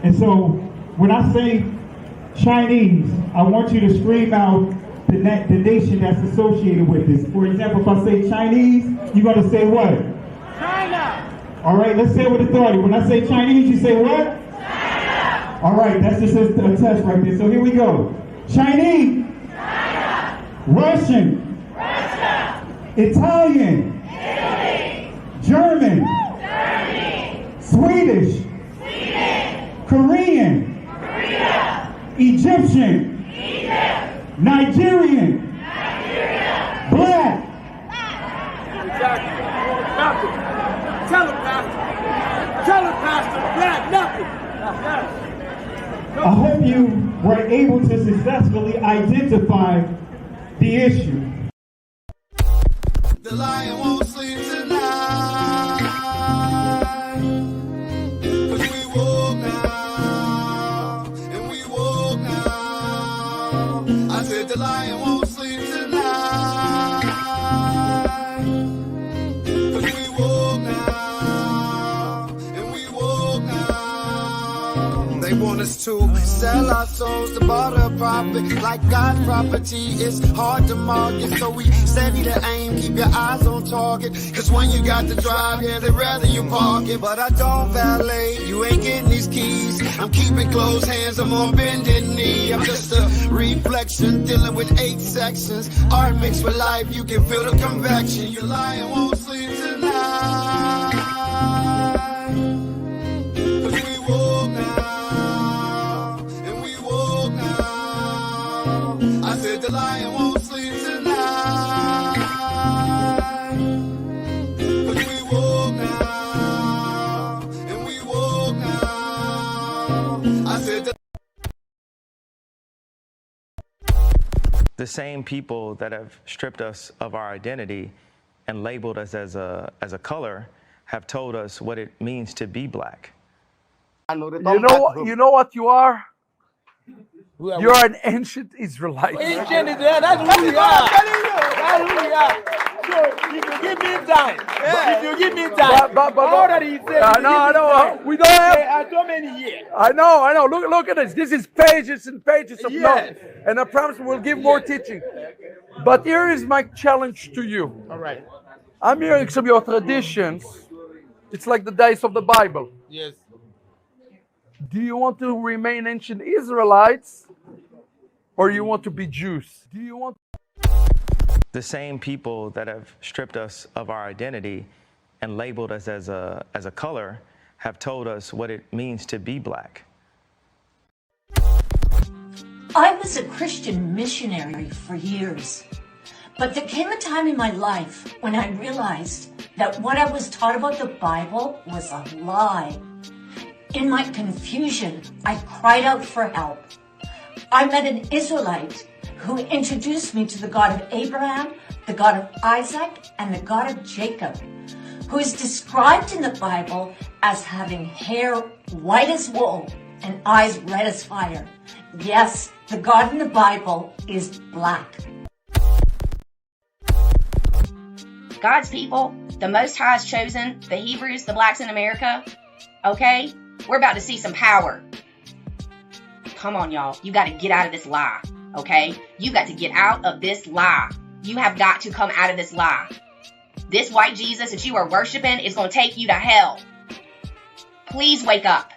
And so when I say Chinese, I want you to scream out the nation that's associated with this. For example, if I say Chinese, you're going to say what? China. All right, let's say it with authority. When I say Chinese, you say what? China. All right, that's just a test right there. So here we go. Chinese. China. Russian. Russia. Italian. Italy. German. Germany. Swedish. Sweden. Korean. Korea. Egyptian. Egypt. Nigerian. Nigeria. Black. Exactly. Nothing. Tell him, Pastor. Tell him, Pastor. Black, nothing. I hope you were able to successfully identify the issue. The lion won't sleep tonight. 'Cause we woke now, and we woke now. I said the lion won't sleep tonight. 'Cause we woke now, and we woke now. They want us to sell our souls to barter profit. Like God's property, it's hard to market. So we steady to aim, keep your eyes on target. Cause when you got to drive, yeah, they'd rather you park it. But I don't valet, you ain't getting these keys. I'm keeping closed hands, I'm on bended knee. I'm just a reflection, dealing with 8 sections. Art mixed with life, you can feel the convection. Your lion won't sleep tonight. 'Cause we woke now, and we woke now. I said the lion won't sleep tonight. 'Cause we woke now, and we woke now. I said the same people that have stripped us of our identity and labeled us as a color have told us what it means to be black. You know what you are? You're an ancient Israelite. Ancient is there. That's who we are. That's who we are. So if you give me time, if you give me time, But all that he said, no, we don't have. so many years. I know. Look at this. This is pages and pages of Yes. notes. And I promise we'll give more teaching. But here is my challenge to you. All right. I'm hearing some of your traditions. It's like the days of the Bible. Yes. Do you want to remain ancient Israelites, or you want to be Jews? Do you want? The same people that have stripped us of our identity and labeled us as a color have told us what it means to be black. I was a Christian missionary for years, but there came a time in my life when I realized that what I was taught about the Bible was a lie. In my confusion, I cried out for help. I met an Israelite who introduced me to the God of Abraham, the God of Isaac, and the God of Jacob, who is described in the Bible as having hair white as wool and eyes red as fire. Yes, the God in the Bible is black. God's people, the Most High has chosen, the Hebrews, the blacks in America, okay? We're about to see some power. Come on, y'all. You got to get out of this lie, okay? You got to get out of this lie. You have got to come out of this lie. This white Jesus that you are worshiping is going to take you to hell. Please wake up.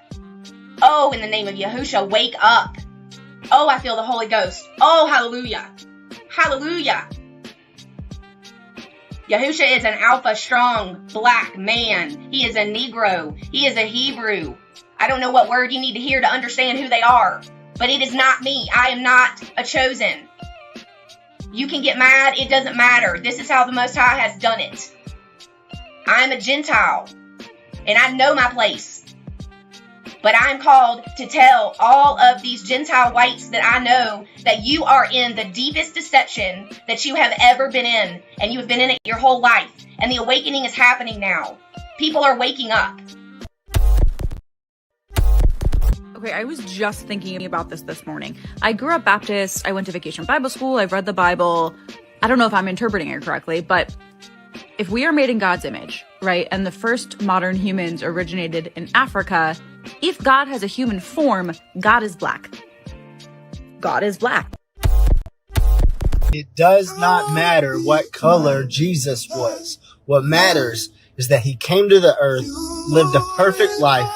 Oh, in the name of Yahushua, wake up. Oh, I feel the Holy Ghost. Oh, hallelujah. Hallelujah. Yahushua is an alpha, strong, black man. He is a Negro. He is a Hebrew. I don't know what word you need to hear to understand who they are, but it is not me. I am not a chosen. You can get mad. It doesn't matter. This is how the Most High has done it. I am a Gentile, and I know my place. But I'm called to tell all of these Gentile whites that I know that you are in the deepest deception that you have ever been in, and you have been in it your whole life. And the awakening is happening now. People are waking up. Okay, I was just thinking about this morning. I grew up Baptist. I went to Vacation Bible School. I've read the Bible. I don't know if I'm interpreting it correctly, but if we are made in God's image, right, and the first modern humans originated in Africa, if God has a human form, God is black. God is black. It does not matter what color Jesus was. What matters is that he came to the earth, lived a perfect life,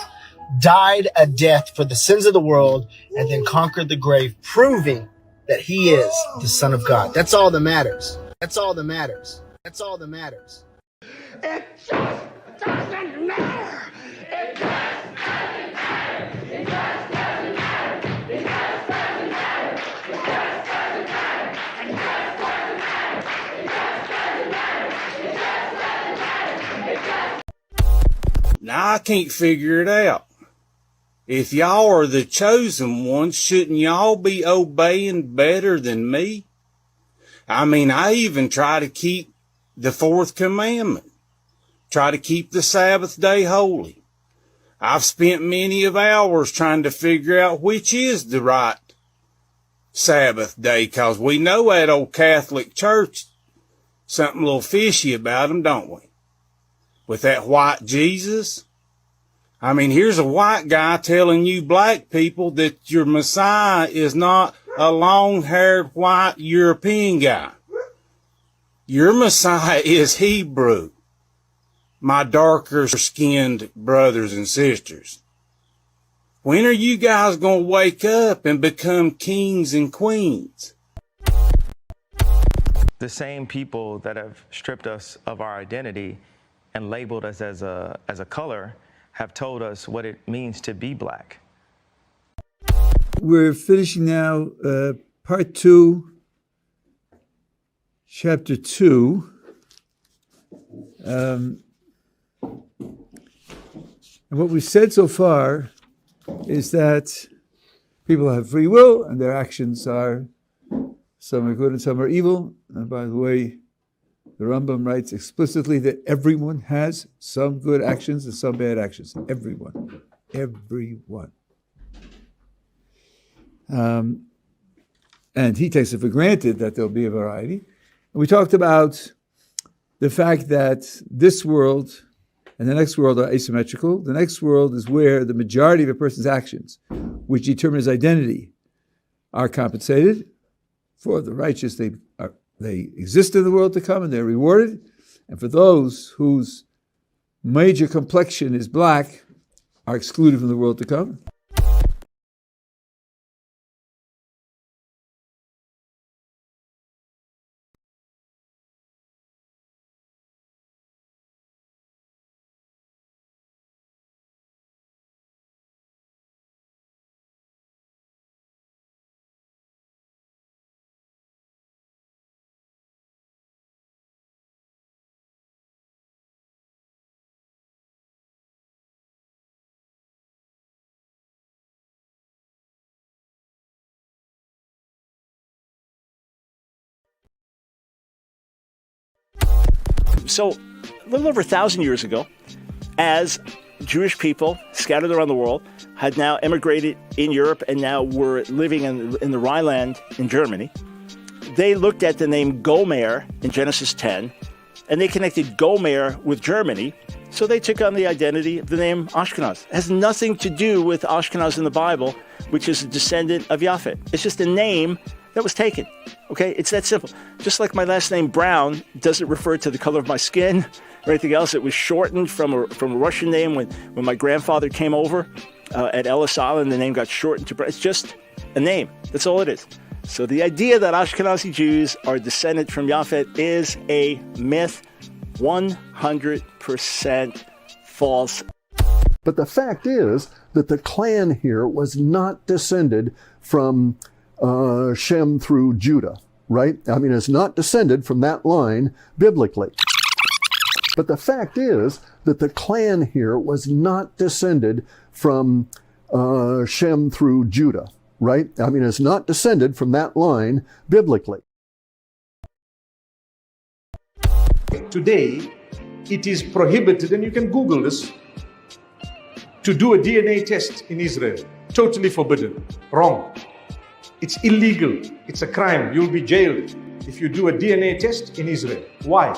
died a death for the sins of the world, and then conquered the grave, proving that he is the Son of God. That's all that matters. That's all that matters. That's all that matters. It just doesn't matter. It just doesn't matter. It just doesn't matter. It just doesn't matter. It just doesn't matter. It just doesn't matter. It just doesn't matter. It just doesn't matter. It just. Now I can't figure it out. If y'all are the chosen ones, shouldn't y'all be obeying better than me? I mean, I even try to keep the fourth commandment. Try to keep the Sabbath day holy. I've spent many of hours trying to figure out which is the right Sabbath day, because we know that old Catholic Church, something a little fishy about them, don't we? With that white Jesus. I mean, here's a white guy telling you black people that your Messiah is not a long-haired white European guy. Your Messiah is Hebrew, my darker-skinned brothers and sisters. When are you guys going to wake up and become kings and queens? The same people that have stripped us of our identity and labeled us as a color have told us what it means to be black. We're finishing now part 2, chapter 2. And what we've said so far is that people have free will and their actions are, some are good and some are evil. And by the way, the Rambam writes explicitly that everyone has some good actions and some bad actions. Everyone. Everyone. And he takes it for granted that there'll be a variety. And we talked about the fact that this world and the next world are asymmetrical. The next world is where the majority of a person's actions, which determine his identity, are compensated. For the righteous, they exist in the world to come and they're rewarded. And for those whose major complexion is black, are excluded from the world to come. So, a little over 1,000 years ago, as Jewish people scattered around the world had now emigrated in Europe and now were living in the Rhineland in Germany, they looked at the name Gomer in Genesis 10, and they connected Gomer with Germany, so they took on the identity of the name Ashkenaz. It has nothing to do with Ashkenaz in the Bible, which is a descendant of Japhet. It's just a name that was taken. Okay, it's that simple. Just like my last name Brown doesn't refer to the color of my skin or anything else. It was shortened from a Russian name when my grandfather came over at Ellis Island. The name got shortened to Brown. It's just a name. That's all it is. So the idea that Ashkenazi Jews are descended from Japhet is a myth, 100% false. But the fact is that the clan here was not descended from Shem through Judah, right? I mean, it's not descended from that line biblically. But the fact is that the clan here was not descended from Shem through Judah, right? I mean, it's not descended from that line biblically. Today, it is prohibited, and you can Google this, to do a DNA test in Israel. Totally forbidden. Wrong. It's illegal. It's a crime. You'll be jailed if you do a DNA test in Israel. Why?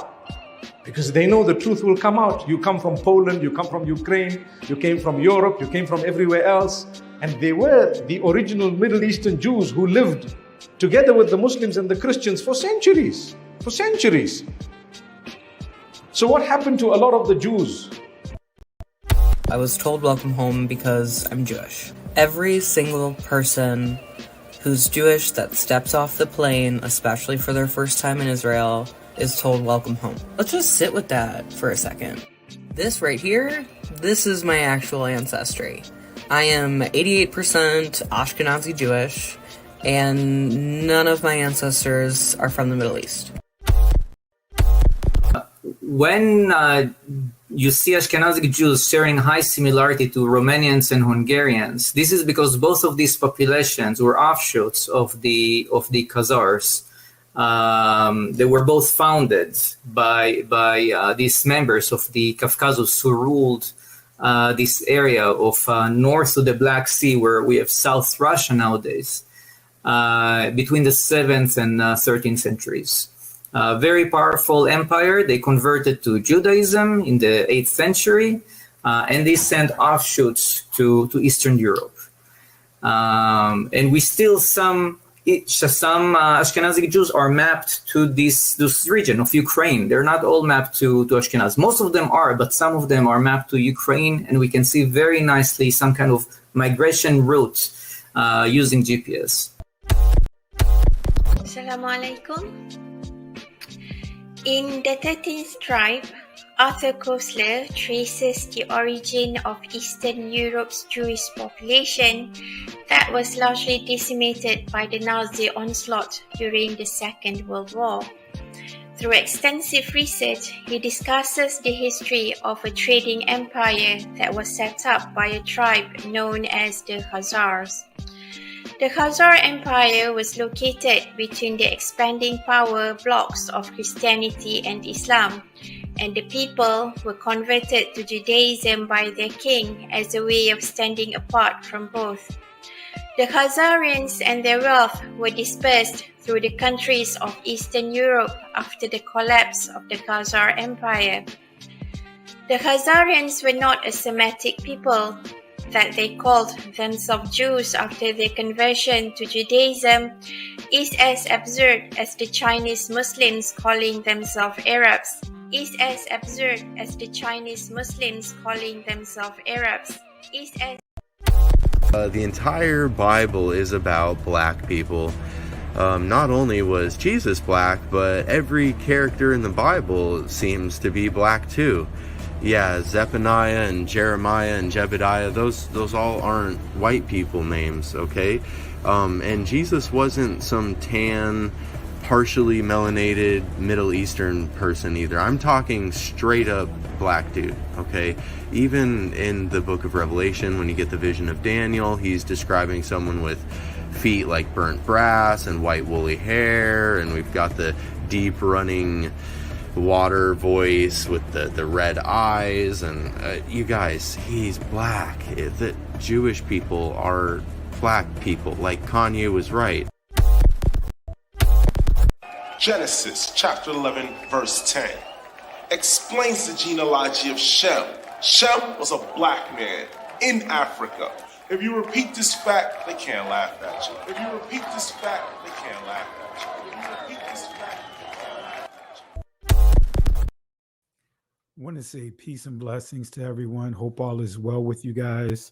Because they know the truth will come out. You come from Poland, you come from Ukraine, you came from Europe, you came from everywhere else. And they were the original Middle Eastern Jews who lived together with the Muslims and the Christians for centuries. For centuries. So what happened to a lot of the Jews? I was told welcome home because I'm Jewish. Every single person who's Jewish that steps off the plane, especially for their first time in Israel, is told welcome home. Let's just sit with that for a second. This right here, this is my actual ancestry. I am 88% Ashkenazi Jewish, and none of my ancestors are from the Middle East. When you see Ashkenazi Jews sharing high similarity to Romanians and Hungarians, this is because both of these populations were offshoots of the Khazars. They were both founded by these members of the Caucasus who ruled this area of north of the Black Sea, where we have South Russia nowadays, between the 7th and 13th centuries. Very powerful empire. They converted to Judaism in the 8th century, and they sent offshoots to Eastern Europe. And we still some Ashkenazi Jews are mapped to this region of Ukraine. They're not all mapped to Ashkenaz. Most of them are, but some of them are mapped to Ukraine, and we can see very nicely some kind of migration route using GPS. Assalamu alaikum. In the 13th tribe, Arthur Koestler traces the origin of Eastern Europe's Jewish population that was largely decimated by the Nazi onslaught during the Second World War. Through extensive research, he discusses the history of a trading empire that was set up by a tribe known as the Khazars. The Khazar Empire was located between the expanding power blocks of Christianity and Islam, and the people were converted to Judaism by their king as a way of standing apart from both. The Khazarians and their wealth were dispersed through the countries of Eastern Europe after the collapse of the Khazar Empire. The Khazarians were not a Semitic people, that they called themselves Jews after their conversion to Judaism is as absurd as the Chinese Muslims calling themselves Arabs. The entire Bible is about black people. Not only was Jesus black, but every character in the Bible seems to be black too. Yeah, Zephaniah and Jeremiah and Jebediah, those all aren't white people names, okay? And Jesus wasn't some tan, partially melanated Middle Eastern person either. I'm talking straight up black dude, okay? Even in the book of Revelation, when you get the vision of Daniel, he's describing someone with feet like burnt brass and white woolly hair, and we've got the deep running water voice with the red eyes, and you guys, he's black. The Jewish people are black people, like Kanye was right. Genesis chapter 11 verse 10 explains the genealogy of Shem. Shem was a black man in Africa. If you repeat this fact, they can't laugh at you. If you repeat this fact, they can't laugh at you. If you repeat this fact, I want to say peace and blessings to everyone. Hope all is well with you guys.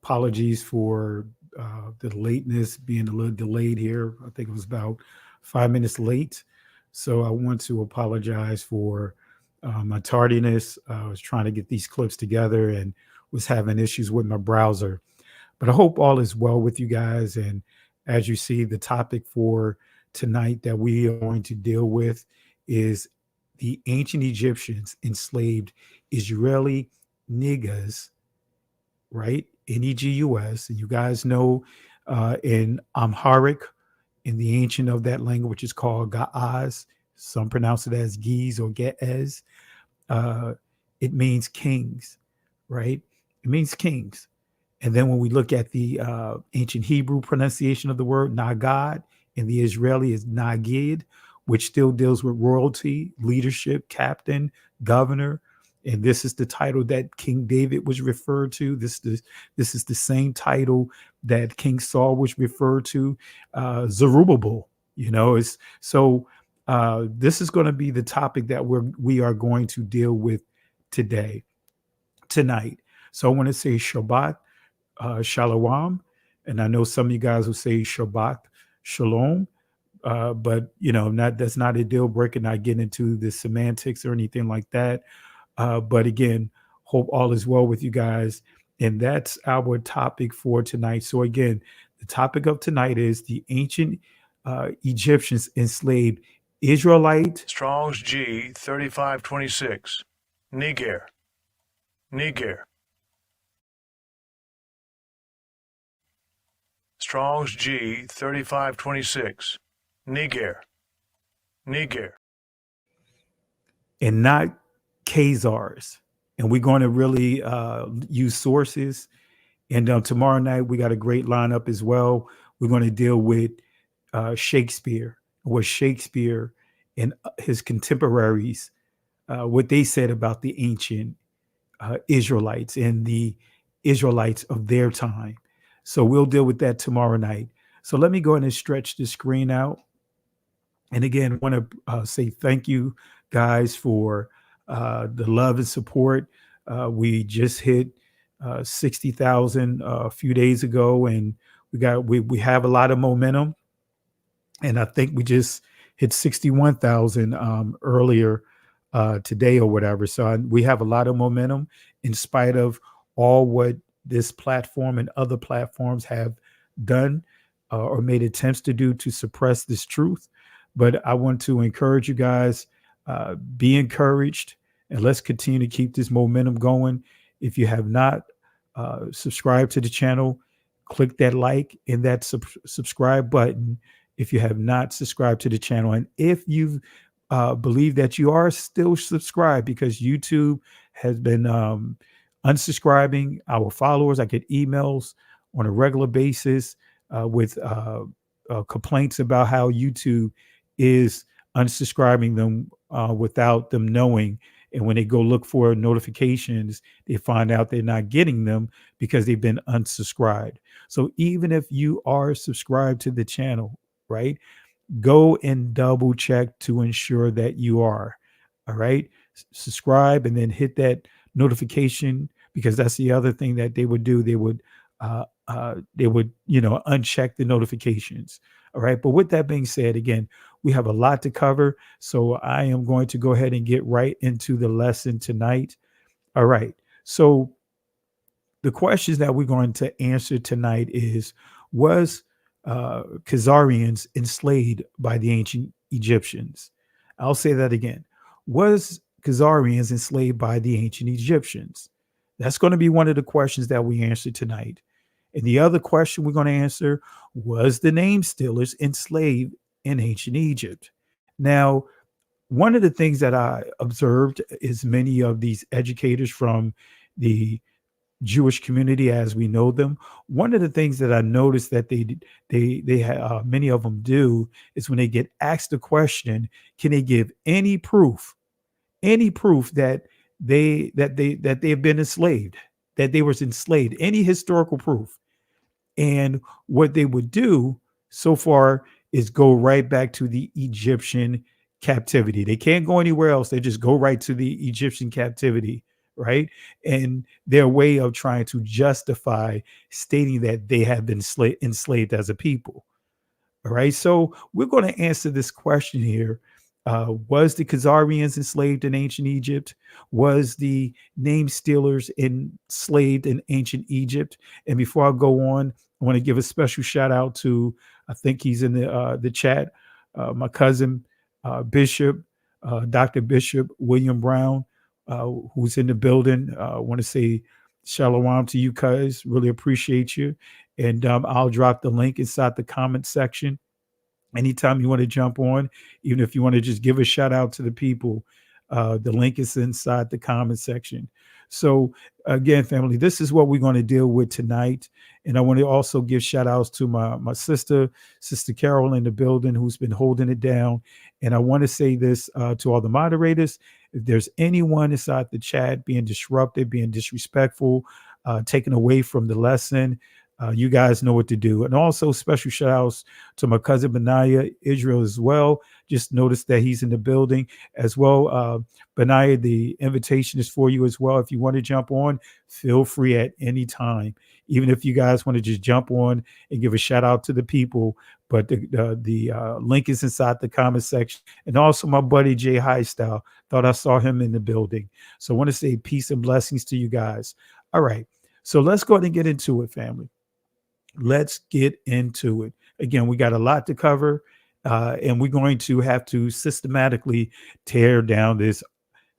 Apologies for the lateness, being a little delayed here. I think it was about 5 minutes late. So I want to apologize for my tardiness. I was trying to get these clips together and was having issues with my browser. But I hope all is well with you guys. And as you see, the topic for tonight that we are going to deal with is the ancient Egyptians enslaved Israeli niggas, right? Negus. And you guys know in Amharic, in the ancient of that language, which is called Ga'az, some pronounce it as Giz or Ge'ez, it means kings, right? It means kings. And then when we look at the ancient Hebrew pronunciation of the word Nagad, and the Israeli is Nagid, which still deals with royalty, leadership, captain, governor. And this is the title that King David was referred to. This is the same title that King Saul was referred to. Zerubbabel, is so. This is going to be the topic that we are going to deal with tonight. So I want to say Shabbat Shalom, and I know some of you guys will say Shabbat Shalom. But that's not a deal breaker. Not getting into the semantics or anything like that. But again, hope all is well with you guys. And that's our topic for tonight. So again, the topic of tonight is the ancient Egyptians enslaved Israelite. Strong's G 3526. Niger. Strong's G 3526. Niger. And not Khazars. And we're going to really use sources. And tomorrow night, we got a great lineup as well. We're going to deal with Shakespeare, what Shakespeare and his contemporaries, what they said about the ancient Israelites and the Israelites of their time. So we'll deal with that tomorrow night. So let me go ahead and stretch the screen out. And again, I want to say thank you guys for the love and support. We just hit 60,000 a few days ago, and we have a lot of momentum. And I think we just hit 61,000 earlier today or whatever. So we have a lot of momentum in spite of all what this platform and other platforms have done or made attempts to do to suppress this truth. But I want to encourage you guys, be encouraged, and let's continue to keep this momentum going. If you have not subscribed to the channel, click that like and that subscribe button if you have not subscribed to the channel. And if you believe that you are still subscribed, because YouTube has been unsubscribing our followers. I get emails on a regular basis with complaints about how YouTube is unsubscribing them without them knowing. And when they go look for notifications, they find out they're not getting them because they've been unsubscribed. So even if you are subscribed to the channel, right, go and double check to ensure that you are. All right. Subscribe and then hit that notification, because that's the other thing that they would do. They would uncheck the notifications. All right. But with that being said, again, we have a lot to cover. So I am going to go ahead and get right into the lesson tonight. All right. So the questions that we're going to answer tonight is, was Khazarians enslaved by the ancient Egyptians? I'll say that again. Was Khazarians enslaved by the ancient Egyptians? That's going to be one of the questions that we answer tonight. And the other question we're going to answer, was the name stealers enslaved in ancient Egypt? Now, one of the things that I observed is many of these educators from the Jewish community, as we know them, one of the things that I noticed that many of them do is when they get asked the question, can they give any proof that they've been enslaved, that they was enslaved, any historical proof? And what they would do so far is go right back to the Egyptian captivity. They can't go anywhere else. They just go right to the Egyptian captivity, right? And their way of trying to justify stating that they have been enslaved as a people. All right. So we're going to answer this question here. Was the Khazarians enslaved in ancient Egypt? Was the name stealers enslaved in ancient Egypt? And before I go on, I want to give a special shout out to, I think he's in the chat, my cousin Bishop, Dr. Bishop William Brown, who's in the building. I want to say shalom to you, cuz. Really appreciate you. And I'll drop the link inside the comment section. Anytime you want to jump on, even if you want to just give a shout out to the people, The link is inside the comment section. So again, family, this is what we're going to deal with tonight. And I want to also give shout outs to my sister Carol in the building, who's been holding it down. And I want to say this to all the moderators. If there's anyone inside the chat being disrupted, being disrespectful, taken away from the lesson, you guys know what to do. And also special shout outs to my cousin Benaiah Israel as well. Just noticed that he's in the building as well. Benaiah, the invitation is for you as well. If you want to jump on, feel free at any time. Even if you guys want to just jump on and give a shout out to the people. But the link is inside the comment section. And also my buddy Jay Highstyle. Thought I saw him in the building. So I want to say peace and blessings to you guys. All right. So let's go ahead and get into it, family. Let's get into it. Again, we got a lot to cover, and we're going to have to systematically tear down this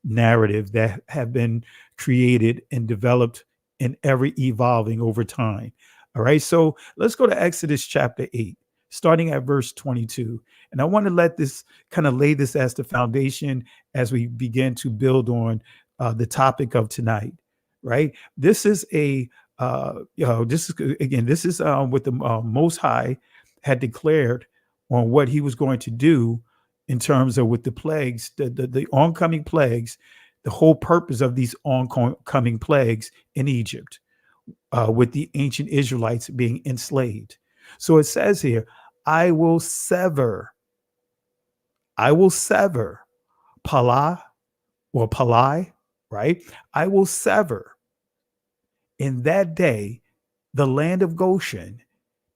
narrative that have been created and developed and ever evolving over time. All right, so let's go to Exodus chapter 8, starting at verse 22. And I want to let this kind of lay this as the foundation as we begin to build on the topic of tonight. Right, this is a this is what the Most High had declared on what he was going to do in terms of with the plagues, the oncoming plagues, the whole purpose of these oncoming plagues in Egypt, with the ancient Israelites being enslaved. So it says here, I will sever Pala or Palai, right? I will sever in that day the land of Goshen,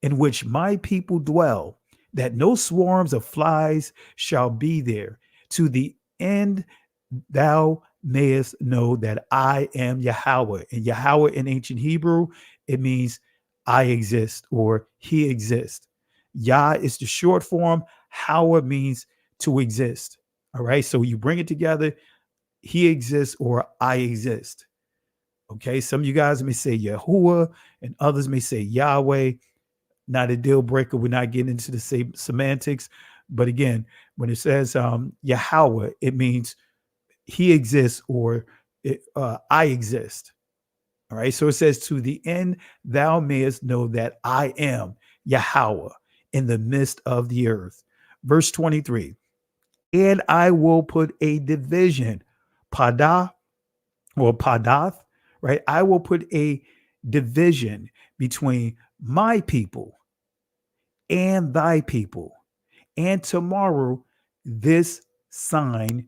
in which my people dwell, that no swarms of flies shall be there, to the end thou mayest know that I am Yahweh. And Yahweh in ancient Hebrew, it means I exist or he exists. Yah is the short form. Hawa means to exist. All right. So you bring it together. He exists or I exist. Okay, some of you guys may say Yahuwah and others may say Yahweh. Not a deal breaker. We're not getting into the same semantics. But again, when it says Yahweh, it means he exists or I exist. All right, so it says, to the end thou mayest know that I am Yahweh in the midst of the earth. Verse 23, and I will put a division, Padath, right? I will put a division between my people and thy people. And tomorrow, this sign,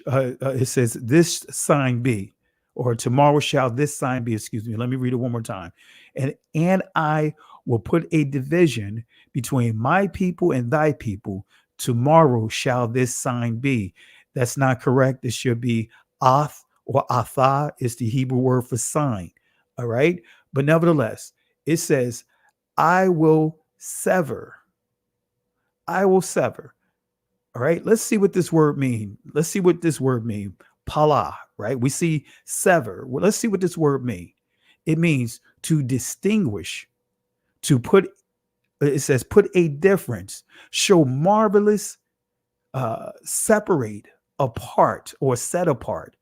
it says, this sign be, or tomorrow shall this sign be, excuse me. Let me read it one more time. And I will put a division between my people and thy people. Tomorrow shall this sign be. That's not correct. It should be Ath, or Atha is the Hebrew word for sign. All right. But nevertheless, it says, I will sever. I will sever. All right. Let's see what this word means. Let's see what this word means. Pala, right? We see sever. Well, let's see what this word means. It means to distinguish, to put, it says, put a difference, show marvelous, separate, apart, or set apart.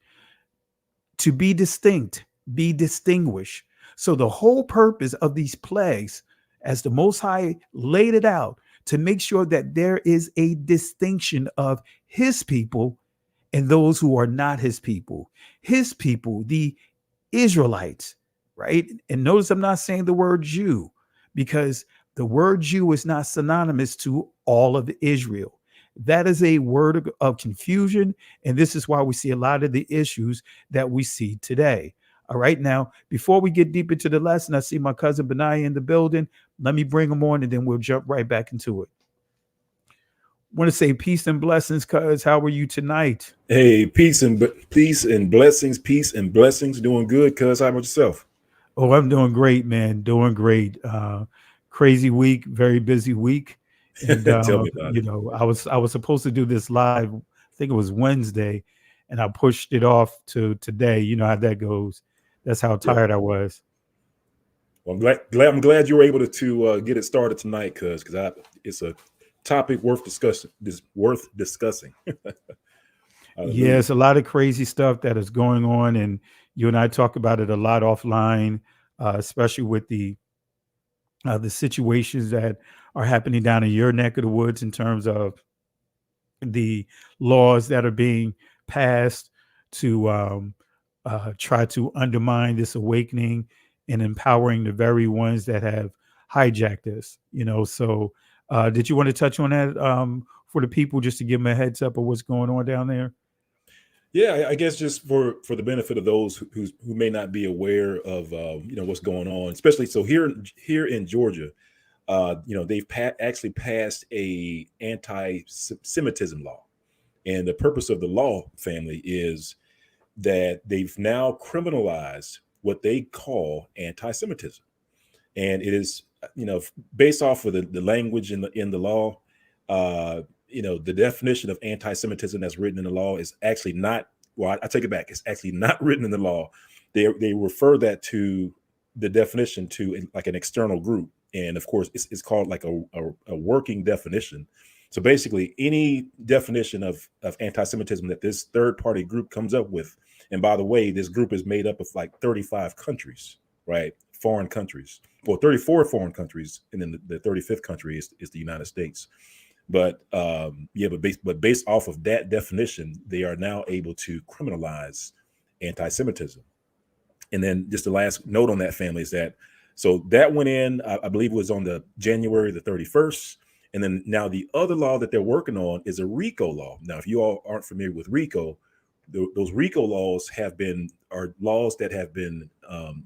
To be distinct, be distinguished. So the whole purpose of these plagues, as the Most High laid it out, to make sure that there is a distinction of his people and those who are not his people. His people, the Israelites, right? And notice I'm not saying the word Jew, because the word Jew is not synonymous to all of Israel. That is a word of confusion. And this is why we see a lot of the issues that we see today. All right. Now, before we get deep into the lesson, I see my cousin Benaiah in the building. Let me bring him on and then we'll jump right back into it. Want to say peace and blessings, cuz. How are you tonight? Hey, peace and blessings. Peace and blessings. Doing good, cuz. How about yourself? Oh, I'm doing great, man. Doing great. Crazy week, very busy week. And Tell me about it. I was supposed to do this live. I think it was Wednesday, and I pushed it off to today. You know how that goes. That's how tired I was. Well, I'm glad you were able to get it started tonight, cuz it's a topic worth discussing. Yeah, it's a lot of crazy stuff that is going on, and you and I talk about it a lot offline, especially with the situations that are happening down in your neck of the woods in terms of the laws that are being passed to try to undermine this awakening and empowering the very ones that have hijacked us. So did you want to touch on that for the people, just to give them a heads up of what's going on down there? Yeah, I guess just for the benefit of those who may not be aware of what's going on, especially so here in Georgia, they've actually passed a anti-Semitism law, and the purpose of the law, family, is that they've now criminalized what they call anti-Semitism, and it is based off of the language in the law. The definition of anti-Semitism that's written in the law is actually not, well, I take it back. It's actually not written in the law. They refer that to the definition to like an external group. And of course, it's called like a working definition. So basically any definition of anti-Semitism that this third party group comes up with. And by the way, this group is made up of like 35 countries, right? Foreign countries, well, 34 foreign countries. And then the 35th country is the United States. But based off of that definition, they are now able to criminalize anti-Semitism. And then just the last note on that, family, is that so that went in, I believe it was on the January the 31st. And then now the other law that they're working on is a RICO law. Now, if you all aren't familiar with RICO, those RICO laws are laws that have been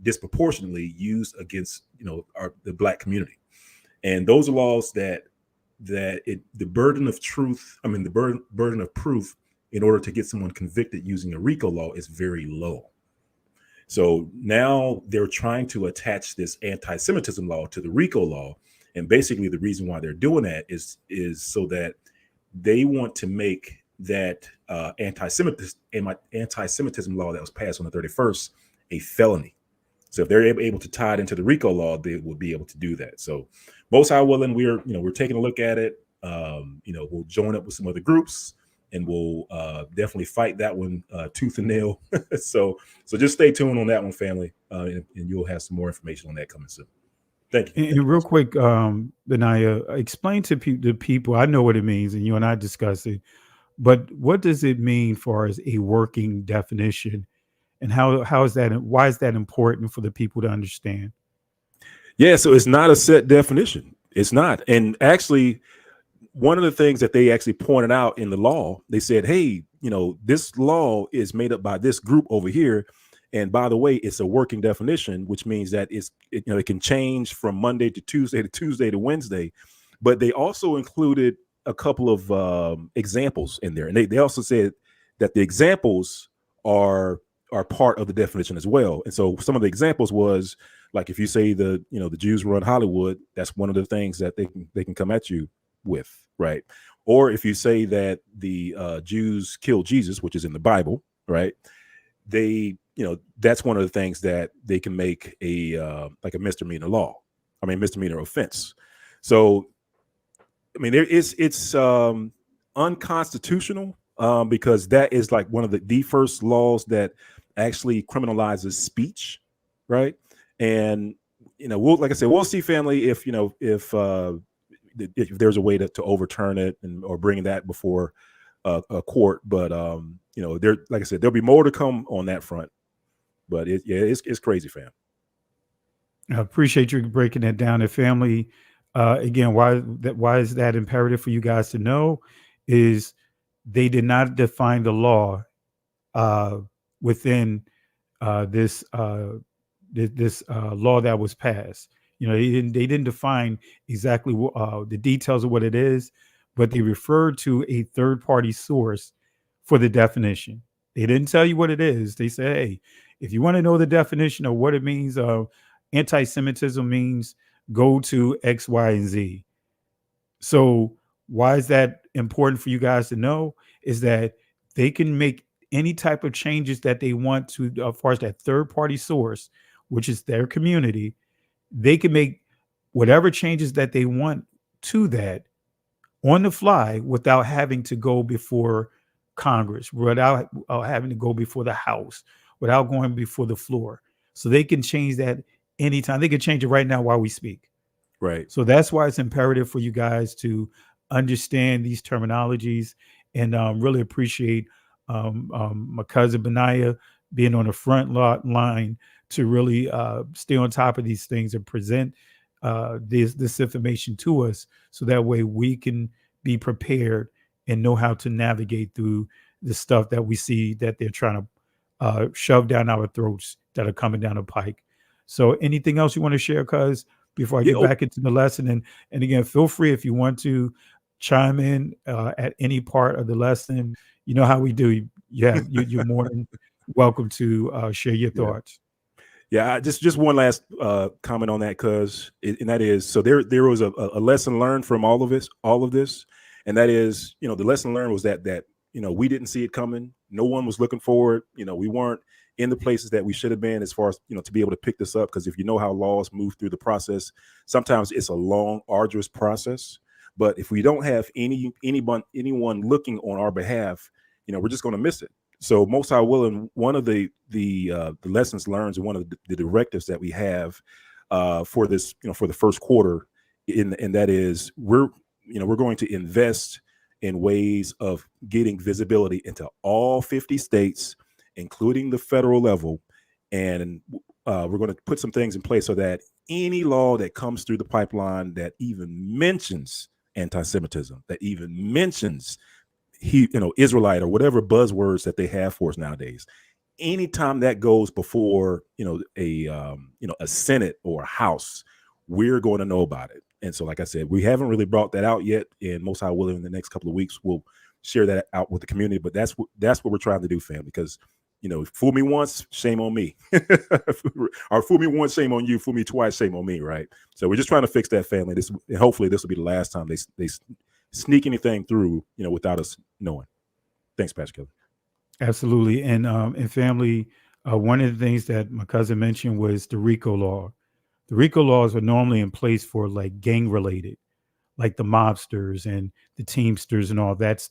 disproportionately used against the Black community. And those are laws that the burden of truth, the burden of proof in order to get someone convicted using a RICO law is very low. So now they're trying to attach this anti-Semitism law to the RICO law. And basically the reason why they're doing that is so that they want to make that anti-Semitism law that was passed on the 31st a felony. So if they're able to tie it into the RICO law, they will be able to do that. So most high willing, we're taking a look at it. We'll join up with some other groups, and we'll definitely fight that one tooth and nail. so just stay tuned on that one, family, and you'll have some more information on that coming soon. Thank you. And real quick, Benaiah, explain to the people. I know what it means, and you and I discussed it. But what does it mean for as a working definition, and how is that? Why is that important for the people to understand? Yeah, so it's not a set definition. It's not. And actually, one of the things that they actually pointed out in the law, they said, hey, this law is made up by this group over here. And by the way, it's a working definition, which means that it can change from Monday to Tuesday to Wednesday. But they also included a couple of examples in there. And they also said that the examples are part of the definition as well. And so some of the examples was like, if you say the Jews run Hollywood, that's one of the things that they can come at you with, right? Or if you say that the Jews killed Jesus, which is in the Bible, right? That's one of the things that they can make a misdemeanor offense. So, it's unconstitutional because that is like one of the first laws that actually criminalizes speech, right? And we'll see, family, if there's a way to overturn it or bring that before a court. But like I said, there'll be more to come on that front. But it's crazy, fam. I appreciate you breaking that down. And family, again, why is that imperative for you guys to know? Is they did not define the law within this law that was passed. They didn't define exactly the details of what it is, but they referred to a third-party source for the definition. They didn't tell you what it is. They say, hey, if you want to know the definition of what it means, anti-Semitism means, go to X, Y, and Z. So why is that important for you guys to know? Is that they can make any type of changes that they want to, as far as that third-party source, which is their community. They can make whatever changes that they want to that on the fly without having to go before Congress, without having to go before the House, without going before the floor. So they can change that anytime. They can change it right now while we speak. Right. So that's why it's imperative for you guys understand these terminologies, and really appreciate my cousin Benaiah being on the front line to really stay on top of these things and present this information to us, so that way we can be prepared and know how to navigate through the stuff that we see that they're trying to shove down our throats that are coming down the pike. So anything else you want to share, cuz, before I get back into the lesson? And again, feel free if you want to chime in at any part of the lesson. You know how we do. You're more than welcome to share your thoughts. Yeah, just one last comment on that, and that is, so there was a lesson learned from all of this, and that is, the lesson learned was that we didn't see it coming. No one was looking for it. We weren't in the places that we should have been, as far as to be able to pick this up. Because if you know how laws move through the process, sometimes it's a long, arduous process. But if we don't have anyone looking on our behalf, we're just going to miss it. So most high willing, one of the lessons learned, and one of the directives that we have for this, for the first quarter, and that is we're going to invest in ways of getting visibility into all 50 states, including the federal level, and we're going to put some things in place so that any law that comes through the pipeline that even mentions anti-Semitism, that even mentions Israelite, or whatever buzzwords that they have for us nowadays, anytime that goes before a Senate or a House, we're going to know about it. And so, like I said, we haven't really brought that out yet, and most high willing, in the next couple of weeks we'll share that out with the community. But that's what we're trying to do, fam, because fool me once, shame on me. Or fool me once, shame on you. Fool me twice, shame on me, right? So we're just trying to fix that, family. And hopefully this will be the last time they sneak anything through, without us knowing. Thanks, Pastor Kelly. Absolutely. And family, one of the things that my cousin mentioned was the RICO law. The RICO laws are normally in place for like gang related, like the mobsters and the teamsters and all that's,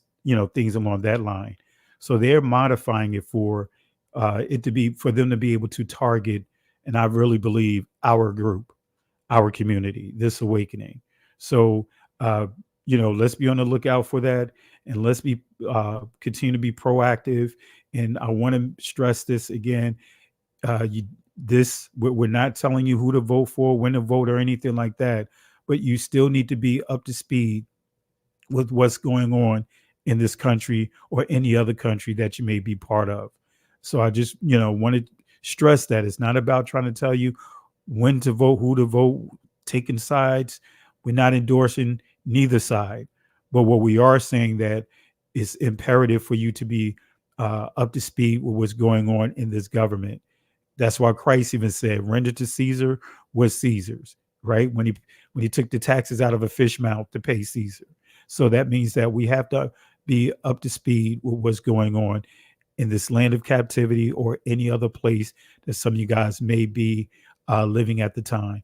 things along that line. So they're modifying it for for them to be able to target, and I really believe, our group, our community, this awakening. So, let's be on the lookout for that, and let's be continue to be proactive. And I want to stress this again. We're not telling you who to vote for, when to vote, or anything like that, but you still need to be up to speed with what's going on in this country or any other country that you may be part of. So I just, want to stress that it's not about trying to tell you when to vote, who to vote, taking sides. We're not endorsing neither side, but what we are saying that it's imperative for you to be up to speed with what's going on in this government. That's why Christ even said, "Render to Caesar what Caesar's," right? When he took the taxes out of a fish mouth to pay Caesar. So that means that we have to be up to speed with what's going on in this land of captivity or any other place that some of you guys may be living at the time.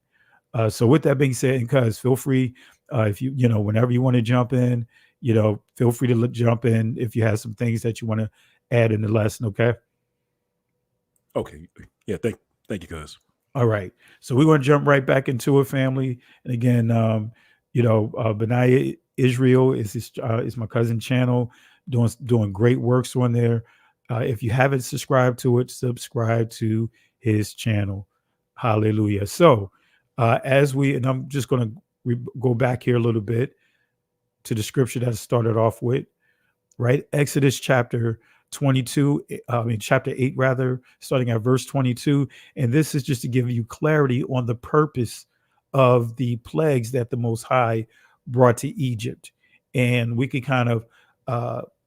So with that being said, and cuz, feel free if you whenever you want to jump in, feel free to jump in if you have some things that you want to add in the lesson. Okay. Okay. Yeah. Thank you, cuz. All right. So we're going to jump right back into it, family. And again, Benaiah Israel is my cousin channel, doing great works on there. If you haven't subscribed to it, subscribe to his channel. Hallelujah. So and I'm just going to go back here a little bit to the scripture that I started off with, right? Exodus chapter 8 rather, starting at verse 22. And this is just to give you clarity on the purpose of the plagues that the Most High brought to Egypt. And we could kind of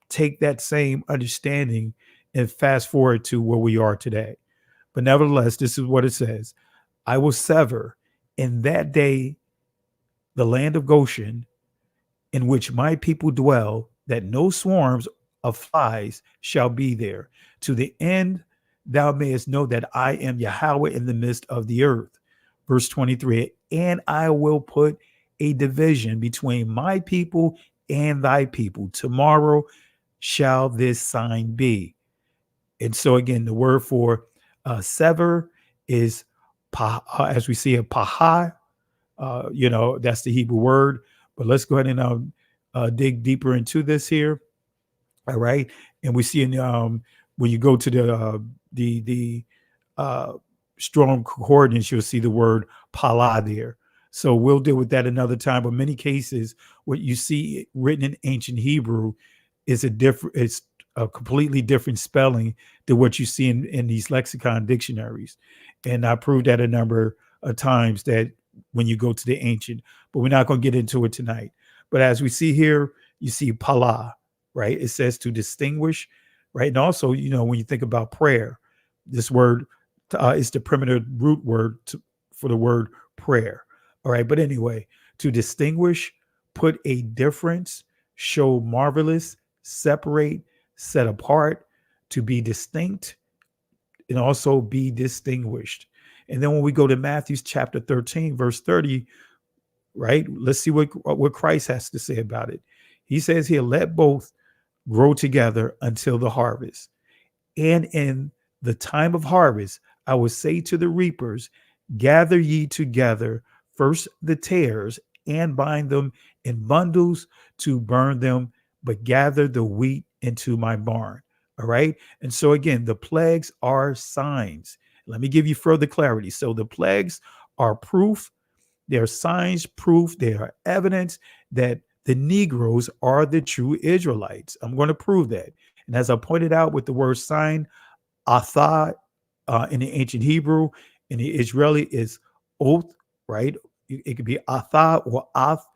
take that same understanding and fast forward to where we are today. But nevertheless, this is what it says. I will sever in that day the land of Goshen, in which my people dwell, that no swarms of flies shall be there, to the end thou mayest know that I am Yahweh in the midst of the earth. Verse 23, and I will put a division between my people and thy people. Tomorrow shall this sign be. And so again, the word for sever is as we see a paha. That's the Hebrew word. But let's go ahead and dig deeper into this here. All right, and we see in when you go to the strong concordance, you'll see the word pala there. So we'll deal with that another time. But many cases, what you see written in ancient Hebrew is it's a completely different spelling than what you see in these lexicon dictionaries. And I proved that a number of times that when you go to the ancient, but we're not going to get into it tonight. But as we see here, you see pala, right? It says to distinguish, right? And also, when you think about prayer, this word is the primitive root word for the word prayer. All right. But anyway, to distinguish, put a difference, show marvelous, separate, set apart, to be distinct, and also be distinguished. And then when we go to Matthew chapter 13, verse 30, right? Let's see what Christ has to say about it. He says here, let both grow together until the harvest. And in the time of harvest, I will say to the reapers, gather ye together first the tares and bind them in bundles to burn them, but gather the wheat into my barn. All right. And so again, the plagues are signs. Let me give you further clarity. So the plagues are proof. They're signs, proof. They are evidence that the Negroes are the true Israelites. I'm going to prove that. And as I pointed out with the word sign, atha in the ancient Hebrew, in the Israeli is oath, right? It could be atha or ath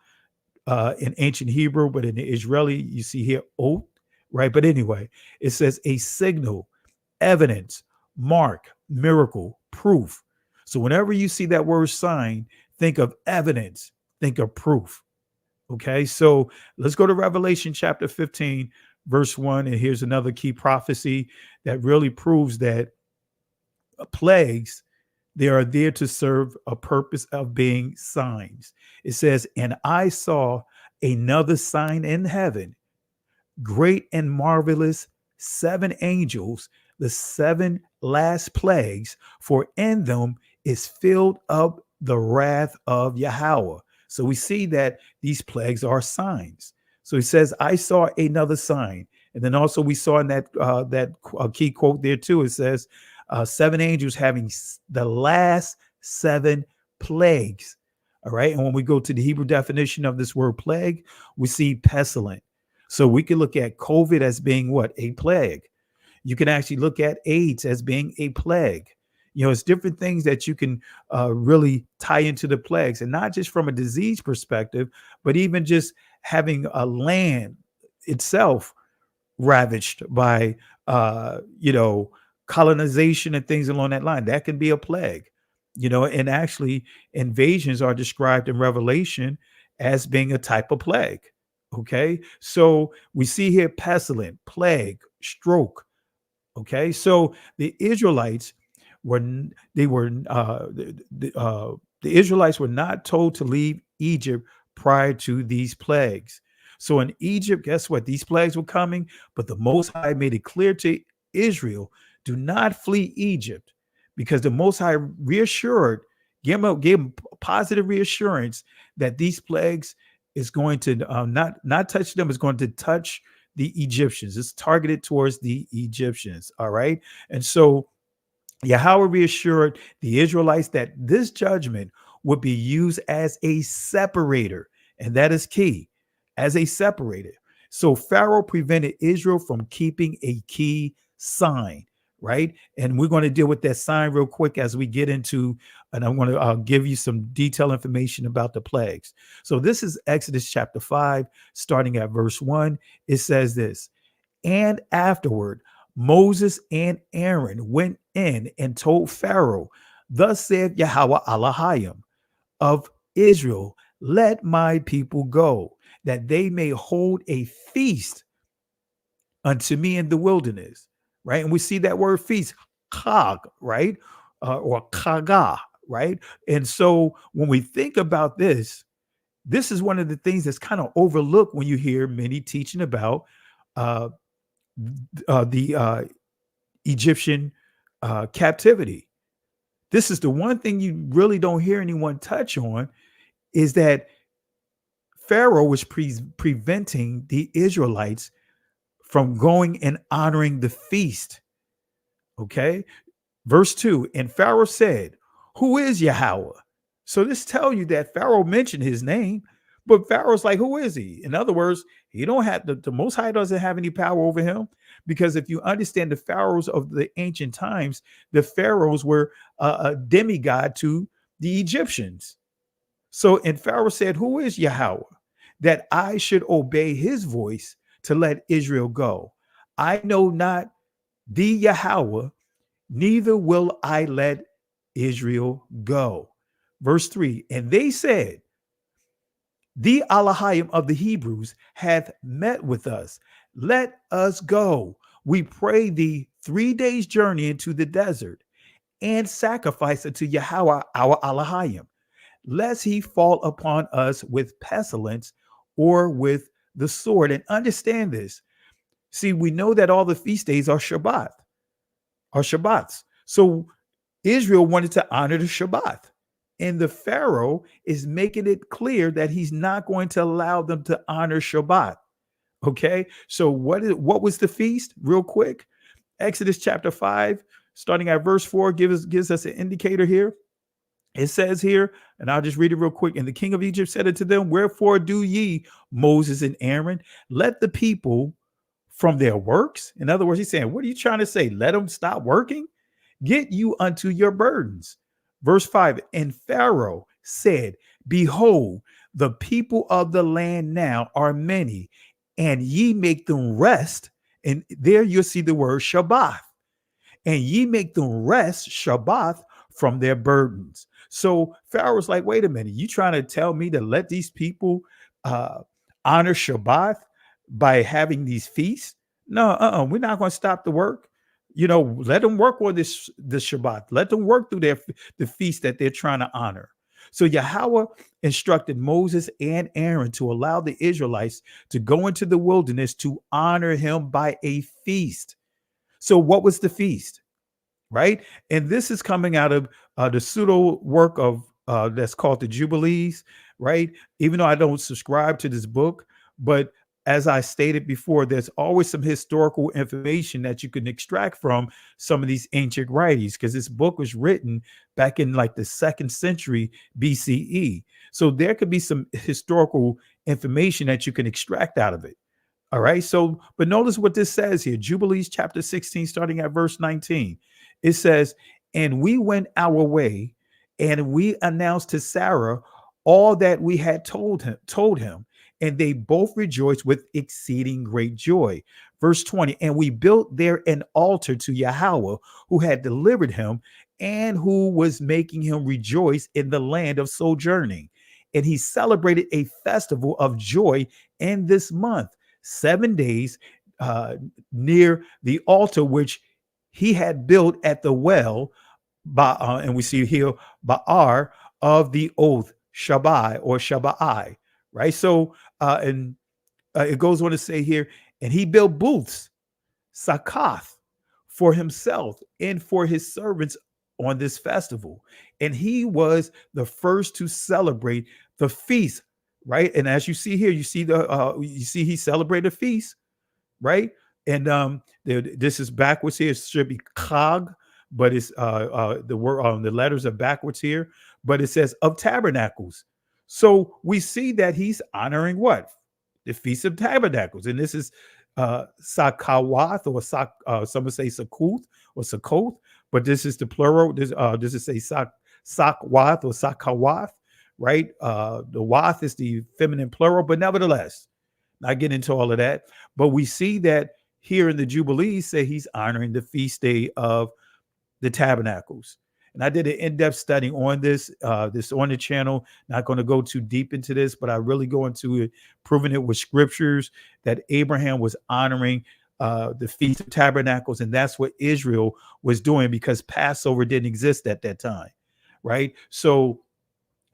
in ancient Hebrew, but in the Israeli, you see here oath, right? But anyway, it says a signal, evidence, mark, miracle, proof. So whenever you see that word sign, think of evidence, think of proof. Okay, so let's go to Revelation chapter 15, verse 1. And here's another key prophecy that really proves that plagues, they are there to serve a purpose of being signs. It says, and I saw another sign in heaven, great and marvelous, 7 angels, the 7 last plagues, for in them is filled up the wrath of Yahweh. So we see that these plagues are signs. So he says, I saw another sign. And then also we saw in that key quote there too, it says 7 angels having the last 7 plagues. All right. And when we go to the Hebrew definition of this word plague, we see pestilent. So we can look at COVID as being what? A plague. You can actually look at AIDS as being a plague. It's different things that you can really tie into the plagues, and not just from a disease perspective, but even just having a land itself ravaged by, colonization and things along that line. That can be a plague, and actually invasions are described in Revelation as being a type of plague. Okay. So we see here pestilent, plague, stroke. Okay. So the Israelites the Israelites were not told to leave Egypt prior to these plagues. So in Egypt, guess what? These plagues were coming, but the Most High made it clear to Israel, do not flee Egypt, because the Most High gave them positive reassurance that these plagues is going to not touch them, is going to touch the Egyptians. It's targeted towards the Egyptians. All right. And so Yahweh reassured the Israelites that this judgment would be used as a separator. And that is key, as a separator. So Pharaoh prevented Israel from keeping a key sign, right? And we're going to deal with that sign real quick as we get into, and I'm going to give you some detailed information about the plagues. So this is Exodus chapter 5, starting at verse 1. It says this, and afterward, Moses and Aaron went in and told Pharaoh, thus saith Yahweh Elohim of Israel, let my people go, that they may hold a feast unto me in the wilderness. Right. And we see that word feast, chag, right? Or chaga, right? And so when we think about this is one of the things that's kind of overlooked when you hear many teaching about the Egyptian captivity. This is the one thing you really don't hear anyone touch on, is that Pharaoh was preventing the Israelites from going and honoring the feast. Okay. Verse 2, and Pharaoh said, who is Yahweh? So this tells you that Pharaoh mentioned his name, but Pharaoh's like, who is he? In other words, he don't have the Most High doesn't have any power over him, because if you understand the pharaohs of the ancient times, the pharaohs were a demigod to the Egyptians. So, and Pharaoh said, who is Yahweh, that I should obey his voice to let Israel go? I know not the Yahweh, neither will I let Israel go. Verse 3, and they said, the Elohim of the Hebrews hath met with us. Let us go. We pray thee 3 days' journey into the desert, and sacrifice unto Yahweh our Elohim, lest he fall upon us with pestilence or with the sword. And understand this. See, we know that all the feast days are Shabbats. So Israel wanted to honor the Shabbat. And the Pharaoh is making it clear that he's not going to allow them to honor Shabbat. Okay. So what was the feast? Real quick. Exodus chapter 5, starting at verse 4, gives us an indicator here. It says here, and I'll just read it real quick. And the king of Egypt said unto them, wherefore do ye, Moses and Aaron, let the people from their works? In other words, he's saying, what are you trying to say? Let them stop working? Get you unto your burdens. Verse 5, and Pharaoh said, behold, the people of the land now are many, and ye make them rest. And there you'll see the word Shabbat. And ye make them rest Shabbat from their burdens. So Pharaoh's like, wait a minute, you trying to tell me to let these people honor Shabbat by having these feasts? No, we're not going to stop the work. Let them work on this Shabbat. Let them work through the feast that they're trying to honor. So Yahweh instructed Moses and Aaron to allow the Israelites to go into the wilderness to honor him by a feast. So what was the feast? Right? And this is coming out of the pseudo work of that's called the Jubilees, right? Even though I don't subscribe to this book, but as I stated before, there's always some historical information that you can extract from some of these ancient writings, because this book was written back in like the 2nd century BCE. So there could be some historical information that you can extract out of it. All right. So, but notice what this says here, Jubilees chapter 16, starting at verse 19. It says, and we went our way, and we announced to Sarah all that we had told him, and they both rejoiced with exceeding great joy. Verse 20, and we built there an altar to Yahweh, who had delivered him and who was making him rejoice in the land of sojourning. And he celebrated a festival of joy in this month, 7 days near the altar which he had built at the well, and we see here Ba'ar of the oath, Shabbai or Shabbai, right? So, it goes on to say here, and he built booths, Sakath, for himself and for his servants on this festival. And he was the first to celebrate the feast, right? And as you see here, you see he celebrated a feast, right? And this is backwards here. It should be Chag, but it's the word the letters are backwards here. But it says of tabernacles. So we see that he's honoring what? The Feast of Tabernacles. And this is Sakawath, or some would say Sakuth or Sakoth, but this is the plural. This is say Sakwath or Sakawath, right? The Wath is the feminine plural, but nevertheless, not getting into all of that. But we see that here in the Jubilees say he's honoring the feast day of the Tabernacles. And I did an in-depth study on this on the channel. Not going to go too deep into this, but I really go into it, proving it with scriptures that Abraham was honoring the Feast of Tabernacles. And that's what Israel was doing, because Passover didn't exist at that time, right? So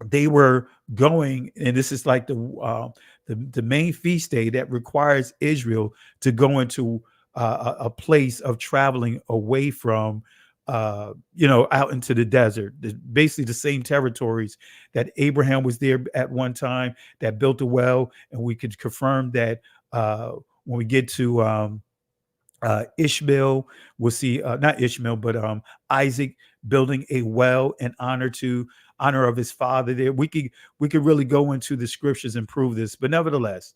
they were going, and this is like the main feast day that requires Israel to go into a place of traveling away from, out into the desert. Basically, the same territories that Abraham was there at one time, that built a well, and we could confirm that when we get to Ishmael, we'll see not Ishmael, but Isaac building a well in honor of his father. There, we could really go into the scriptures and prove this, but nevertheless,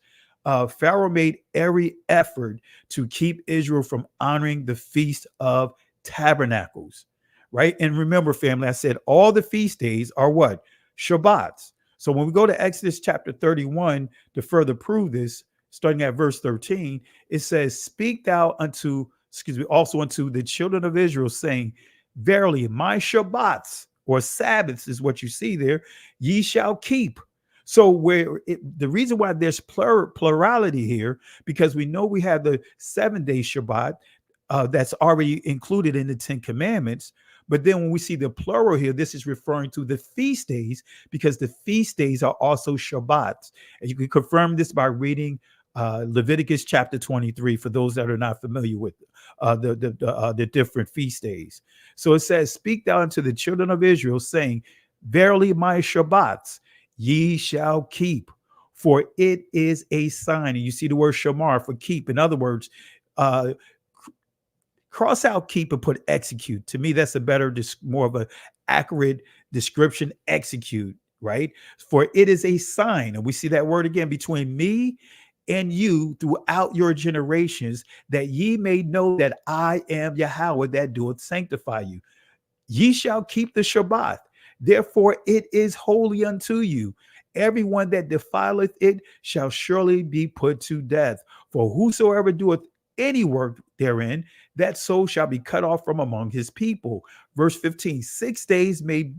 Pharaoh made every effort to keep Israel from honoring the Feast of Tabernacles, right? And remember, family, I said all the feast days are what? Shabbats. So when we go to Exodus chapter 31 to further prove this, starting at verse 13, it says, "Speak thou also unto the children of Israel, saying, Verily, my Shabbats," or Sabbaths is what you see there, "ye shall keep." So the reason why there's plurality here, because we know we have the 7-day Shabbat that's already included in the 10 Commandments. But then when we see the plural here, this is referring to the feast days, because the feast days are also Shabbats. And you can confirm this by reading Leviticus chapter 23 for those that are not familiar with the different feast days. So it says, "Speak thou unto the children of Israel, saying, Verily my Shabbats ye shall keep, for it is a sign." And you see the word shamar for keep. In other words, cross out keep and put execute. To me, that's a better, more of a accurate description. Execute, right? "For it is a sign," and we see that word again, "between me and you throughout your generations, that ye may know that I am Yahweh that doeth sanctify you. Ye shall keep the Shabbat. Therefore it is holy unto you. Everyone that defileth it shall surely be put to death. For whosoever doeth any work therein, that soul shall be cut off from among his people." Verse 15, 6 days may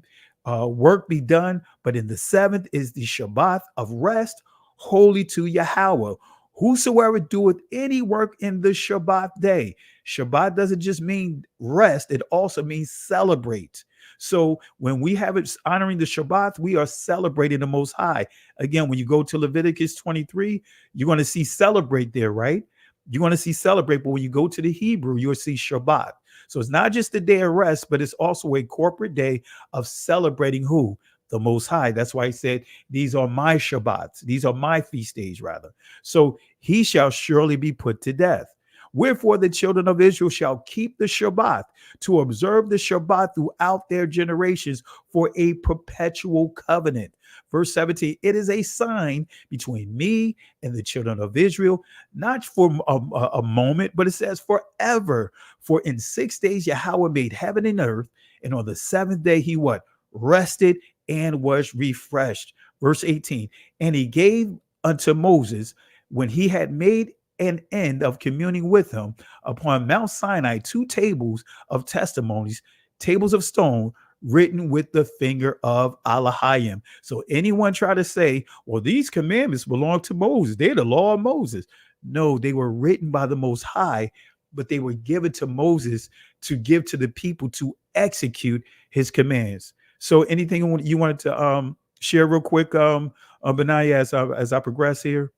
work be done, but in the 7th is the Shabbat of rest, holy to Yahweh. Whosoever doeth any work in the Shabbat day. Shabbat doesn't just mean rest, it also means celebrate. So when we have it honoring the Shabbat, we are celebrating the Most High. Again, when you go to Leviticus 23, you're going to see celebrate there, right? You're going to see celebrate, but when you go to the Hebrew, you'll see Shabbat. So it's not just a day of rest, but it's also a corporate day of celebrating who? The Most High. That's why he said, "These are my Shabbats." These are my feast days, rather. So he shall surely be put to death. Wherefore the children of Israel shall keep the Shabbat, to observe the Shabbat throughout their generations for a perpetual covenant. Verse 17, "It is a sign between me and the children of Israel," not for a moment, but it says forever. "For in 6 days Yahweh made heaven and earth, and on the 7th day he what? Rested and was refreshed." Verse 18, "And he gave unto Moses, when he had made an end of communing with him, upon Mount Sinai 2 tables of testimonies, tables of stone, written with the finger of Elohim." So anyone try to say, well, these commandments belong to Moses, they're the law of Moses. No, they were written by the Most High, but they were given to Moses to give to the people to execute his commands. So anything you wanted to share real quick, Benaiah, as I progress here?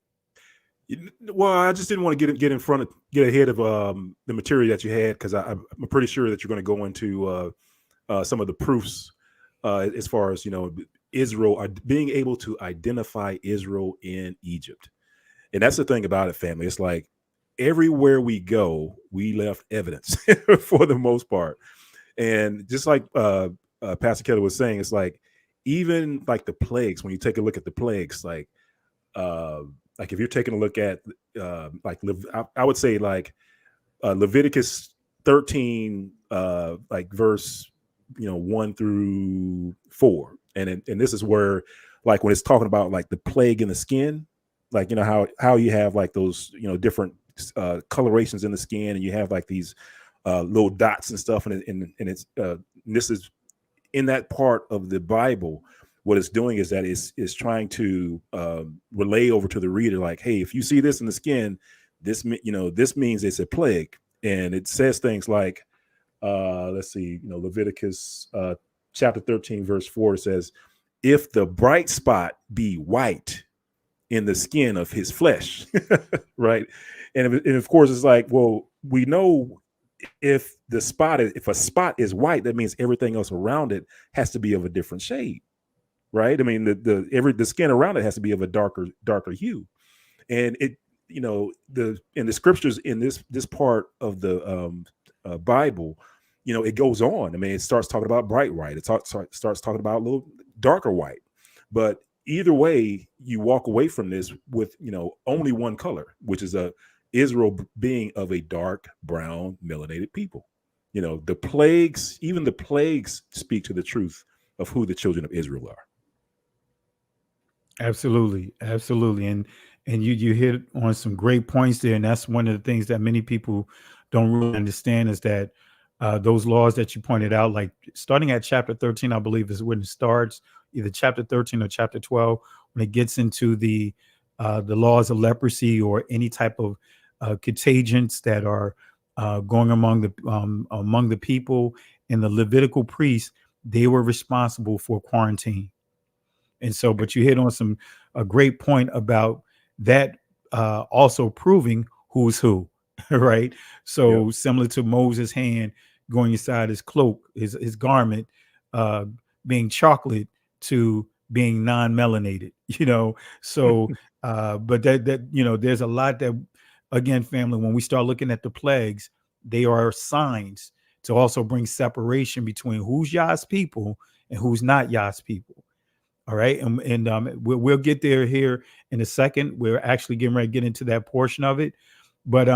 Well, I just didn't want to get ahead of the material that you had, because I'm pretty sure that you're going to go into some of the proofs as far as Israel being able to identify Israel in Egypt. And that's the thing about it, family. It's like everywhere we go, we left evidence for the most part. And just like Pastor Kelly was saying, it's like even like the plagues. When you take a look at the plagues, like if you're taking a look at I would say like Leviticus 13, like verse 1 through 4, and this is where, like, when it's talking about like the plague in the skin, like how you have like those different colorations in the skin, and you have like these little dots and stuff, and it's this is in that part of the Bible. What it's doing is that it's trying to relay over to the reader, like, hey, if you see this in the skin, this means it's a plague. And it says things like, let's see, Leviticus chapter 13, verse 4 says, "If the bright spot be white in the skin of his flesh," right? And of course, it's like, well, we know if a spot is white, that means everything else around it has to be of a different shade, right? I mean, the skin around it has to be of a darker hue, and it, in the scriptures in this part of the Bible, it goes on. I mean, it starts talking about bright white. It starts talking about a little darker white, but either way, you walk away from this with only one color, which is Israel being of a dark brown melanated people. The plagues, even the plagues, speak to the truth of who the children of Israel are. Absolutely, absolutely, and you hit on some great points there, and that's one of the things that many people don't really understand is that those laws that you pointed out, like starting at chapter 13, I believe is when it starts, either chapter 13 or chapter 12, when it gets into the laws of leprosy or any type of contagions that are going among the people, and the Levitical priests, they were responsible for quarantine. And so, but you hit on a great point about that, also proving who's who, right? So similar to Moses' hand going inside his cloak, his garment, being chocolate to being non-melanated, So, but that there's a lot that, again, family, when we start looking at the plagues, they are signs to also bring separation between who's Yah's people and who's not Yah's people. All right. And we'll get there here in a second. We're actually getting ready to get into that portion of it. But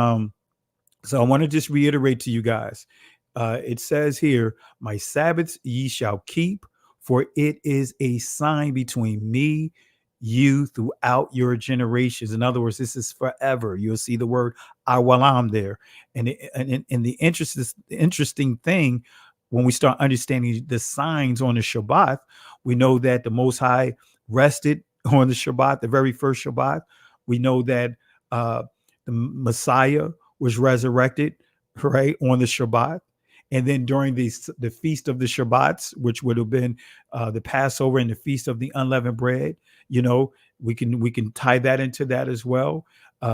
so I want to just reiterate to you guys. It says here, my Sabbaths ye shall keep, for it is a sign between me, you throughout your generations. In other words, this is forever. You'll see the word awalam there. And the interesting thing, when we start understanding the signs on the Shabbat, we know that the Most High rested on the Shabbat, the very first Shabbat. We know that the Messiah was resurrected, right, on the Shabbat. And then during the feast of the Shabbats, which would have been the Passover and the feast of the unleavened bread, we can tie that into that as well.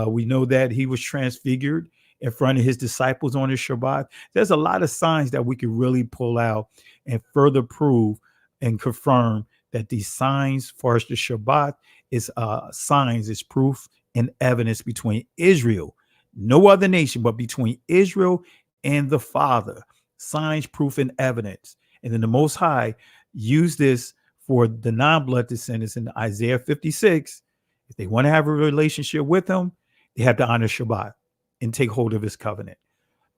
We know that he was transfigured in front of his disciples on the Shabbat. There's a lot of signs that we can really pull out and further prove and confirm that these signs, for us, the Shabbat is signs, is proof and evidence between Israel, no other nation, but between Israel and the Father. Signs, proof, and evidence. And then the Most High used this for the non-blood descendants in Isaiah 56. If they want to have a relationship with him, they have to honor Shabbat and take hold of his covenant.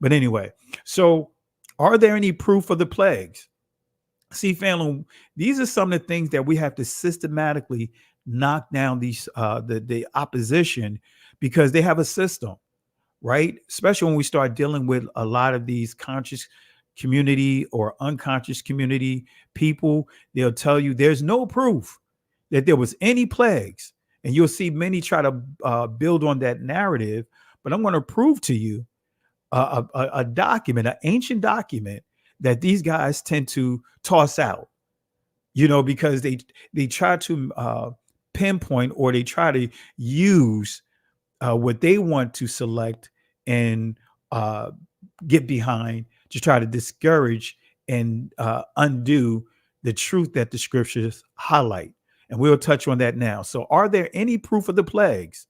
But anyway, so are there any proof of the plagues? See, family, these are some of the things that we have to systematically knock down these the opposition, because they have a system, right? Especially when we start dealing with a lot of these conscious community or unconscious community people. They'll tell you there's no proof that there was any plagues. And you'll see many try to build on that narrative. But I'm going to prove to you a document, an ancient document that these guys tend to toss out, because they try to pinpoint, or they try to use what they want to select and get behind to try to discourage and undo the truth that the scriptures highlight. And we'll touch on that now. So are there any proof of the plagues?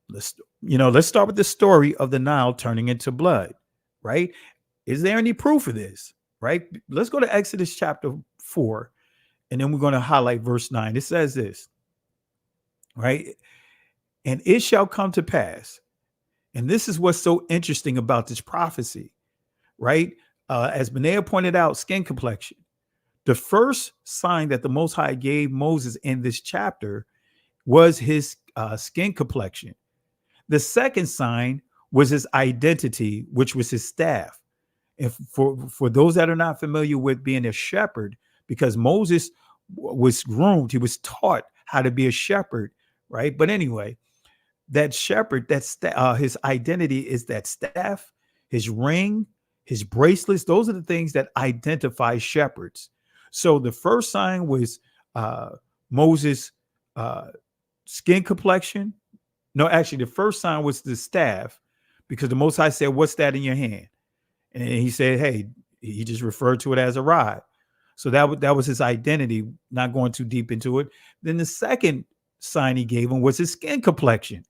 Let's start with the story of the Nile turning into blood, right? Is there any proof of this, right? Let's go to Exodus chapter 4, and then we're going to highlight verse 9. It says this, right? And it shall come to pass. And this is what's so interesting about this prophecy, right? As Benaiah pointed out, skin complexion. The first sign that the Most High gave Moses in this chapter was his skin complexion. The second sign was his identity, which was his staff. And for those that are not familiar with being a shepherd, because Moses was groomed, he was taught how to be a shepherd, right? But anyway, that shepherd, his identity is that staff, his ring, his bracelets. Those are the things that identify shepherds. So the first sign was Moses' skin complexion. No, actually, the first sign was the staff. because the Most High said, what's that in your hand? And he said, hey, he just referred to it as a rod. So that was his identity, not going too deep into it. Then the second sign he gave him was his skin complexion.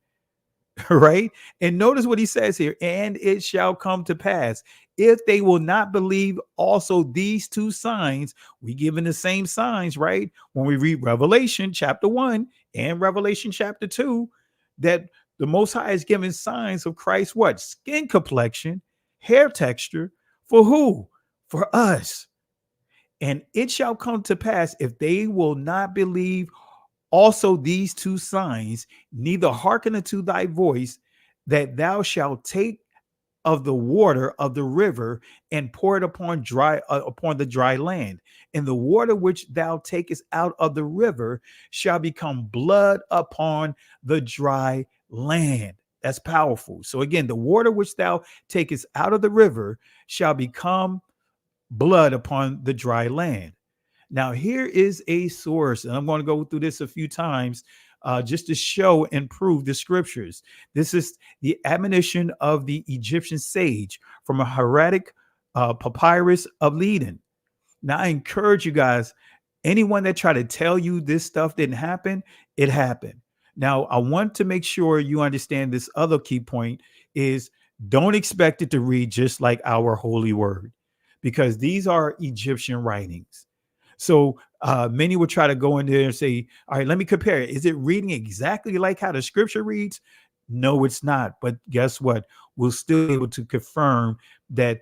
Right? And notice what he says here, and it shall come to pass if they will not believe also these two signs. We given the same signs, right? When we read Revelation chapter 1 and Revelation chapter 2, that the Most High is giving signs of Christ's what? Skin complexion, hair texture. For who? For us. And it shall come to pass if they will not believe also these two signs, neither hearken unto thy voice, that thou shalt take of the water of the river and pour it upon the dry land. And the water which thou takest out of the river shall become blood upon the dry land. That's powerful. So again, the water which thou takest out of the river shall become blood upon the dry land. Now, here is a source, and I'm going to go through this a few times just to show and prove the scriptures. This is the admonition of the Egyptian sage from a hieratic papyrus of Leiden. Now, I encourage you guys, anyone that try to tell you this stuff didn't happen, it happened. Now, I want to make sure you understand this other key point is don't expect it to read just like our holy word, because these are Egyptian writings. So many would try to go in there and say, all right, let me compare it. Is it reading exactly like how the scripture reads? No, it's not. But guess what? We'll still be able to confirm that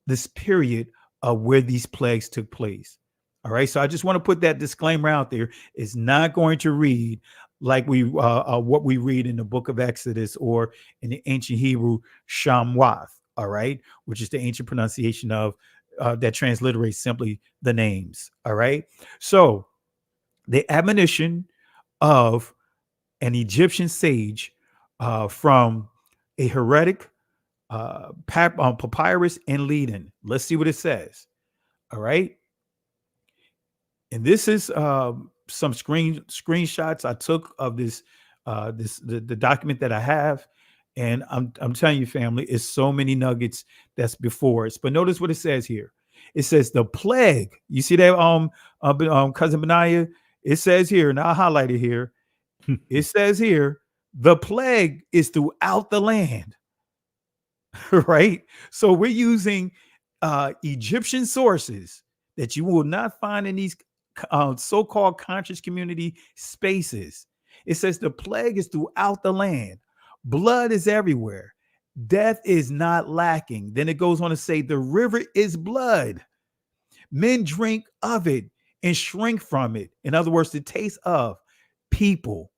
this period of where these plagues took place. All right. So I just want to put that disclaimer out there. It's not going to read like what we read in the book of Exodus or in the ancient Hebrew Shamwath. All right. Which is the ancient pronunciation of that transliterates simply the names. All right. So the admonition of an Egyptian sage from a hieratic papyrus in Leiden. Let's see what it says. All right. And this is some screenshots I took of this the document that I have. And I'm telling you, family, it's so many nuggets that's before us. But notice what it says here. It says the plague. You see that, cousin Benaiah? It says here, and I'll highlight it here. It says here, the plague is throughout the land. Right? So we're using Egyptian sources that you will not find in these so-called conscious community spaces. It says the plague is throughout the land. Blood is everywhere. Death is not lacking. Then it goes on to say the river is blood. Men drink of it and shrink from it. In other words, the taste of people.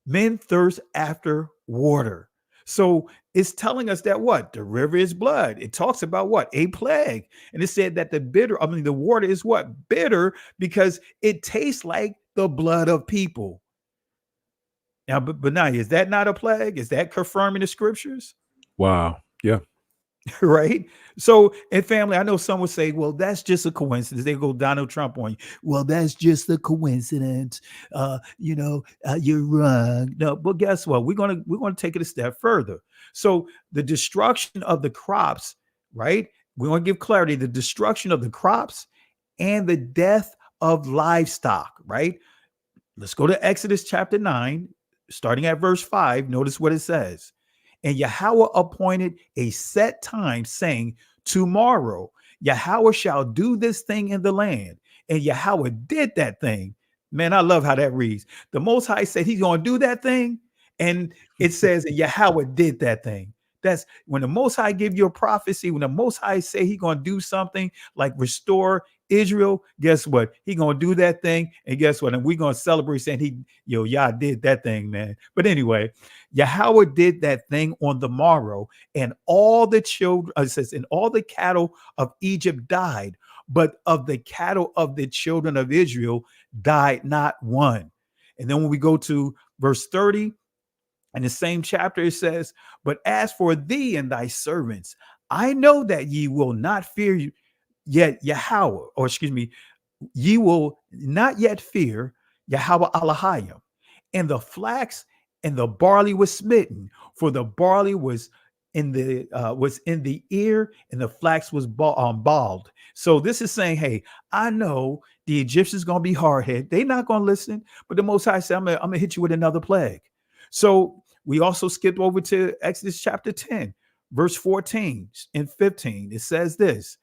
Men thirst after water. So it's telling us that what? The river is blood. It talks about what? A plague. And it said that the water is what? Bitter, because it tastes like the blood of people. Now, but now, is that not a plague? Is that confirming the scriptures? Wow. Yeah. Right. So, and family, I know some would say, well, that's just a coincidence. They go Donald Trump on you. Well, that's just a coincidence. You're wrong. No, but guess what? We're gonna take it a step further. So the destruction of the crops, right? We want to give clarity, the destruction of the crops and the death of livestock, right? Let's go to Exodus chapter 9, starting at verse 5. Notice what it says. And Yahweh appointed a set time, saying, tomorrow Yahweh shall do this thing in the land. And Yahweh did that thing. Man, I love how that reads. The Most High said he's going to do that thing. And it says, and Yahweh did that thing. That's when the Most High give you a prophecy, when the Most High say he's going to do something like restore Israel, guess what? He going to do that thing. And guess what? And we're going to celebrate saying Yah did that thing, man. But anyway, Yahweh did that thing on the morrow, and all the children, it says, and all the cattle of Egypt died, but of the cattle of the children of Israel died not one. And then when we go to verse 30, in the same chapter, it says, but as for thee and thy servants, I know that ye will not fear you. Yet Yahweh, or excuse me, ye will not yet fear Yahweh Elohim. And the flax and the barley was smitten, for the barley was in the was in the ear, and the flax was bald. So this is saying, hey, I know the Egyptians gonna be hard-headed. They're not gonna listen, but the Most High said, I'm gonna hit you with another plague. So we also skipped over to Exodus chapter 10, verse 14 and 15. It says this.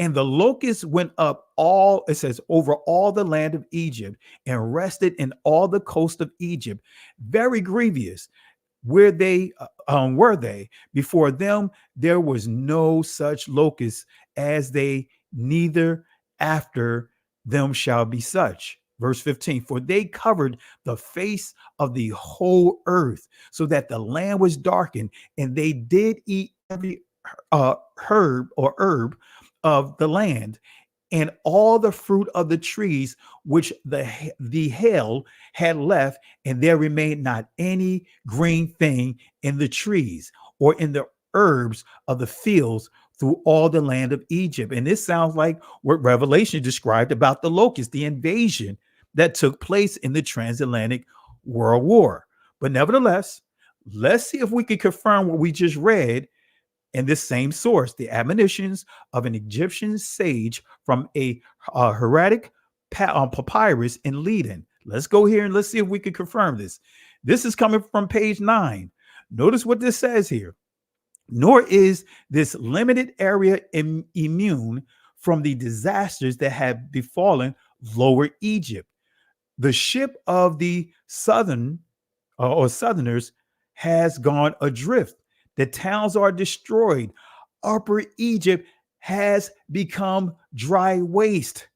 And the locusts went up it says, over all the land of Egypt, and rested in all the coast of Egypt, very grievous. Where they were they? Before them there was no such locust as they, neither after them shall be such. Verse 15, for they covered the face of the whole earth, so that the land was darkened, and they did eat every herb of the land, and all the fruit of the trees which the hail had left, and there remained not any green thing in the trees or in the herbs of the fields through all the land of Egypt. And this sounds like what Revelation described about the locusts, the invasion that took place in the transatlantic World War. But nevertheless, let's see if we can confirm what we just read in this same source, the admonitions of an Egyptian sage from a hieratic papyrus in Leiden. Let's go here and let's see if we can confirm this. This is coming from page 9. Notice what this says here. Nor is this limited area immune from the disasters that have befallen Lower Egypt. The ship of the southerners has gone adrift. The towns are destroyed. Upper Egypt has become dry waste.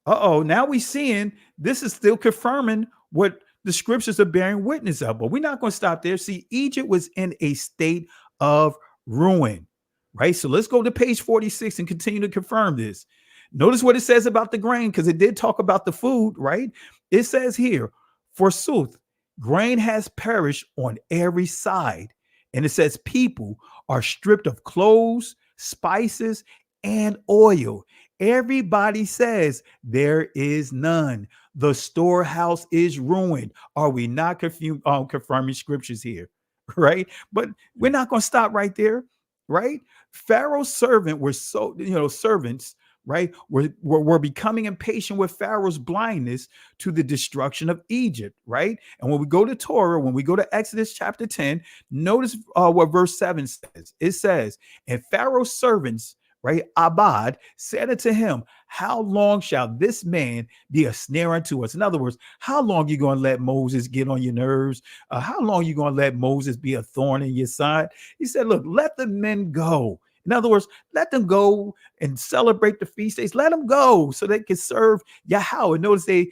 Now we're seeing this is still confirming what the scriptures are bearing witness of. But we're not going to stop there. See, Egypt was in a state of ruin, right? So let's go to page 46 and continue to confirm this. Notice what it says about the grain, because it did talk about the food, right? It says here, forsooth, grain has perished on every side. And it says people are stripped of clothes, spices, and oil. Everybody says there is none. The storehouse is ruined. Are we not confirming scriptures here? Right? But we're not going to stop right there, right? Pharaoh's servants, right? We're becoming impatient with Pharaoh's blindness to the destruction of Egypt, right? And when we go to Torah, when we go to Exodus chapter 10, notice what verse 7 says. It says, and Pharaoh's servants, right, Abad, said unto him, how long shall this man be a snare unto us? In other words, how long you going to let Moses get on your nerves? How long you going to let Moses be a thorn in your side? He said, look, let the men go. In other words, let them go and celebrate the feast days. Let them go so they can serve Yahweh. Notice they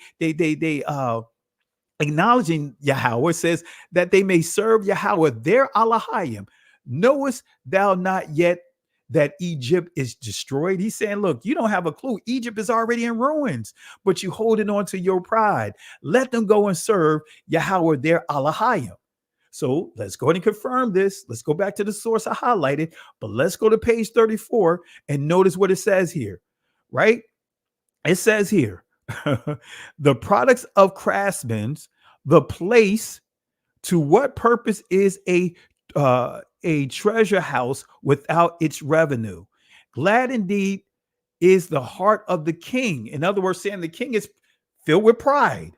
acknowledging Yahweh says that they may serve Yahweh, their Elohim. Knowest thou not yet that Egypt is destroyed? He's saying, look, you don't have a clue. Egypt is already in ruins, but you holding on to your pride. Let them go and serve Yahweh, their Elohim. So let's go ahead and confirm this. Let's go back to the source I highlighted, but let's go to page 34 and notice what it says here, right? It says here, the products of craftsmen, the place, to what purpose is a treasure house without its revenue? Glad indeed is the heart of the king. In other words, saying the king is filled with pride.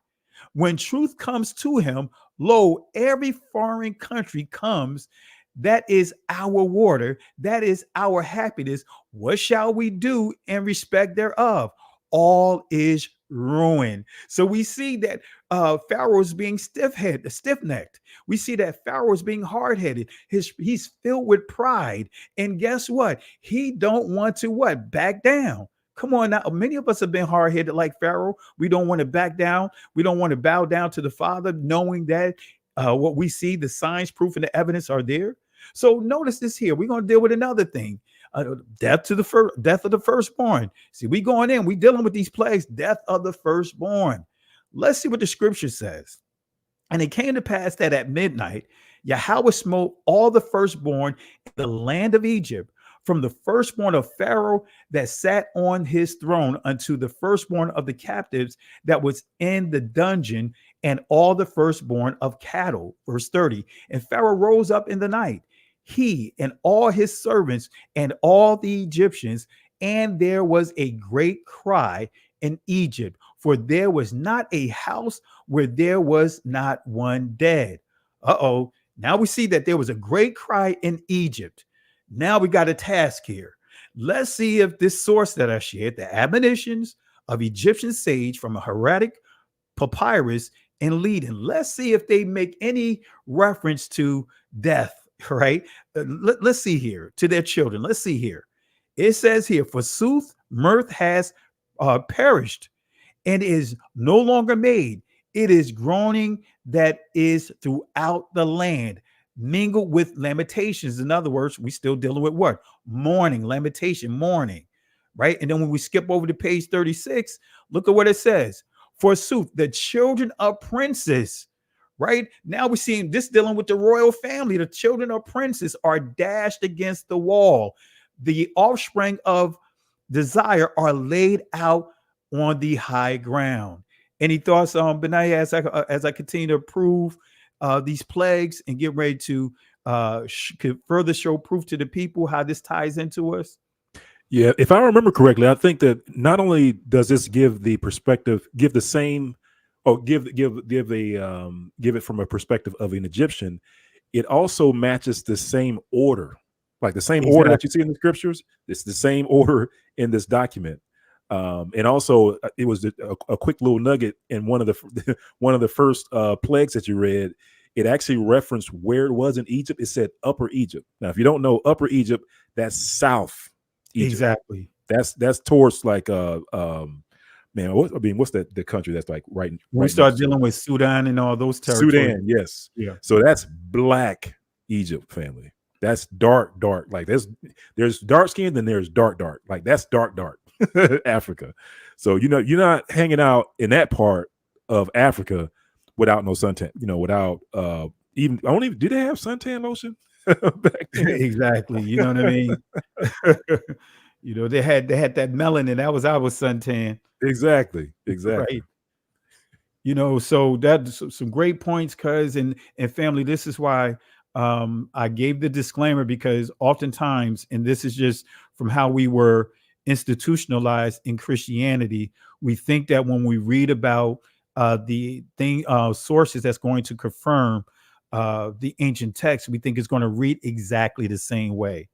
When truth comes to him, lo, every foreign country comes. That is our water. That is our happiness. What shall we do in respect thereof? All is ruin. So we see that Pharaoh is being stiff-necked. We see that Pharaoh is being hard-headed. He's filled with pride. And guess what? He don't want to back down. Come on now. Many of us have been hard-headed like Pharaoh. We don't want to back down. We don't want to bow down to the Father, knowing that what we see, the signs, proof, and the evidence are there. So notice this here. We're going to deal with another thing. Death of the firstborn. See, we going in, we dealing with these plagues, death of the firstborn. Let's see what the scripture says. And it came to pass that at midnight, Yahweh smote all the firstborn in the land of Egypt, from the firstborn of Pharaoh that sat on his throne unto the firstborn of the captives that was in the dungeon, and all the firstborn of cattle. Verse 30. And Pharaoh rose up in the night he and all his servants and all the Egyptians, and there was a great cry in Egypt, for there was not a house where there was not one dead. Uh-oh. Now we see that there was a great cry in Egypt. Now we got a task here. Let's see if this source that I shared, the admonitions of Egyptian sage from a hieratic papyrus in Leiden, let's see if they make any reference to death, right? Let's see here, to their children. Let's see here. It says here, forsooth, mirth has perished and is no longer made. It is groaning that is throughout the land, mingled with lamentations. In other words, we still dealing with what? Mourning, lamentation, mourning, right? And then when we skip over to page 36, look at what it says. Forsooth, the children of princes, right? Now we're seeing this dealing with the royal family. The children of princes are dashed against the wall. The offspring of desire are laid out on the high ground. Any thoughts on Benaiah as I continue to prove these plagues and get ready to further show proof to the people how this ties into us? Yeah, if I remember correctly, I think that not only does this give the perspective, give the same, or give it from a perspective of an Egyptian, it also matches the same order, like the same order that you see in the scriptures. It's the same order in this document. And also, it was a quick little nugget in one of the first plagues that you read. It actually referenced where it was in Egypt. It said Upper Egypt. Now, if you don't know Upper Egypt, that's South Egypt. Exactly. That's towards like man. What's the country that's like right? We start dealing with Sudan and all those territories. Sudan, yes. Yeah. So that's Black Egypt, family. That's dark. Like there's dark skin, then there's dark. Like that's dark. Africa. So you're not hanging out in that part of Africa without no suntan, without even do they have suntan lotion back then? Exactly. You know what I mean? They had that melanin. That was our suntan. Exactly. Right. So that's some great points, cuz and family. This is why I gave the disclaimer, because oftentimes, and this is just from how we were institutionalized in Christianity, we think that when we read about the sources that's going to confirm the ancient text, we think it's going to read exactly the same way.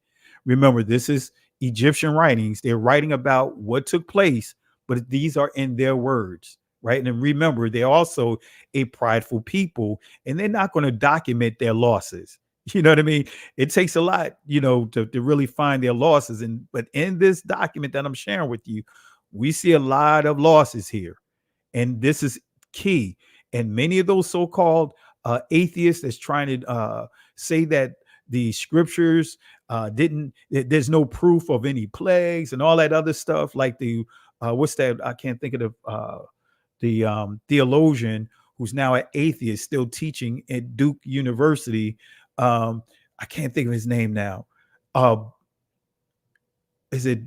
Remember, this is Egyptian writings. They're writing about what took place, but these are in their words, right? And remember, they're also a prideful people, and they're not going to document their losses. You know what I mean? It takes a lot, to really find their losses. But in this document that I'm sharing with you, we see a lot of losses here. And this is key. And many of those so-called atheists that's trying to say that the scriptures there's no proof of any plagues and all that other stuff, like what's that? I can't think of the theologian who's now an atheist still teaching at Duke University. I can't think of his name now. Is it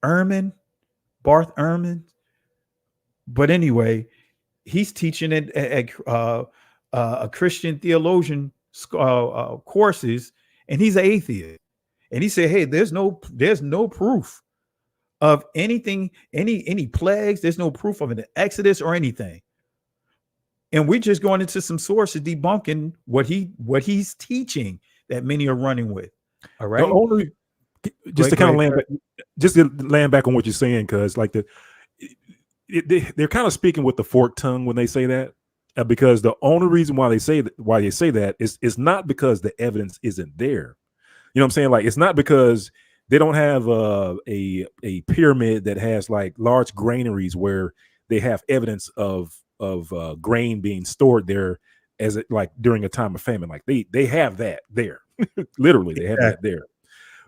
Barth Ehrman? But anyway, he's teaching at a Christian theologian courses, and he's an atheist. And he said, "Hey, there's no proof of anything, any plagues. There's no proof of an Exodus or anything." And we're just going into some sources debunking what he's teaching that many are running with. All right. Just to land back on what you're saying, because like they're kind of speaking with the forked tongue when they say that, because the only reason why they say that is not because the evidence isn't there. You know what I'm saying? Like, it's not because they don't have a pyramid that has like large granaries where they have evidence of grain being stored there as like during a time of famine. Like they have that there. Literally, they have that there.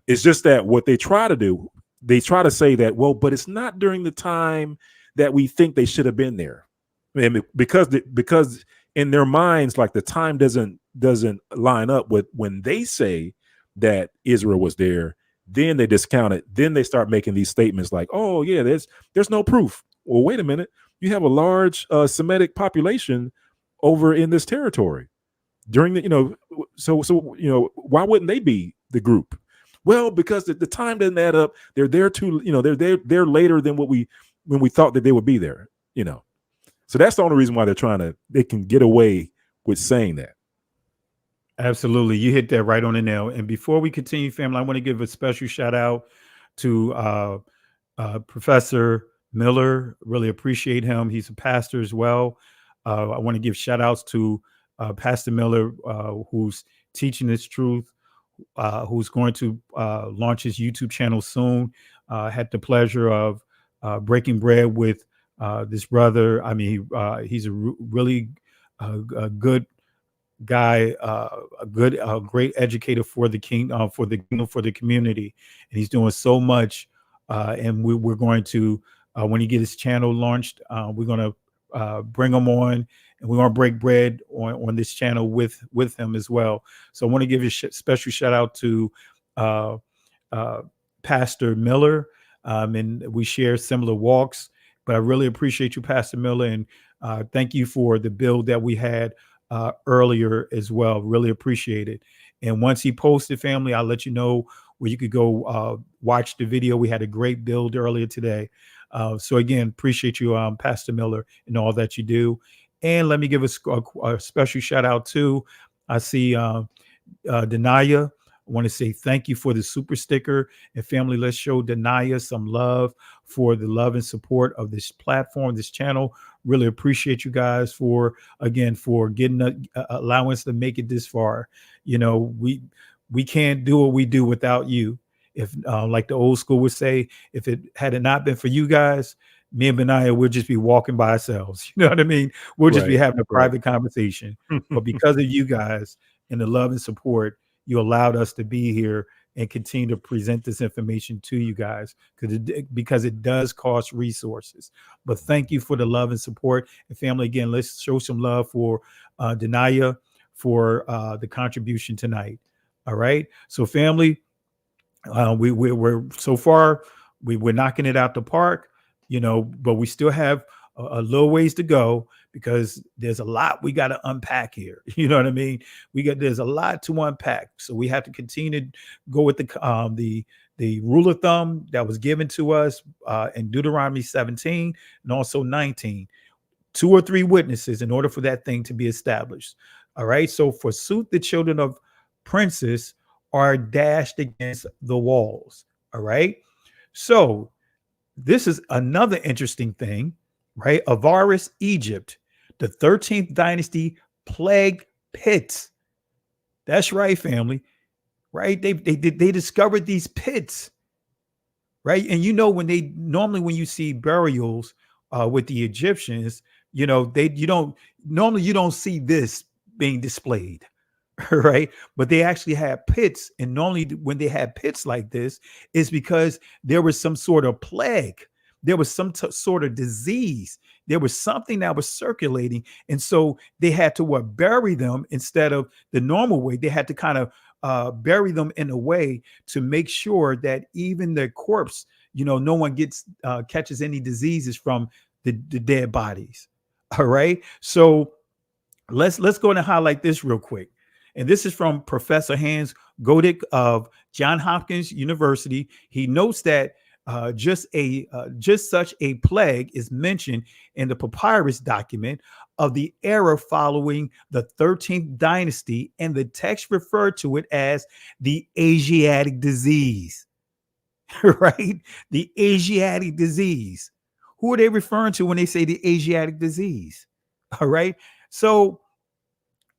It's just that what they try to do, they try to say that, well, but it's not during the time that we think they should have been there. And because in their minds, like the time doesn't line up with when they say that Israel was there, then they discount it. Then they start making these statements like, oh yeah, there's no proof. Well, wait a minute. You have a large Semitic population over in this territory. during the, so why wouldn't they be the group? Well, because the time doesn't add up. They're there too, they're later than when we thought that they would be there, So that's the only reason why they can get away with saying that. Absolutely. You hit that right on the nail. And before we continue, family, I want to give a special shout out to Professor Miller. Really appreciate him. He's a pastor as well. I want to give shout outs to Pastor Miller, who's teaching this truth, who's going to launch his YouTube channel soon. Had the pleasure of breaking bread with this brother. I mean, he's a really good guy, a great educator for the kingdom, for the community, and he's doing so much. And we're going to, when he gets his channel launched, we're going to bring him on, and we're going to break bread on this channel with him as well. So I want to give a special shout out to Pastor Miller, and we share similar walks. But I really appreciate you, Pastor Miller, and thank you for the build that we had earlier as well. Really appreciate it. And once he posted, family, I'll let you know where you could go watch the video. We had a great build earlier today. So again, appreciate you, Pastor Miller, and all that you do. And let me give a special shout out to, I see Denaya. I want to say thank you for the super sticker. And family, let's show Denaya some love for the love and support of this platform, this channel. Really appreciate you guys for getting allowing us to make it this far. We can't do what we do without you. If like the old school would say, if it had not been for you guys, me and Benaiah would just be walking by ourselves. You know what I mean? We'll just be having a private conversation. But because of you guys and the love and support, you allowed us to be here and continue to present this information to you guys, because it does cost resources. But thank you for the love and support. And family, again, let's show some love for Denaya for the contribution tonight. All right. So family, we're so far, we're knocking it out the park, but we still have a little ways to go, because there's a lot we got to unpack here. You know what I mean? There's a lot to unpack. So we have to continue to go with the rule of thumb that was given to us in Deuteronomy 17 and also 19. 2 or 3 witnesses in order for that thing to be established. All right. So forsooth the children of princes are dashed against the walls. All right. So this is another interesting thing, right? Avaris, Egypt, the 13th dynasty plagued pits. That's right, family. Right? They discovered these pits, right? And when you see burials with the Egyptians, you don't see this being displayed. Right. But they actually had pits. And normally when they had pits like this, is because there was some sort of plague. There was some sort of disease. There was something that was circulating. And so they had to bury them instead of the normal way. They had to kind of bury them in a way to make sure that even the corpse, no one catches any diseases from the dead bodies. All right. So let's go and highlight this real quick. And this is from Professor Hans Godick of Johns Hopkins University. He notes that just such a plague is mentioned in the papyrus document of the era following the 13th dynasty, and the text referred to it as the Asiatic disease. Right? The Asiatic disease. Who are they referring to when they say the Asiatic disease? All right. So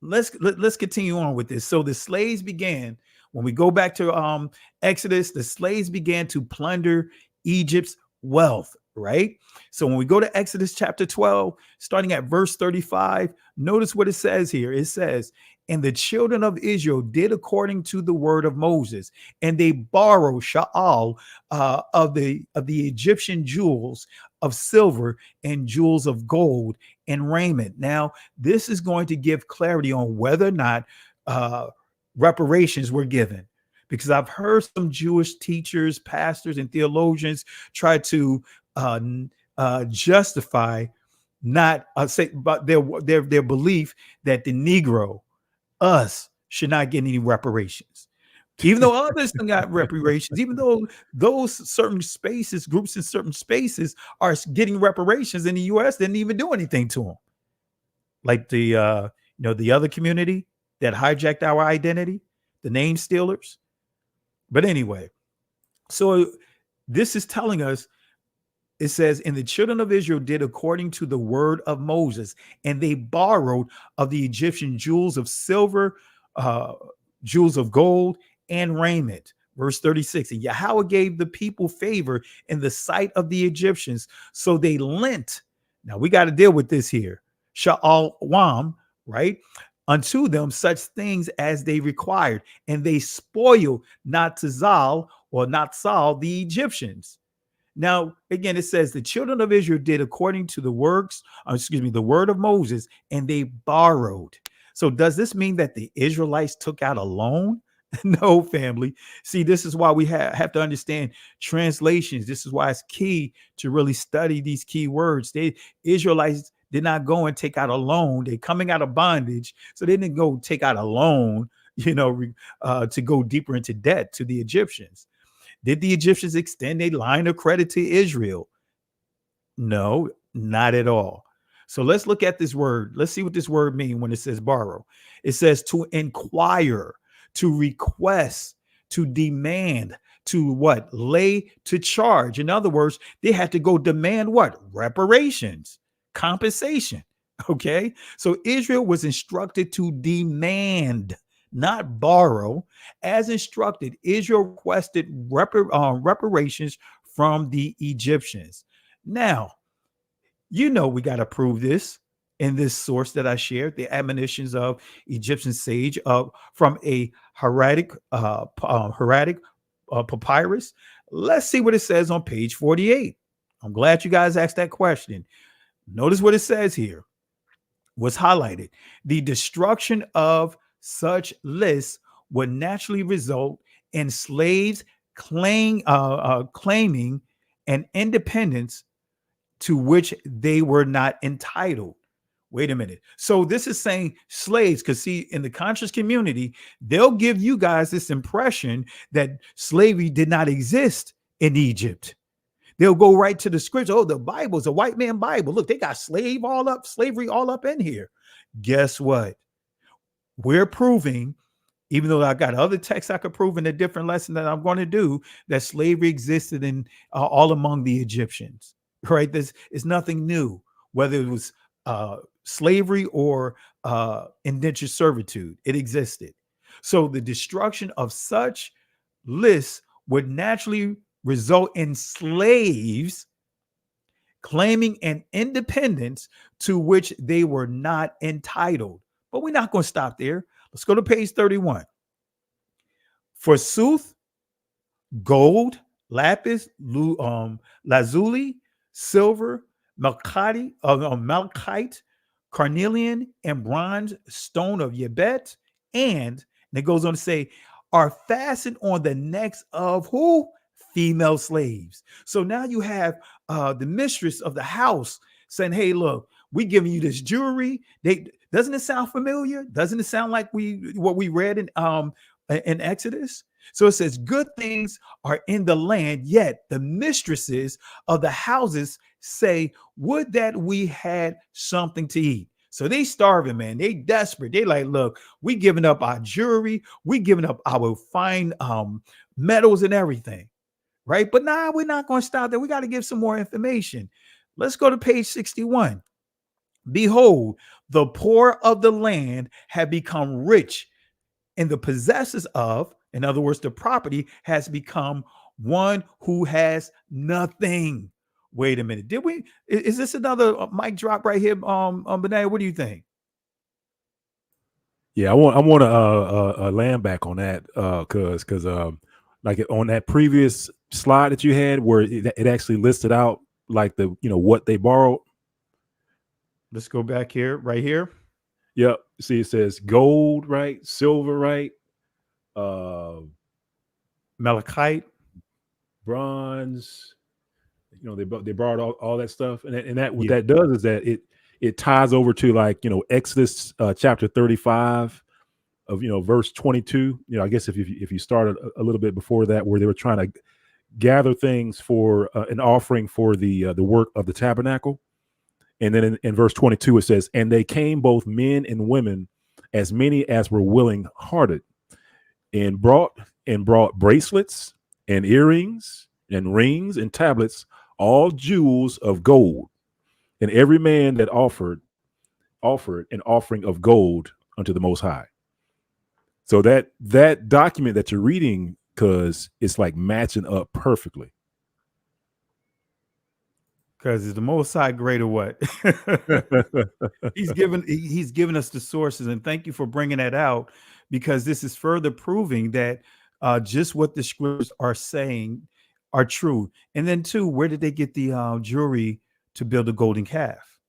let's continue on with this. So the slaves began, when we go back to Exodus, the slaves began to plunder Egypt's wealth, right? So when we go to Exodus chapter 12, starting at verse 35, notice what it says here. It says, and the children of Israel did according to the word of Moses, and they borrowed Sha'al of the Egyptian jewels of silver and jewels of gold and raiment. Now, this is going to give clarity on whether or not reparations were given, because I've heard some Jewish teachers, pastors, and theologians try to justify not say, but their belief that the Negro us should not get any reparations. Even though others got reparations, even though those certain spaces, groups in certain spaces are getting reparations, and the U.S. didn't even do anything to them. Like the the other community that hijacked our identity, the name stealers. But anyway, so this is telling us, it says, and the children of Israel did according to the word of Moses, and they borrowed of the Egyptian jewels of silver, jewels of gold, and raiment. Verse 36, and Yahweh gave the people favor in the sight of the Egyptians, so they lent. Now we got to deal with this here. Sha'al-wam, right? Unto them such things as they required, and they spoiled not to Zal or not Sal the Egyptians. Now, again, it says the children of Israel did according to the the word of Moses, and they borrowed. So does this mean that the Israelites took out a loan? No, family. See, this is why we have to understand translations. This is why it's key to really study these key words. Israelites did not go and take out a loan. They're coming out of bondage, so they didn't go take out a loan, to go deeper into debt to the Egyptians. Did the Egyptians extend a line of credit to Israel? No, not at all. So let's look at this word. Let's see what this word means when it says borrow. It says to inquire, to request, to demand, to what? Lay to charge. In other words, they had to go demand what? Reparations, compensation. Okay. So Israel was instructed to demand, not borrow. As instructed, Israel requested reparations from the Egyptians. Now, we got to prove this in this source that I shared, the admonitions of Egyptian sage from a hieratic papyrus. Let's see what it says on page 48. I'm glad you guys asked that question. Notice what it says here. Was highlighted. The destruction of such lists would naturally result in slaves claiming an independence to which they were not entitled. Wait a minute. So this is saying slaves, because see, in the conscious community, they'll give you guys this impression that slavery did not exist in Egypt. They'll go right to the scripture. Oh, the Bible's a white man Bible. Look, they got slavery all up in here. Guess what? We're proving, even though I got other texts I could prove in a different lesson that I'm going to do, that slavery existed in all among the Egyptians. Right? This is nothing new, whether it was slavery or indentured servitude. It existed. So the destruction of such lists would naturally result in slaves claiming an independence to which they were not entitled. But we're not going to stop there. Let's go to page 31. Forsooth, gold, lapis, lazuli, silver, malachite, carnelian, and bronze, stone of Yebet, and it goes on to say, are fastened on the necks of who? Female slaves. So now you have the mistress of the house saying, hey, look, we giving you this jewelry. Doesn't it sound familiar? Doesn't it sound like what we read in Exodus? So it says, good things are in the land, yet the mistresses of the houses say, would that we had something to eat. So they starving, man. They desperate. They like, look, we giving up our jewelry. We giving up our fine metals and everything. Right? But now we're not going to stop there. We got to give some more information. Let's go to page 61. Behold, the poor of the land have become rich, and the possessors of, in other words, the property has become one who has nothing. Wait a minute. Is this another mic drop right here? Benaya, what do you think? Yeah, I want to land back on that because like on that previous slide that you had where it actually listed out like the what they borrowed. Let's go back here, right here. Yep. See, it says gold, right? Silver, right? Malachite, bronze. They borrowed all that stuff, and that what that does is that it ties over to like Exodus chapter 35, verse 22. I guess if you started a little bit before that, where they were trying to gather things for an offering for the work of the tabernacle. And then in verse 22 it says, and they came both men and women, as many as were willing hearted, and brought bracelets and earrings and rings and tablets, all jewels of gold. And every man that offered an offering of gold unto the Most High. So that document that you're reading, because it's like matching up perfectly. Because is the Most High great or what? he's given us the sources, and thank you for bringing that out, because this is further proving that just what the scriptures are saying are true. And then too, where did they get the jewelry to build a golden calf?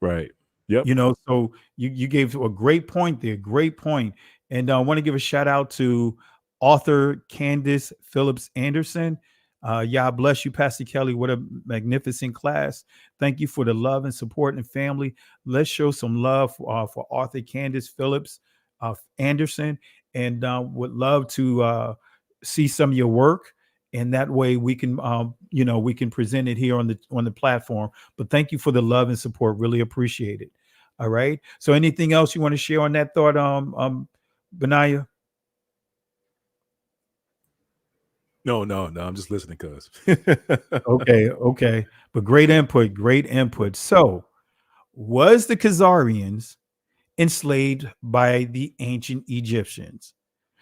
Right. Yep. So you gave a great point there. Great point. And I want to give a shout out to author Candace Phillips Anderson. God bless you, Pastor Kelly. What a magnificent class. Thank you for the love and support and family. Let's show some love for author Candace Phillips Anderson, and would love to see some of your work. And that way we can, we can present it here on the platform. But thank you for the love and support. Really appreciate it. All right. So anything else you want to share on that thought, Benaiah? No, I'm just listening, cuz. Okay. But great input. So was the Khazarians enslaved by the ancient Egyptians?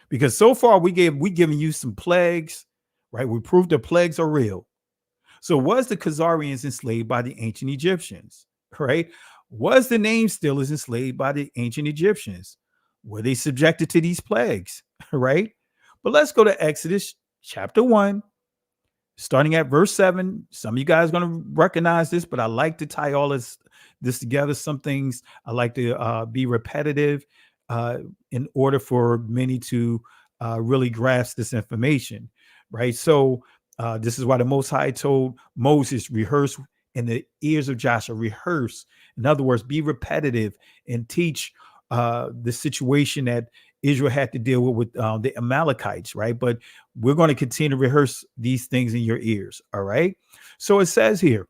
Because so far we given you some plagues, right? We proved the plagues are real. So was the Khazarians enslaved by the ancient Egyptians, right? Was the name Steelers enslaved by the ancient Egyptians? Were they subjected to these plagues, right? But let's go to Exodus chapter 1, starting at verse 7. Some of you guys are going to recognize this, but I like to tie all this together. Some things I like to be repetitive in order for many to really grasp this information, right? So this is why the Most High told Moses, rehearse in the ears of Joshua, rehearse. In other words, be repetitive and teach the situation that Israel had to deal with the Amalekites, right? But we're going to continue to rehearse these things in your ears, all right? So it says here,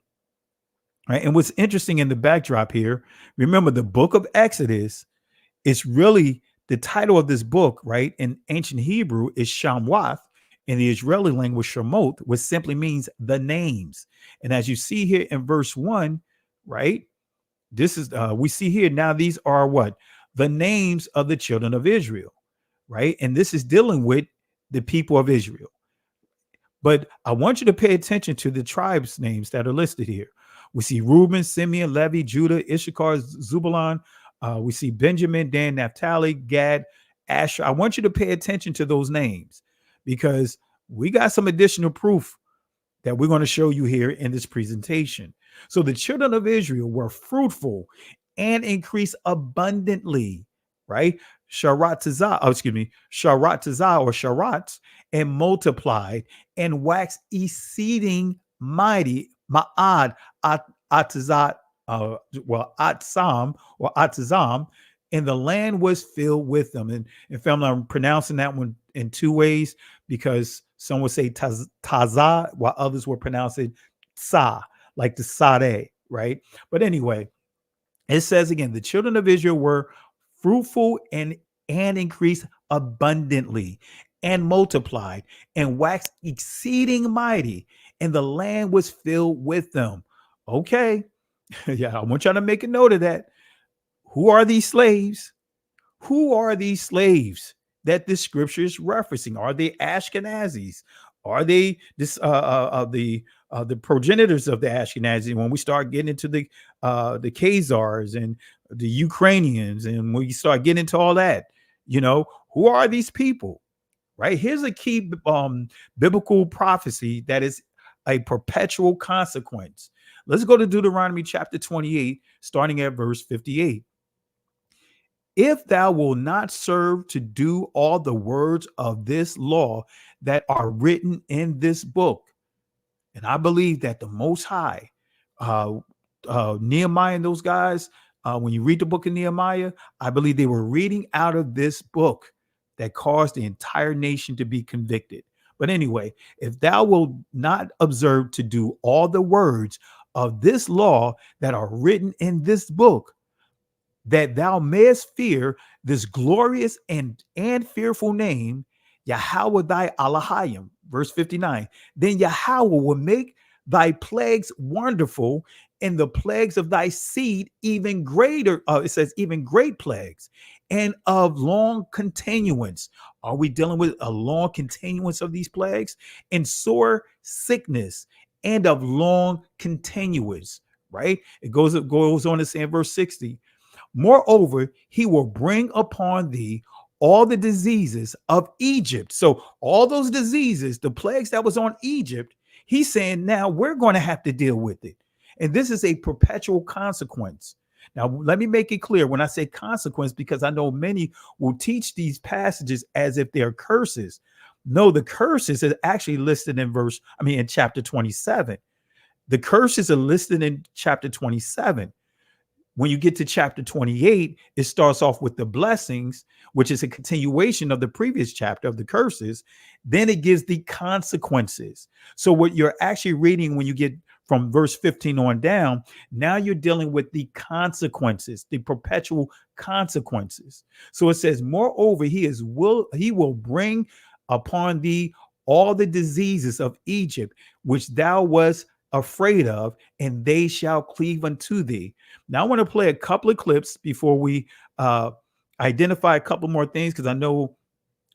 right? And what's interesting in the backdrop here, remember the book of Exodus, it's really the title of this book, right? In ancient Hebrew is Shamwath. In the Israeli language, Shemot, which simply means the names. And as you see here in verse 1, right? This is, we see here now, these are what? The names of the children of Israel, right? And this is dealing with the people of Israel. But I want you to pay attention to the tribes names that are listed here. We see Reuben, Simeon, Levi, Judah, Issachar, Zebulun. We see Benjamin, Dan, Naphtali, Gad, Asher. I want you to pay attention to those names, because we got some additional proof that we're going to show you here in this presentation. So the children of Israel were fruitful and increased abundantly, right? Sharat-tazah or Sharat, and multiplied and waxed exceeding mighty. Ma'ad atazat, atzam or atazam, and the land was filled with them. And family, I'm pronouncing that one in two ways, because some would say taza, while others were pronouncing sa, like the sade, right? But anyway, it says again, the children of Israel were fruitful and increased abundantly and multiplied and waxed exceeding mighty, and the land was filled with them. Okay. Yeah, I want y'all to make a note of that. Who are these slaves? Who are these slaves that this scripture is referencing? Are they Ashkenazis? Are they the progenitors of the Ashkenazis? When we start getting into the Khazars and the Ukrainians, and when you start getting into all that, who are these people? Right? Here's a key biblical prophecy that is a perpetual consequence. Let's go to Deuteronomy chapter 28, starting at verse 58. If thou wilt not serve to do all the words of this law that are written in this book, and I believe that the Most High, Nehemiah and those guys, when you read the book of Nehemiah, I believe they were reading out of this book that caused the entire nation to be convicted. But anyway, if thou wilt not observe to do all the words of this law that are written in this book, that thou mayest fear this glorious and fearful name, Yahweh thy Elohim. Verse 59. Then Yahweh will make thy plagues wonderful, and the plagues of thy seed even greater. It says even great plagues, and of long continuance. Are we dealing with a long continuance of these plagues? And sore sickness, and of long continuance. Right? It goes on to say in verse 60. Moreover, he will bring upon thee all the diseases of Egypt. So all those diseases, the plagues that was on Egypt, he's saying now we're going to have to deal with it. And this is a perpetual consequence. Now, let me make it clear when I say consequence, because I know many will teach these passages as if they're curses. No, the curses are actually listed in chapter 27. The curses are listed in chapter 27. When you get to chapter 28, it starts off with the blessings, which is a continuation of the previous chapter of the curses. Then it gives the consequences. So what you're actually reading when you get from verse 15 on down, now you're dealing with the consequences, the perpetual consequences. So it says, moreover, he will bring upon thee all the diseases of Egypt, which thou wast afraid of, and they shall cleave unto thee. Now I want to play a couple of clips before we identify a couple more things, because I know,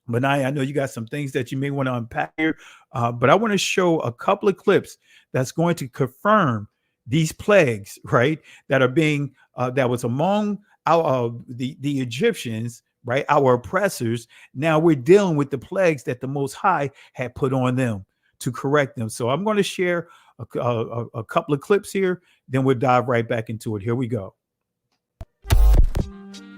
Benai, I know you got some things that you may want to unpack here, but I want to show a couple of clips that's going to confirm these plagues, right, that are being that was among our the Egyptians, right, our oppressors. Now we're dealing with the plagues that the Most High had put on them to correct them. So I'm going to share a couple of clips here, then we'll dive right back into it. Here we go.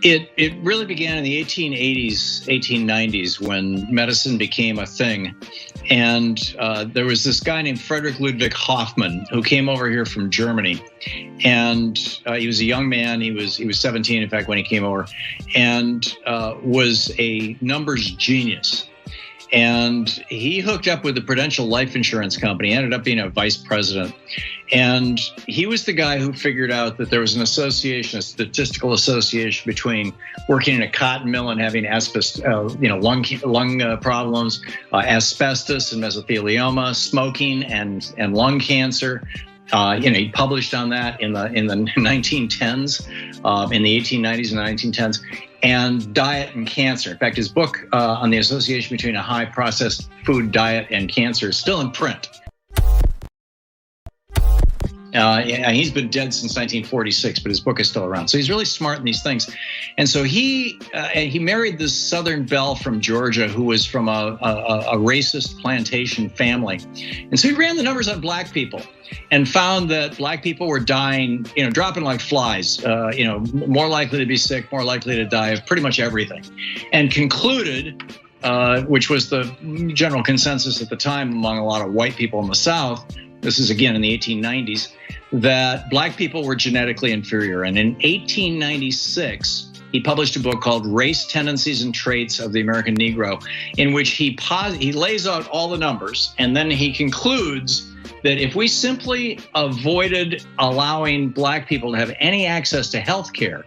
It really began in the 1880s, 1890s, when medicine became a thing. And there was this guy named Frederick Ludwig Hoffman who came over here from Germany. And he was a young man. He was 17, in fact, when he came over, and was a numbers genius. And he hooked up with the Prudential Life Insurance Company, ended up being a vice president. And he was the guy who figured out that there was an association, a statistical association between working in a cotton mill and having lung problems, asbestos and mesothelioma, smoking and lung cancer. He published on that in the 1910s, in the 1890s and 1910s, and diet and cancer. In fact, his book on the association between a high processed food diet and cancer is still in print. He's been dead since 1946, but his book is still around. So he's really smart in these things. And so he married this Southern belle from Georgia who was from a racist plantation family. And so he ran the numbers on black people and found that black people were dying, dropping like flies, more likely to be sick, more likely to die of pretty much everything. And concluded, which was the general consensus at the time among a lot of white people in the South, this is again in the 1890s, that black people were genetically inferior. And in 1896, he published a book called Race, Tendencies, and Traits of the American Negro, in which he lays out all the numbers, and then he concludes that if we simply avoided allowing black people to have any access to health care,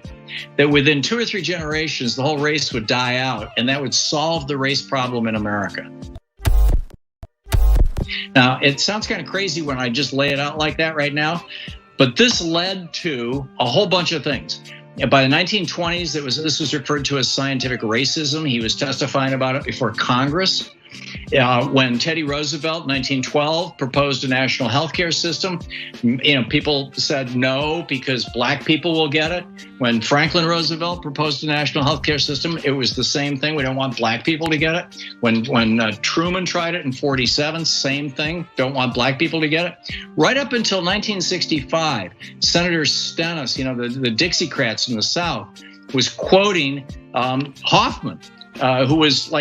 that within 2 or 3 generations, the whole race would die out, and that would solve the race problem in America. Now, it sounds kind of crazy when I just lay it out like that right now, but this led to a whole bunch of things. By the 1920s, this was referred to as scientific racism. He was testifying about it before Congress. When Teddy Roosevelt, 1912, proposed a national health care system, people said no because black people will get it. When Franklin Roosevelt proposed a national health care system, it was the same thing. We don't want black people to get it. When Truman tried it in 47, same thing. Don't want black people to get it. Right up until 1965, Senator Stennis, the Dixiecrats in the South, was quoting Hoffman, who was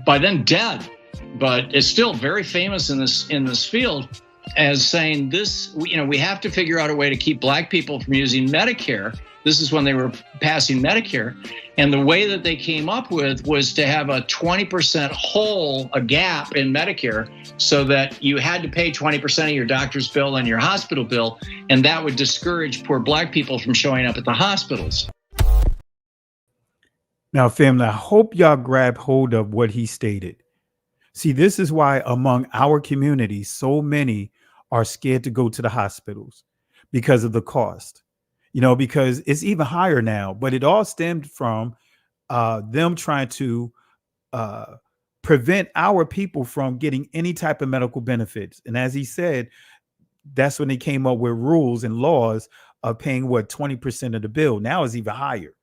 by then dead, but is still very famous in this field. as saying this, we have to figure out a way to keep black people from using Medicare. This is when they were passing Medicare. And the way that they came up with was to have a 20% hole, a gap in Medicare, so that you had to pay 20% of your doctor's bill and your hospital bill. And that would discourage poor black people from showing up at the hospitals. Now, family, I hope y'all grab hold of what he stated. See, this is why among our community, so many are scared to go to the hospitals because of the cost, because it's even higher now, but it all stemmed from them trying to prevent our people from getting any type of medical benefits. And as he said, that's when they came up with rules and laws of paying 20% of the bill. Now it's even higher,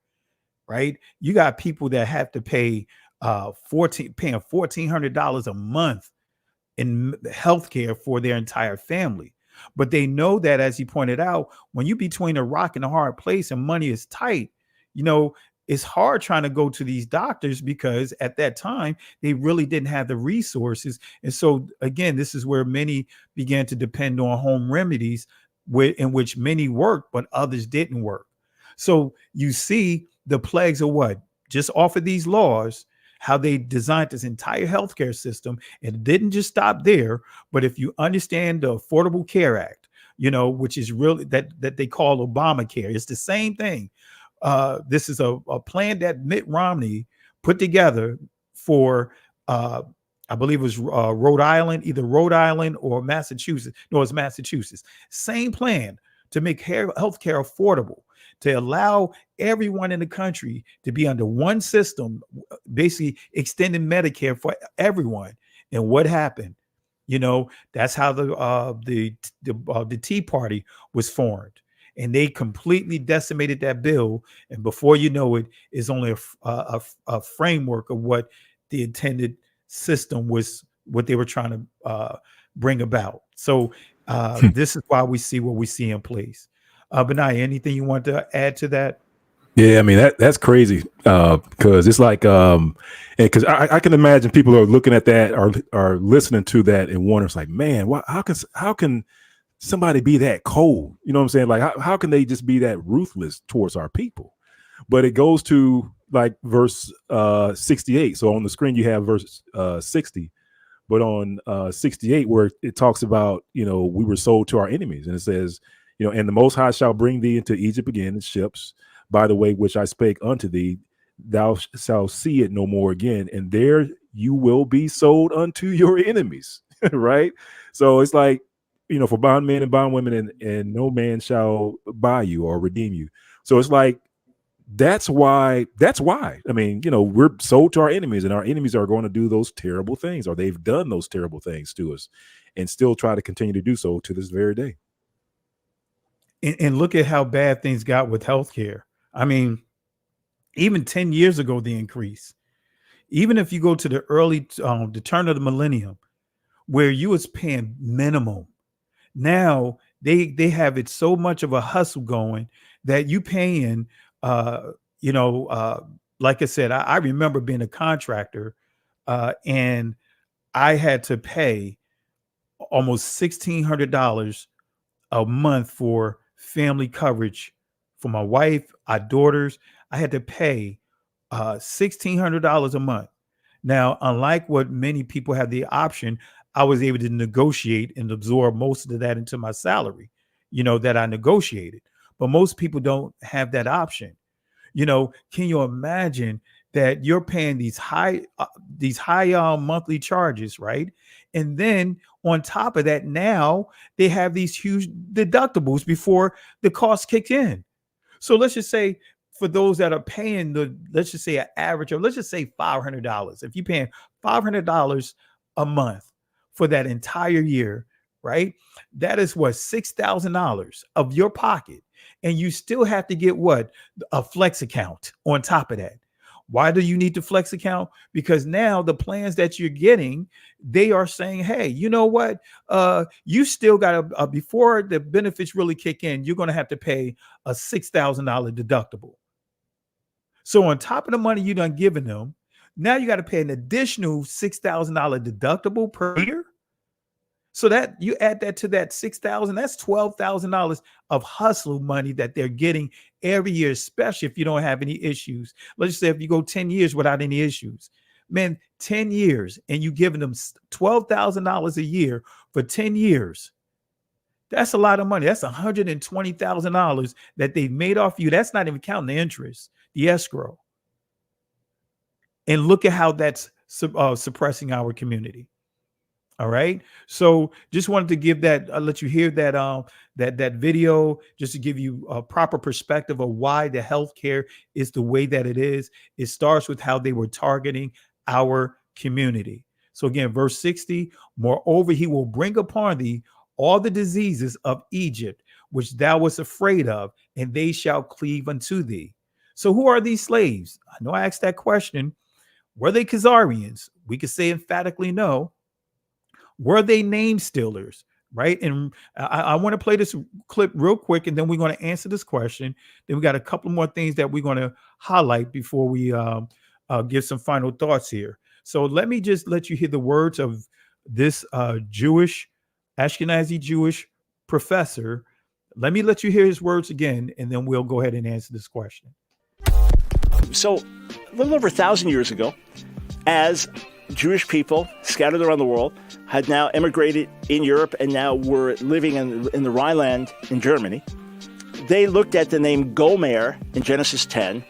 right? You got people that have to pay paying $1,400 a month in healthcare for their entire family. But they know that, as he pointed out, when you're between a rock and a hard place and money is tight, it's hard trying to go to these doctors because at that time they really didn't have the resources. And so again, this is where many began to depend on home remedies, in which many worked, but others didn't work. So you see the plagues of what? Just off of these laws, how they designed this entire healthcare system. And it didn't just stop there, but if you understand the Affordable Care Act, which is really that they call Obamacare, it's the same thing. This is a plan that Mitt Romney put together for, I believe it was Rhode Island, either Rhode Island or Massachusetts. No, it's Massachusetts. Same plan to make healthcare affordable, to allow everyone in the country to be under one system, basically extending Medicare for everyone. And what happened? That's how the Tea Party was formed. And they completely decimated that bill. And before you know it, is only a framework of what the intended system was, what they were trying to bring about. So this is why we see what we see in place. Benai, anything you want to add to that? Yeah, I mean that's crazy because it's like because I can imagine people are looking at that or are listening to that and wondering, it's like, man, how can somebody be that cold? You know what I'm saying? Like how can they just be that ruthless towards our people? But it goes to like verse 68. So on the screen you have verse 60, but on 68 where it talks about we were sold to our enemies, and it says, and the Most High shall bring thee into Egypt again in ships, by the way which I spake unto thee, thou shalt see it no more again, and there you will be sold unto your enemies. Right? So it's like, for bondmen and bondwomen, and no man shall buy you or redeem you. So it's like, that's why. I mean, we're sold to our enemies, and our enemies are going to do those terrible things, or they've done those terrible things to us, and still try to continue to do so to this very day. And look at how bad things got with healthcare. I mean, even 10 years ago, the increase. Even if you go to the turn of the millennium, where you was paying minimum, now they have it so much of a hustle going that you paying, like I said, I remember being a contractor, and I had to pay almost $1,600 a month for family coverage for my wife, our daughters. I had to pay $1,600 a month. Now, unlike what many people have the option, I was able to negotiate and absorb most of that into my salary, that I negotiated. But most people don't have that option. Can you imagine that you're paying these high monthly charges, right? And then on top of that, now they have these huge deductibles before the cost kick in. So let's just say for those that are paying let's just say an average of, let's just say $500. If you're paying $500 a month for that entire year, right? That is what, $6,000 of your pocket. And you still have to get what? A flex account on top of that. Why do you need the flex account? Because now the plans that you're getting, they are saying, hey, you know what? You still got to, before the benefits really kick in, you're going to have to pay a $6,000 deductible. So on top of the money you done given them, now you got to pay an additional $6,000 deductible per year. So that you add that to that 6,000, that's $12,000 of hustle money that they're getting every year, especially if you don't have any issues. Let's just say if you go 10 years without any issues, man, 10 years and you giving them $12,000 a year for 10 years. That's a lot of money. That's $120,000 that they made off you. That's not even counting the interest, the escrow. And look at how that's suppressing our community. All right. So just wanted to give that, let you hear that, that video, just to give you a proper perspective of why the healthcare is the way that it is. It starts with how they were targeting our community. So again, verse 60, moreover, he will bring upon thee all the diseases of Egypt, which thou wast afraid of, and they shall cleave unto thee. So who are these slaves? I know I asked that question. Were they Khazarians? We could say emphatically no. Were they name stealers? Right. And I want to play this clip real quick, and then we're going to answer this question. Then we got a couple more things that we're going to highlight before we give some final thoughts here. So let me just let you hear the words of this Ashkenazi Jewish professor. Let me let you hear his words again, and then we'll go ahead and answer this question. So a little over 1,000 years ago, as Jewish people scattered around the world had now emigrated in Europe and now were living in the Rhineland in Germany, they looked at the name Gomer in Genesis 10,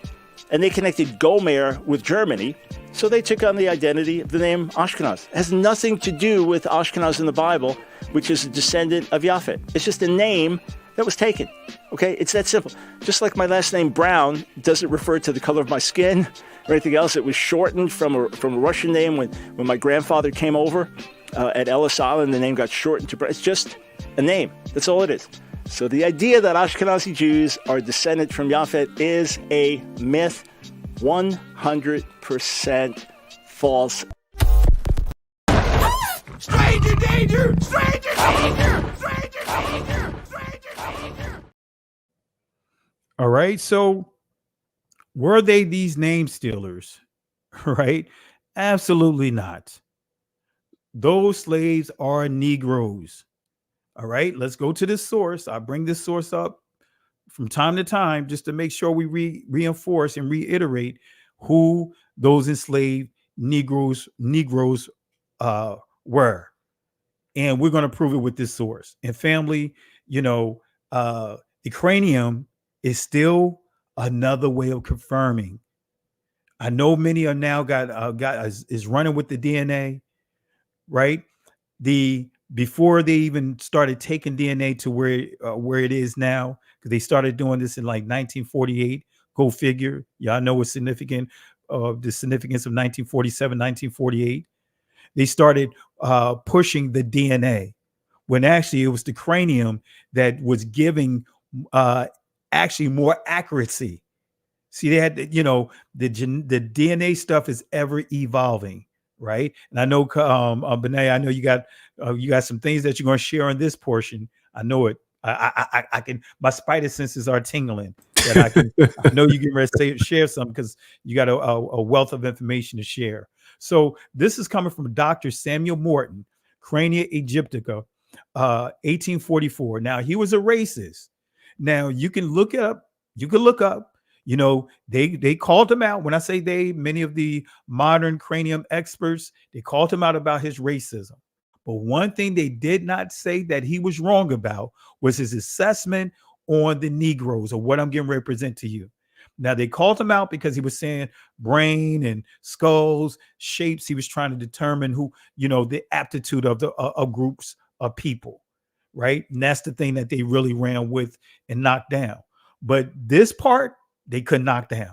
and they connected Gomer with Germany, so they took on the identity of the name Ashkenaz. It has nothing to do with Ashkenaz in the Bible, which is a descendant of Japhet. It's just a name that was taken. Okay, it's that simple. Just like my last name Brown doesn't refer to the color of my skin or anything else. It was shortened from a Russian name when my grandfather came over at Ellis Island. The name got shortened to Brown. It's just a name. That's all it is. So the idea that Ashkenazi Jews are descended from Japhet is a myth, 100% false. Stranger danger! Stranger danger! Stranger danger! Stranger danger! All right. So were they these name stealers? Right? Absolutely not. Those slaves are Negroes. All right. Let's go to this source. I bring this source up from time to time just to make sure we reinforce and reiterate who those enslaved Negroes were. And we're going to prove it with this source. And family, the cranium is still another way of confirming. I know many are now is running with the DNA, right? Before they even started taking DNA to where it is now, because they started doing this in like 1948. Go figure. Y'all know what's significant of the significance of 1947, 1948. They started pushing the DNA when actually it was the cranium that was giving actually more accuracy. See, they had, the DNA stuff is ever evolving, right? And I know, Benay, I know you got some things that you're going to share on this portion. I know it. I can. My spider senses are tingling. That I can. I know you can ready to share some because you got a wealth of information to share. So this is coming from Dr. Samuel Morton, Crania Aegyptica, 1844. Now he was a racist. Now you can look up. They called him out. When I say they, many of the modern cranium experts, they called him out about his racism. But one thing they did not say that he was wrong about was his assessment on the Negroes, or what I'm getting ready to present to you. Now, they called him out because he was saying brain and skulls, shapes. He was trying to determine who, the aptitude of of groups of people, right? And that's the thing that they really ran with and knocked down. But this part, they could knock down.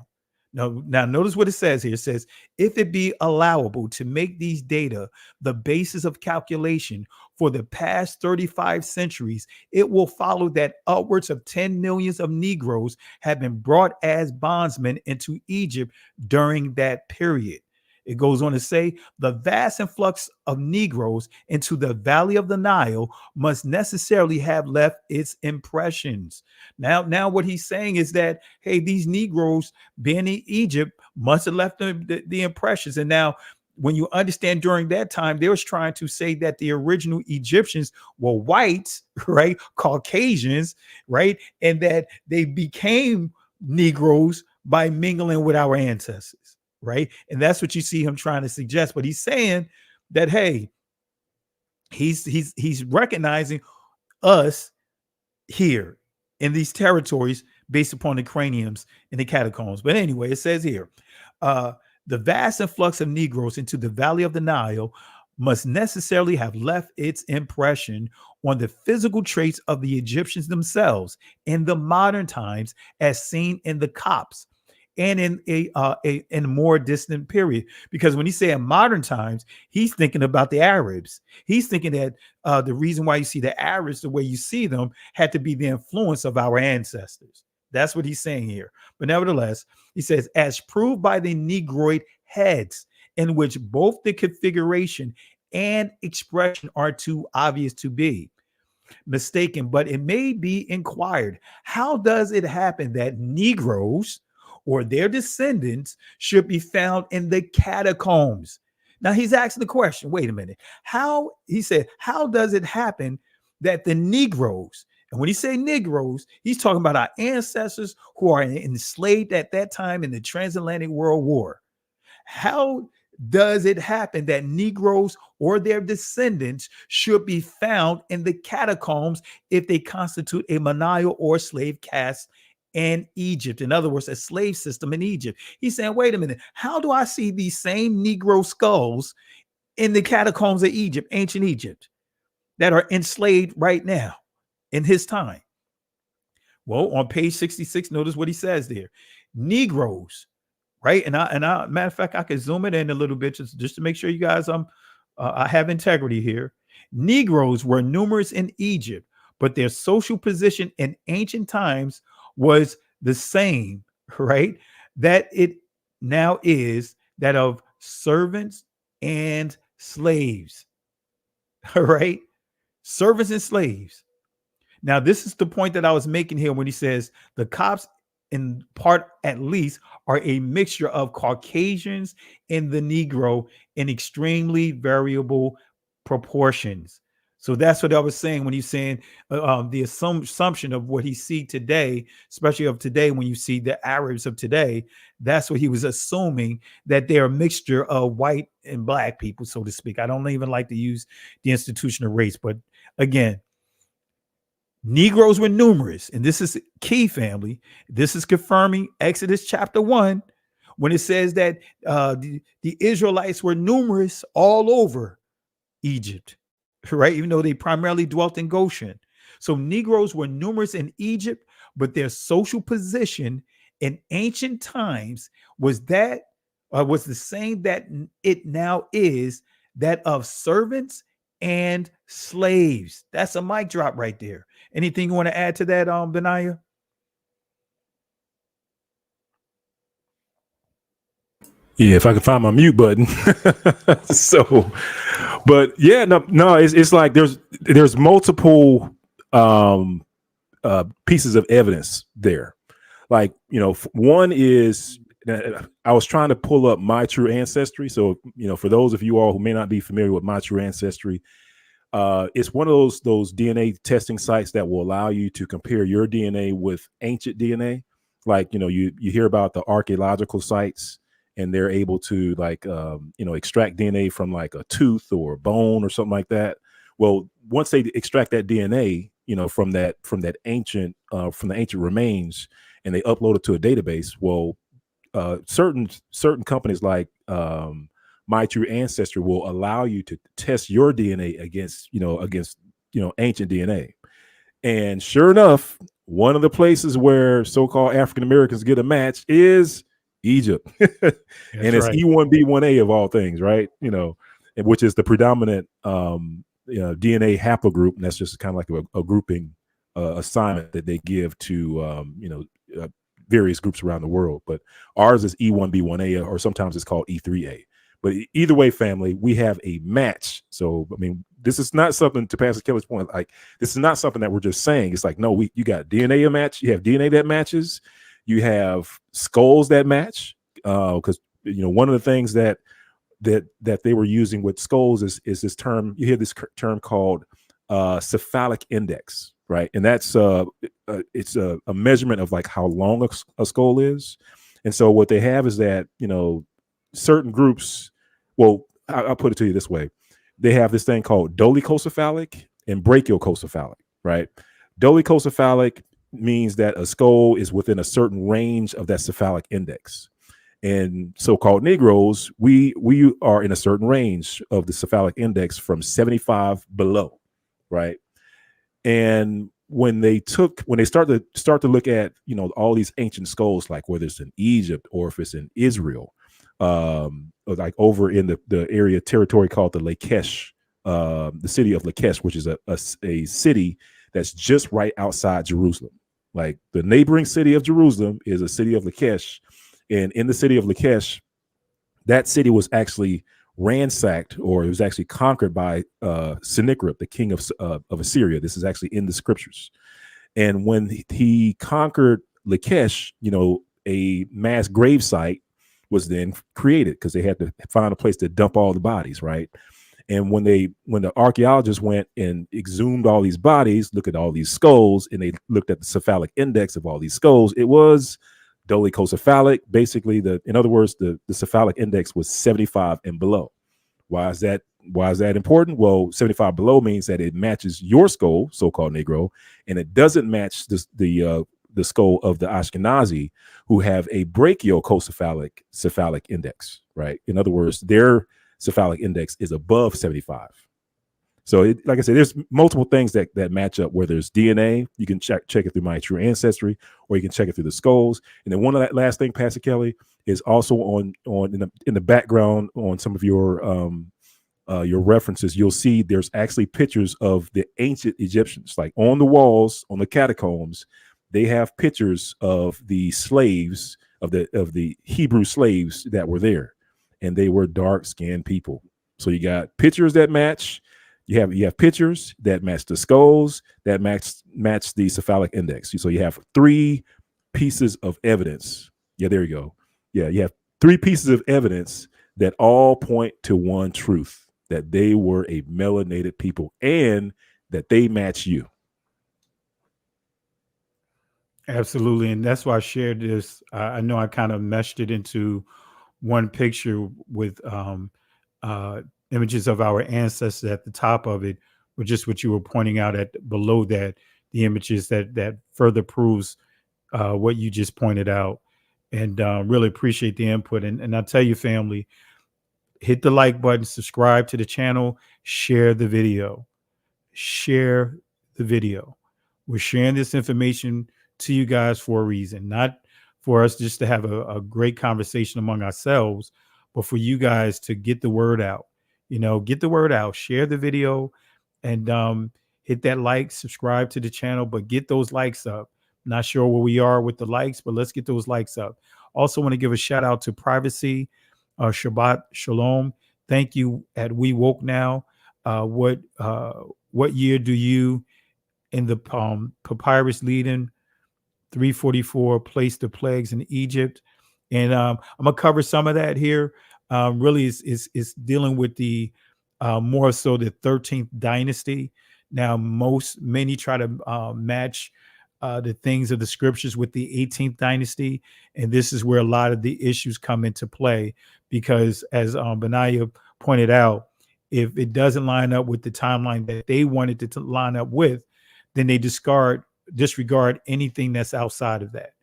Now notice what it says here. It says, if it be allowable to make these data the basis of calculation for the past 35 centuries, it will follow that upwards of 10 millions of Negroes have been brought as bondsmen into Egypt during that period. It goes on to say the vast influx of Negroes into the valley of the Nile must necessarily have left its impressions. Now what he's saying is that, hey, these Negroes being in Egypt must have left the impressions. And now when you understand during that time, they was trying to say that the original Egyptians were whites, right? Caucasians, right? And that they became Negroes by mingling with our ancestors, right? And that's what you see him trying to suggest. But he's saying that, hey, he's recognizing us here in these territories based upon the craniums in the catacombs. But anyway, it says here, the vast influx of Negroes into the Valley of the Nile must necessarily have left its impression on the physical traits of the Egyptians themselves in the modern times, as seen in the Copts and in a more distant period. Because when he say in modern times, he's thinking about the Arabs. He's thinking that the reason why you see the Arabs the way you see them had to be the influence of our ancestors. That's what he's saying here. But nevertheless, he says, as proved by the Negroid heads, in which both the configuration and expression are too obvious to be mistaken. But it may be inquired, how does it happen that Negroes or their descendants should be found in the catacombs? Now he's asking the question, wait a minute. How does it happen that the Negroes, and when he say Negroes, he's talking about our ancestors who are enslaved at that time in the transatlantic world war. How does it happen that Negroes or their descendants should be found in the catacombs if they constitute a manial or slave caste in Egypt? In other words, a slave system in Egypt. He's saying, wait a minute, how do I see these same Negro skulls in the catacombs of Egypt, ancient Egypt, that are enslaved right now in his time? Well, on page 66, notice what he says there. Negroes, right? And I matter of fact, I could zoom it in a little bit just to make sure you guys I have integrity here. Negroes were numerous in Egypt, but their social position in ancient times was the same, right? That it now is that of servants and slaves. All right. Servants and slaves. Now, this is the point that I was making here when he says the Copts, in part at least, are a mixture of Caucasians and the Negro in extremely variable proportions. So that's what I was saying when he's saying the assumption of what he see today, especially of today, when you see the Arabs of today, that's what he was assuming, that they're a mixture of white and black people, so to speak. I don't even like to use the institution of race, but again, Negroes were numerous, and this is key, family. This is confirming Exodus chapter 1 when it says that the Israelites were numerous all over Egypt, right? Even though they primarily dwelt in Goshen. So Negroes were numerous in Egypt, but their social position in ancient times was the same that it now is, that of servants and slaves. That's a mic drop right there. Anything you want to add to that, Benaiah? Yeah, if I could find my mute button. So, but yeah, no, it's like there's multiple pieces of evidence there. Like, one is, I was trying to pull up My True Ancestry. So, for those of you all who may not be familiar with My True Ancestry, it's one of those DNA testing sites that will allow you to compare your DNA with ancient DNA. Like, you hear about the archaeological sites, and they're able to extract DNA from like a tooth or a bone or something like that. Well, once they extract that DNA, from the ancient remains, and they upload it to a database, well, certain companies like My True Ancestry will allow you to test your DNA against ancient DNA. And sure enough, one of the places where so-called African Americans get a match is Egypt. And it's right. E1B1A of all things, right? Which is the predominant DNA haplogroup, and that's just kind of like a grouping assignment that they give to various groups around the world. But ours is E1B1A, or sometimes it's called E3A. But either way, family, we have a match. So, I mean, this is not something, to Pastor Kelly's point, like, this is not something that we're just saying. It's like, no, you got DNA a match. You have DNA that matches. You have skulls that match. Because, one of the things that that they were using with skulls is this term. You hear this term called cephalic index, right? And that's it's a measurement of like how long a skull is. And so what they have is that, you know, certain groups, well, I'll put it to you this way. They have this thing called dolichocephalic and brachiocephalic, right? Dolichocephalic means that a skull is within a certain range of that cephalic index. And so-called Negroes, we are in a certain range of the cephalic index from 75 below, right? And when they start to look at, you know, all these ancient skulls, like whether it's in Egypt or if it's in Israel, or like over in the area territory called the Lachish, the city of Lachish, which is a city that's just right outside Jerusalem. Like the neighboring city of Jerusalem is a city of Lachish. And in the city of Lachish, that city was actually ransacked, or it was actually conquered by Sennacherib, the king of Assyria. This is actually in the scriptures. And when he conquered Lachish, you know, a mass grave site was then created because they had to find a place to dump all the bodies, right? And when the archaeologists went and exhumed all these bodies, look at all these skulls, and they looked at the cephalic index of all these skulls, it was dolichocephalic. Basically, in other words, the cephalic index was 75 and below. Why is that important? Well, 75 below means that it matches your skull, so-called Negro, and it doesn't match the skull of the Ashkenazi, who have a brachiocephalic index, right? In other words, their cephalic index is above 75. So, like I said, there's multiple things that match up. Where there's DNA, you can check it through My True Ancestry, or you can check it through the skulls. And then one of that last thing, Pastor Kelly, is also in the background on some of your references. You'll see there's actually pictures of the ancient Egyptians, like on the walls, on the catacombs. They have pictures of the slaves of the Hebrew slaves that were there, and they were dark-skinned people. So you got pictures that match. You have pictures that match the skulls, that match the cephalic index. So you have 3 pieces of evidence. Yeah, there you go. Yeah, you have 3 pieces of evidence that all point to one truth, that they were a melanated people and that they match you. Absolutely. And that's why I shared this. I know I kind of meshed it into one picture with images of our ancestors at the top of it, or just what you were pointing out at below that, the images that further proves what you just pointed out. And really appreciate the input. And I'll tell you, family, hit the like button, subscribe to the channel, share the video. Share the video. We're sharing this information to you guys for a reason, not for us just to have a great conversation among ourselves, but for you guys to get the word out. You know, get the word out, share the video, and hit that like, subscribe to the channel, but get those likes up. Not sure where we are with the likes, but let's get those likes up. Also want to give a shout out to Privacy, Shabbat Shalom. Thank you at We Woke Now. What year do you in the papyrus leading 344 place the plagues in Egypt? And I'm gonna cover some of that here. Really is dealing with the more so the 13th dynasty. Now, many try to match the things of the scriptures with the 18th dynasty, and this is where a lot of the issues come into play, because as Benaiah pointed out, if it doesn't line up with the timeline that they wanted it to line up with, then they disregard anything that's outside of that.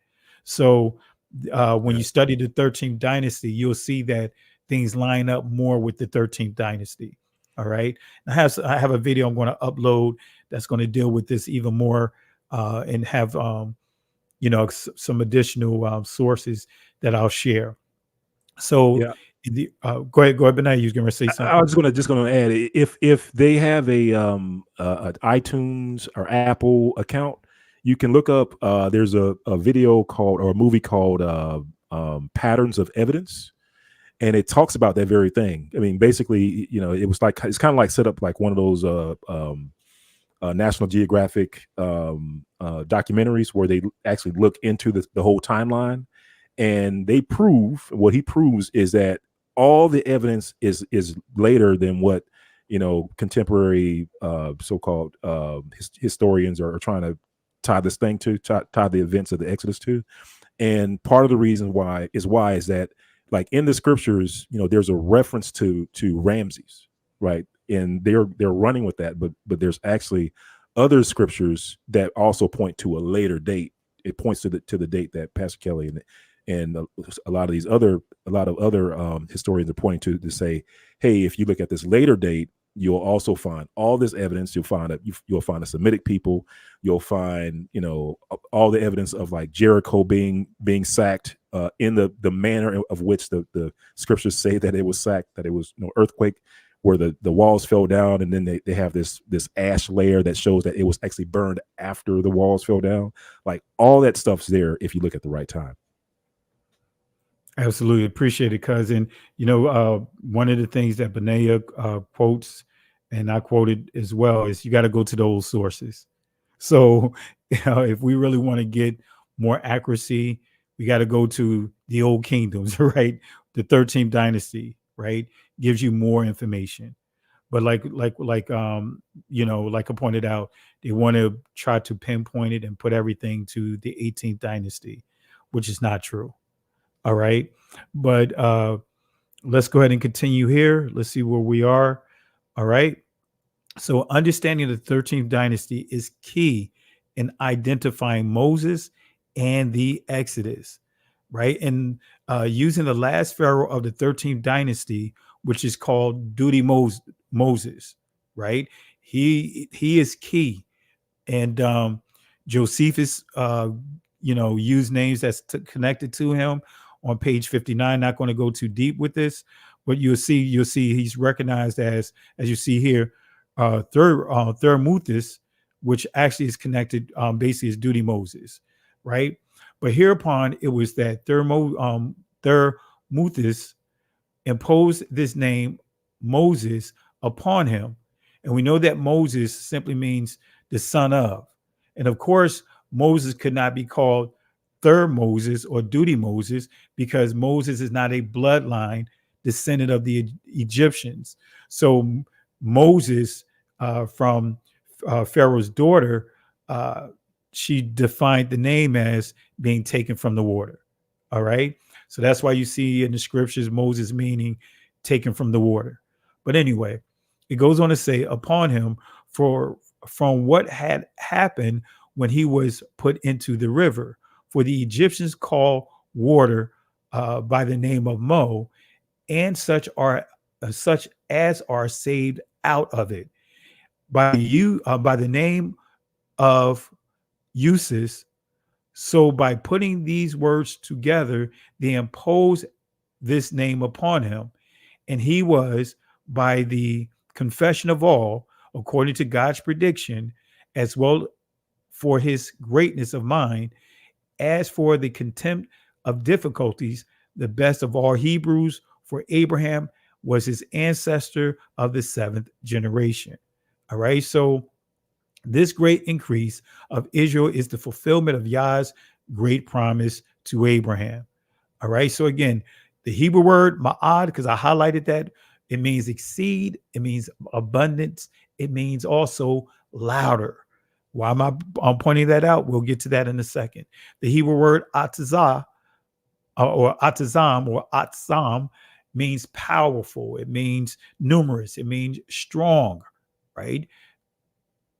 So when you study the 13th dynasty, you'll see that things line up more with the 13th dynasty. All right. I have a video I'm going to upload that's going to deal with this even more and have, some additional sources that I'll share. So yeah. Go ahead, Benai. You were going to say something. I was just going to add, if they have an iTunes or Apple account, you can look up. There's a video called, or a movie called Patterns of Evidence, and it talks about that very thing. I mean, basically, it's kind of like set up like one of those National Geographic documentaries where they actually look into the whole timeline, and what he proves is that all the evidence is later than what contemporary so-called historians are trying to tie this thing to, tie the events of the Exodus to. And part of the reason why is that, like, in the scriptures, there's a reference to Ramses, right? And they're running with that, but there's actually other scriptures that also point to a later date. It points to the date that Pastor Kelly and a lot of other historians are pointing to say, hey, if you look at this later date, you'll also find all this evidence. You'll find the Semitic people. You'll find all the evidence of, like, Jericho being sacked in the manner of which the scriptures say that it was sacked, that it was earthquake, where the walls fell down, and then they have this ash layer that shows that it was actually burned after the walls fell down. Like, all that stuff's there if you look at the right time. Absolutely. Appreciate it, cousin. One of the things that Benaiah quotes, and I quoted as well, is you got to go to those sources. So if we really want to get more accuracy, we got to go to the old kingdoms, right? The 13th dynasty, right? Gives you more information. But like I pointed out, they want to try to pinpoint it and put everything to the 18th dynasty, which is not true. All right. But let's go ahead and continue here. Let's see where we are. All right. So understanding the 13th dynasty is key in identifying Moses and the Exodus, right? And using the last pharaoh of the 13th dynasty, which is called Duty Moses, right? He is key. And Josephus, used names that's connected to him on page 59. Not going to go too deep with this, but you'll see he's recognized as you see here, Thermuthis, which actually is connected basically as Duty Moses, right? But hereupon it was that Thermuthis imposed this name Moses upon him, and we know that Moses simply means the son of, and of course Moses could not be called Moses or Duty Moses, because Moses is not a bloodline descendant of the Egyptians. So Moses, from Pharaoh's daughter, she defined the name as being taken from the water. All right. So that's why you see in the scriptures Moses meaning taken from the water. But anyway, it goes on to say, upon him from what had happened when he was put into the river. For the Egyptians call water by the name of Mo, and such as are saved out of it. By the name of Usus. So by putting these words together, they impose this name upon him, and he was, by the confession of all, according to God's prediction, as well for his greatness of mind, as for the contempt of difficulties, the best of all Hebrews, for Abraham was his ancestor of the 7th generation. All right. So this great increase of Israel is the fulfillment of Yah's great promise to Abraham. All right. So again, the Hebrew word ma'ad, because I highlighted that, it means exceed, it means abundance, it means also louder. Why am I pointing that out? We'll get to that in a second. The Hebrew word atazah or atazam or atzam means powerful. It means numerous. It means strong, right?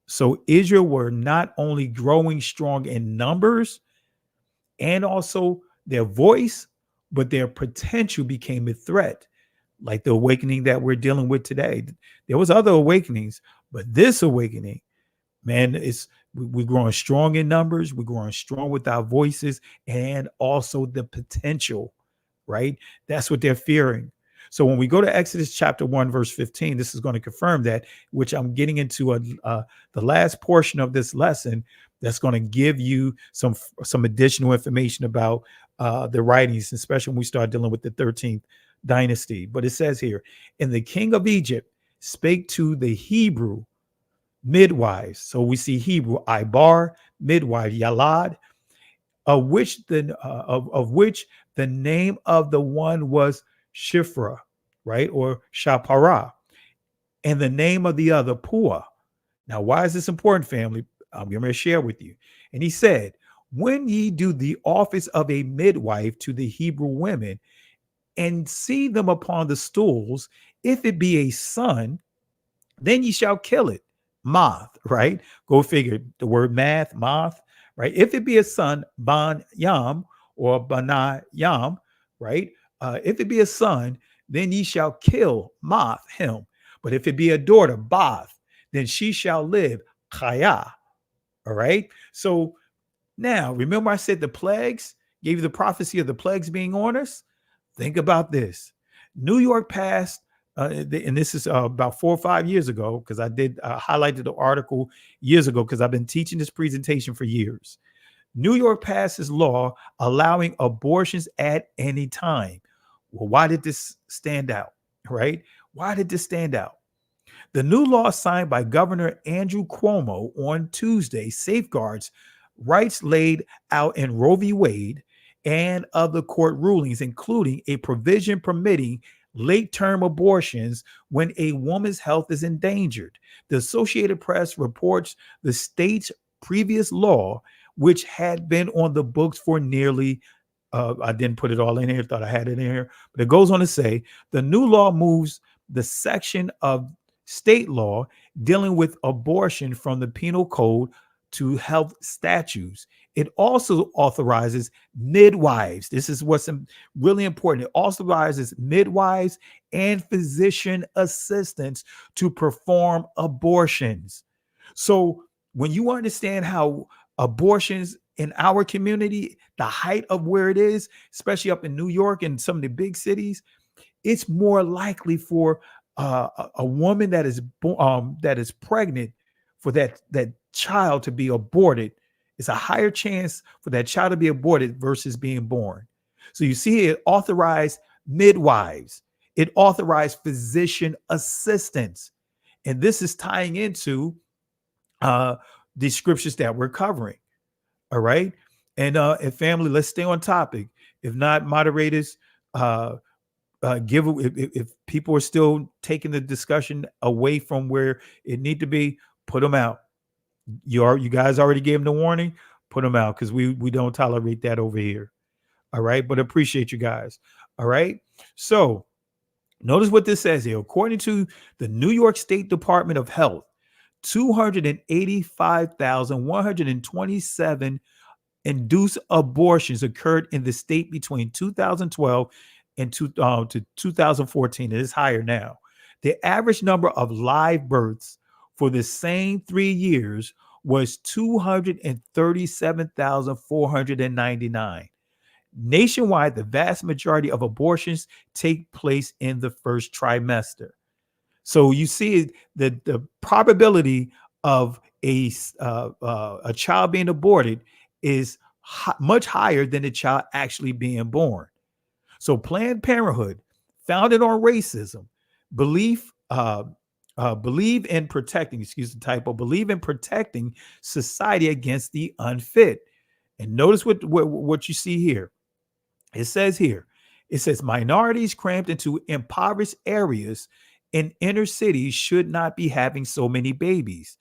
So Israel were not only growing strong in numbers and also their voice, but their potential became a threat, like the awakening that we're dealing with today. There was other awakenings, but this awakening, man, we're growing strong in numbers. We're growing strong with our voices and also the potential, right? That's what they're fearing. So when we go to Exodus chapter 1, verse 15, this is going to confirm that, which I'm getting into the last portion of this lesson that's going to give you some additional information about the writings, especially when we start dealing with the 13th dynasty. But it says here, and the king of Egypt spake to the Hebrew midwives. So we see Hebrew, Ibar, midwife, Yalad, of which the name of the one was Shifra, right? Or Shapara. And the name of the other, Pua. Now, why is this important, family? I'm going to share with you. And he said, when ye do the office of a midwife to the Hebrew women and see them upon the stools, if it be a son, then ye shall kill it. Moth, right? Go figure. The word math, moth, right? If it be a son, ban yam or bana yam, right? If it be a son, then ye shall kill moth him. But if it be a daughter, bath, then she shall live, chaya. All right. So now remember I said the plagues, gave you the prophecy of the plagues being on us. Think about this. New York passed, and this is about 4 or 5 years ago, because I did highlighted the article years ago, because I've been teaching this presentation for years. New York passed this law allowing abortions at any time. Well, why did this stand out? Right? Why did this stand out? The new law signed by Governor Andrew Cuomo on Tuesday safeguards rights laid out in Roe v. Wade and other court rulings, including a provision permitting late-term abortions when a woman's health is endangered. The Associated Press reports the state's previous law, which had been on the books for nearly I didn't put it all in here, thought I had it in here, but it goes on to say the new law moves the section of state law dealing with abortion from the penal code to health statutes. It also authorizes midwives. This is what's really important. It authorizes midwives and physician assistants to perform abortions. So when you understand how abortions in our community, the height of where it is, especially up in New York and some of the big cities, it's more likely for a woman that is pregnant for that child to be aborted. It's a higher chance for that child to be aborted versus being born. So you see, it authorized midwives, it authorized physician assistants, and this is tying into the scriptures that we're covering. All right, and family, let's stay on topic. If not, moderators, give if people are still taking the discussion away from where it need to be, put them out. You guys already gave them the warning. Put them out, because we don't tolerate that over here. All right, but appreciate you guys. All right, so notice what this says here. According to the New York State Department of Health, 285,127 induced abortions occurred in the state between 2012 and to 2014. It is higher now. The average number of live births for the same 3 years was 237,499. Nationwide, the vast majority of abortions take place in the first trimester. So you see that the probability of a child being aborted is much higher than the child actually being born. So Planned Parenthood, founded on racism, believe in protecting, believe in protecting society against the unfit. And notice what you see here. It says minorities cramped into impoverished areas in inner cities should not be having so many babies.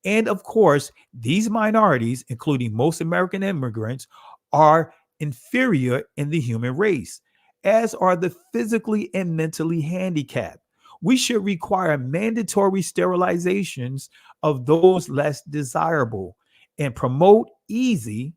And of course, these minorities, including most American immigrants, are inferior in the human race, as are the physically and mentally handicapped. We should require mandatory sterilizations of those less desirable and promote easy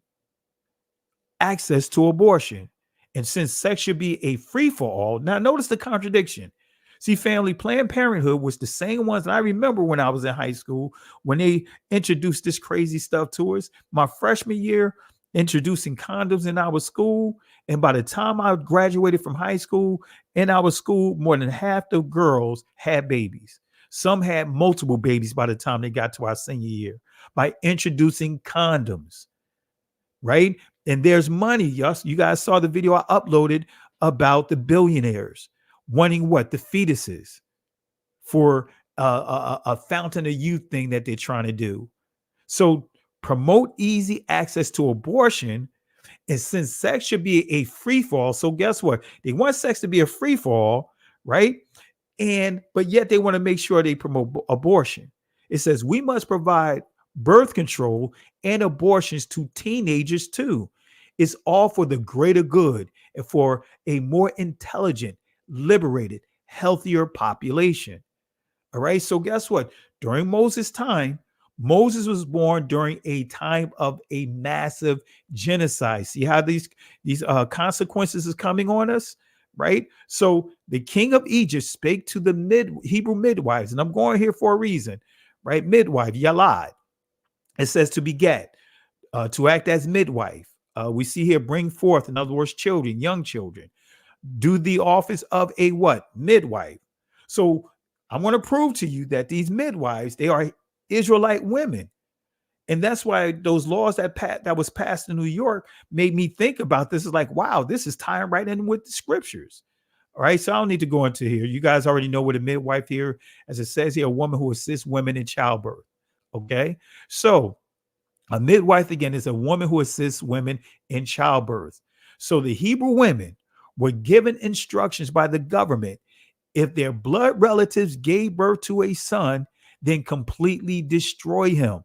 access to abortion. And since sex should be a free-for-all, now notice the contradiction. See, family, Planned Parenthood was the same ones that I remember when I was in high school, when they introduced this crazy stuff to us. My freshman year, introducing condoms in our school. And by the time I graduated from high school, in our school, more than half the girls had babies. Some had multiple babies by the time they got to our senior year by introducing condoms, right? And there's money. You guys saw the video I uploaded about the billionaires wanting what? The fetuses for a fountain of youth thing that they're trying to do. So promote easy access to abortion And since sex should be a free fall, so guess what? They want sex to be a free fall, right? But yet they want to make sure they promote abortion. It says we must provide birth control and abortions to teenagers too. It's all for the greater good and for a more intelligent, liberated, healthier population. All right. So guess what? During Moses' time, Moses was born during a time of a massive genocide. See how these consequences is coming on us, right? So the king of Egypt spake to the Hebrew midwives, and I'm going here for a reason, right? Midwife, Yalad. It says to beget, to act as midwife. We see here bring forth, in other words, children, young children. Do the office of a what? Midwife. So I'm going to prove to you that these midwives, they are Israelite women. And that's why those laws that was passed in New York made me think about this. Is like, wow, this is tying right in with the scriptures. All right. So I don't need to go into here. You guys already know what a midwife here, as it says here, a woman who assists women in childbirth. Okay. So a midwife, again, is a woman who assists women in childbirth. So the Hebrew women were given instructions by the government. If their blood relatives gave birth to a son, then completely destroy him.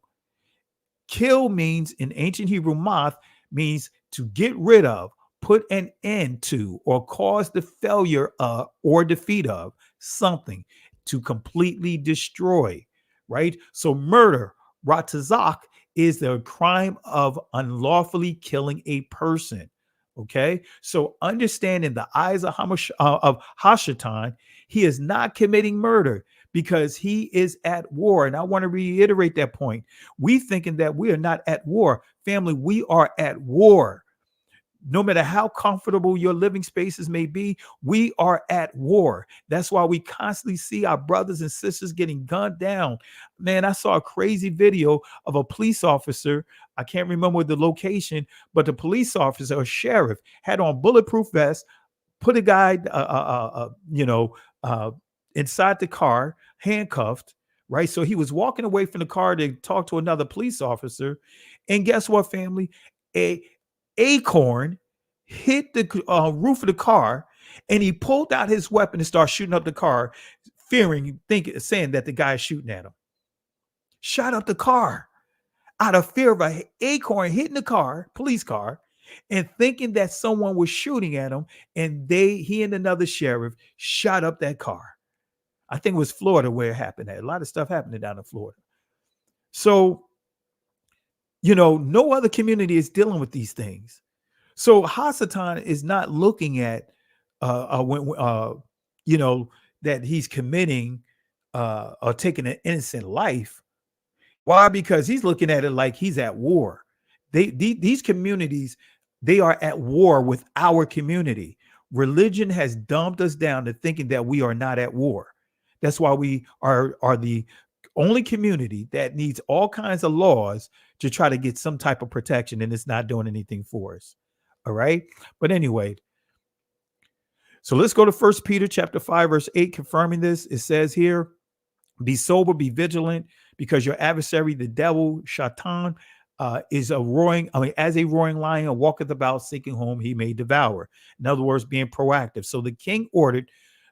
Kill means in ancient Hebrew, math means to get rid of, put an end to, or cause the failure of or defeat of something, to completely destroy, right? So murder, ratazak, is the crime of unlawfully killing a person. Okay, so understand in the eyes of Hashatan, he is not committing murder because he is at war. And I want to reiterate that point. We thinking that we are not at war. Family, we are at war. No matter how comfortable your living spaces may be, we are at war. That's why we constantly see our brothers and sisters getting gunned down. Man, I saw a crazy video of a police officer. I can't remember the location, but the police officer or sheriff had on bulletproof vest, put a guy, inside the car, handcuffed, right? So he was walking away from the car to talk to another police officer. And guess what, family? A acorn hit the roof of the car, and he pulled out his weapon and started shooting up the car, saying that the guy is shooting at him. Shot up the car out of fear of an acorn hitting the car, police car, and thinking that someone was shooting at him. And he and another sheriff shot up that car. I think it was Florida where it happened at. A lot of stuff happening down in Florida. So, no other community is dealing with these things. So Hasatan is not looking at, that he's committing or taking an innocent life. Why? Because he's looking at it like he's at war. These communities, they are at war with our community. Religion has dumped us down to thinking that we are not at war. That's why we are the only community that needs all kinds of laws to try to get some type of protection, and it's not doing anything for us. All right. But anyway, so let's go to 1 Peter chapter 5, verse 8, confirming this. It says here, be sober, be vigilant, because your adversary, the devil, Shaitan, is as a roaring lion, walketh about seeking whom he may devour. In other words, being proactive. So the king ordered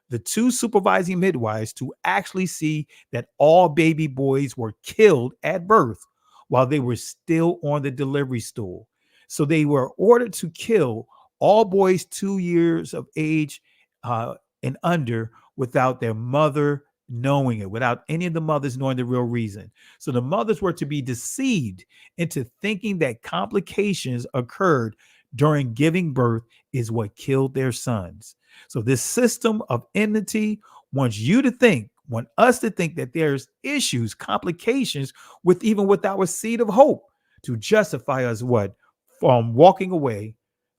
the two supervising midwives to actually see that all baby boys were killed at birth while they were still on the delivery stool. So they were ordered to kill all boys 2 years of age and under without their mother knowing it, without any of the mothers knowing the real reason. So the mothers were to be deceived into thinking that complications occurred during giving birth is what killed their sons. So this system of enmity wants us to think that there's issues, complications with our seed of hope, to justify us from walking away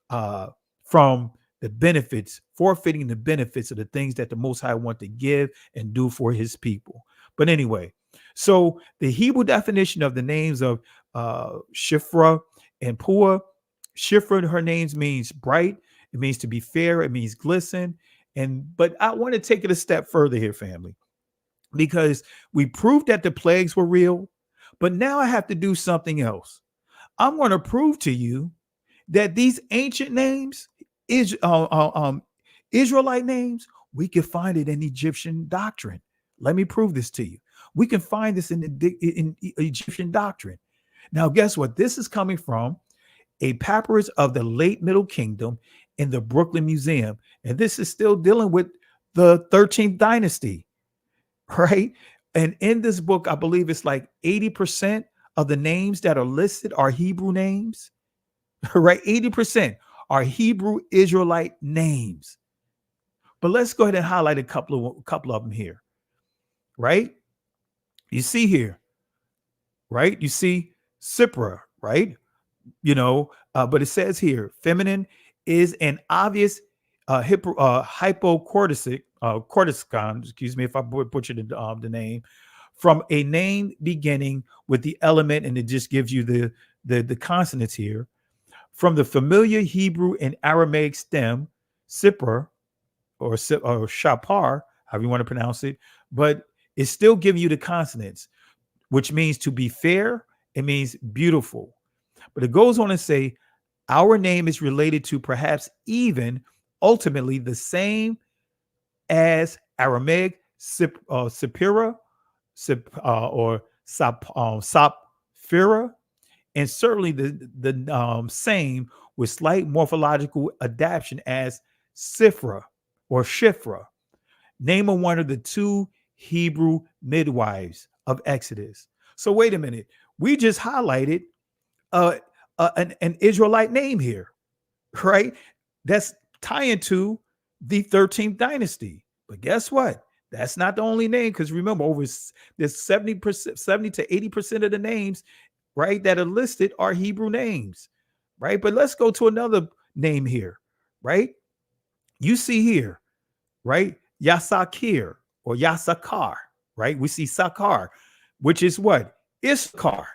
from the benefits, forfeiting the benefits of the things that the Most High want to give and do for his people. But anyway, so the Hebrew definition of the names of Shifra and Pua, Shifra, her names means bright. It means to be fair. It means glisten. But I want to take it a step further here, family, because we proved that the plagues were real, but now I have to do something else. I'm going to prove to you that these ancient names, Israelite names, we can find it in Egyptian doctrine. Let me prove this to you. We can find this in Egyptian doctrine. Now, guess what? This is coming from a papyrus of the late Middle Kingdom in the Brooklyn Museum. And this is still dealing with the 13th dynasty, right? And in this book, I believe it's like 80% of the names that are listed are Hebrew names, right? 80% are Hebrew Israelite names. But let's go ahead and highlight a couple of them here, right? You see here, right? You see Sipra, right? But it says here, feminine is an obvious hypocortical, excuse me if I butchered the name, from a name beginning with the element, and it just gives you the consonants here, from the familiar Hebrew and Aramaic stem, Sipra, or Shapar, however you want to pronounce it, but it's still giving you the consonants, which means to be fair. It means beautiful. But it goes on to say, our name is related to perhaps even ultimately the same as Aramaic Sapphira, or Sapphira, and certainly the same with slight morphological adaptation as Sifra or Shifra, name of one of the two Hebrew midwives of Exodus. So wait a minute, we just highlighted an Israelite name here, right? That's tying to the 13th dynasty. But guess what? That's not the only name, because remember, there's 70 to 80% of the names, right, that are listed are Hebrew names, right? But let's go to another name here, right? You see here, right? Yasakir or Yasakar, right? We see Sakar, which is what? Issachar,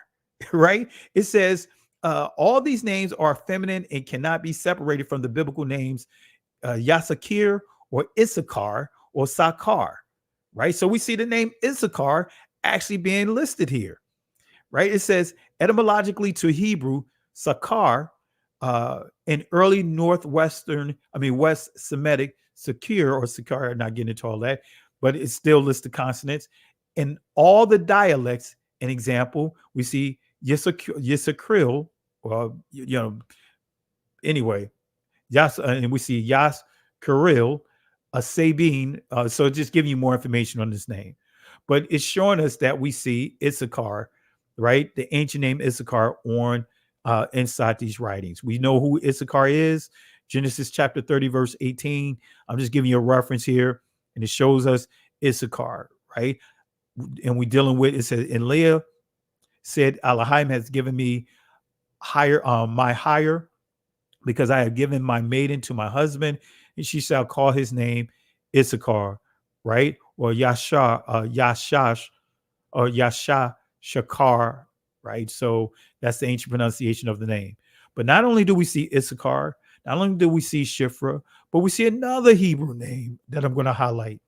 right? It says all these names are feminine and cannot be separated from the biblical names Yasakir or Issachar or Sakar, right? So we see the name Issachar actually being listed here, right? It says etymologically to Hebrew, Sakar, in early West Semitic, Sakir or Sakar, not getting into all that, but it still lists the consonants. In all the dialects, an example, we see Yisakril, anyway, and we see Yas Karil, a Sabine. So just giving you more information on this name. But it's showing us that we see Issachar, right? The ancient name Issachar on inside these writings. We know who Issachar is. Genesis chapter 30, verse 18. I'm just giving you a reference here, and it shows us Issachar, right? And we're dealing with, it says, and Leah said, Elohim has given me my hire, because I have given my maiden to my husband, and she shall call his name Issachar, right? Or Yashash, or Shakar, right? So that's the ancient pronunciation of the name. But not only do we see Issachar, not only do we see Shifra, but we see another Hebrew name that I'm going to highlight,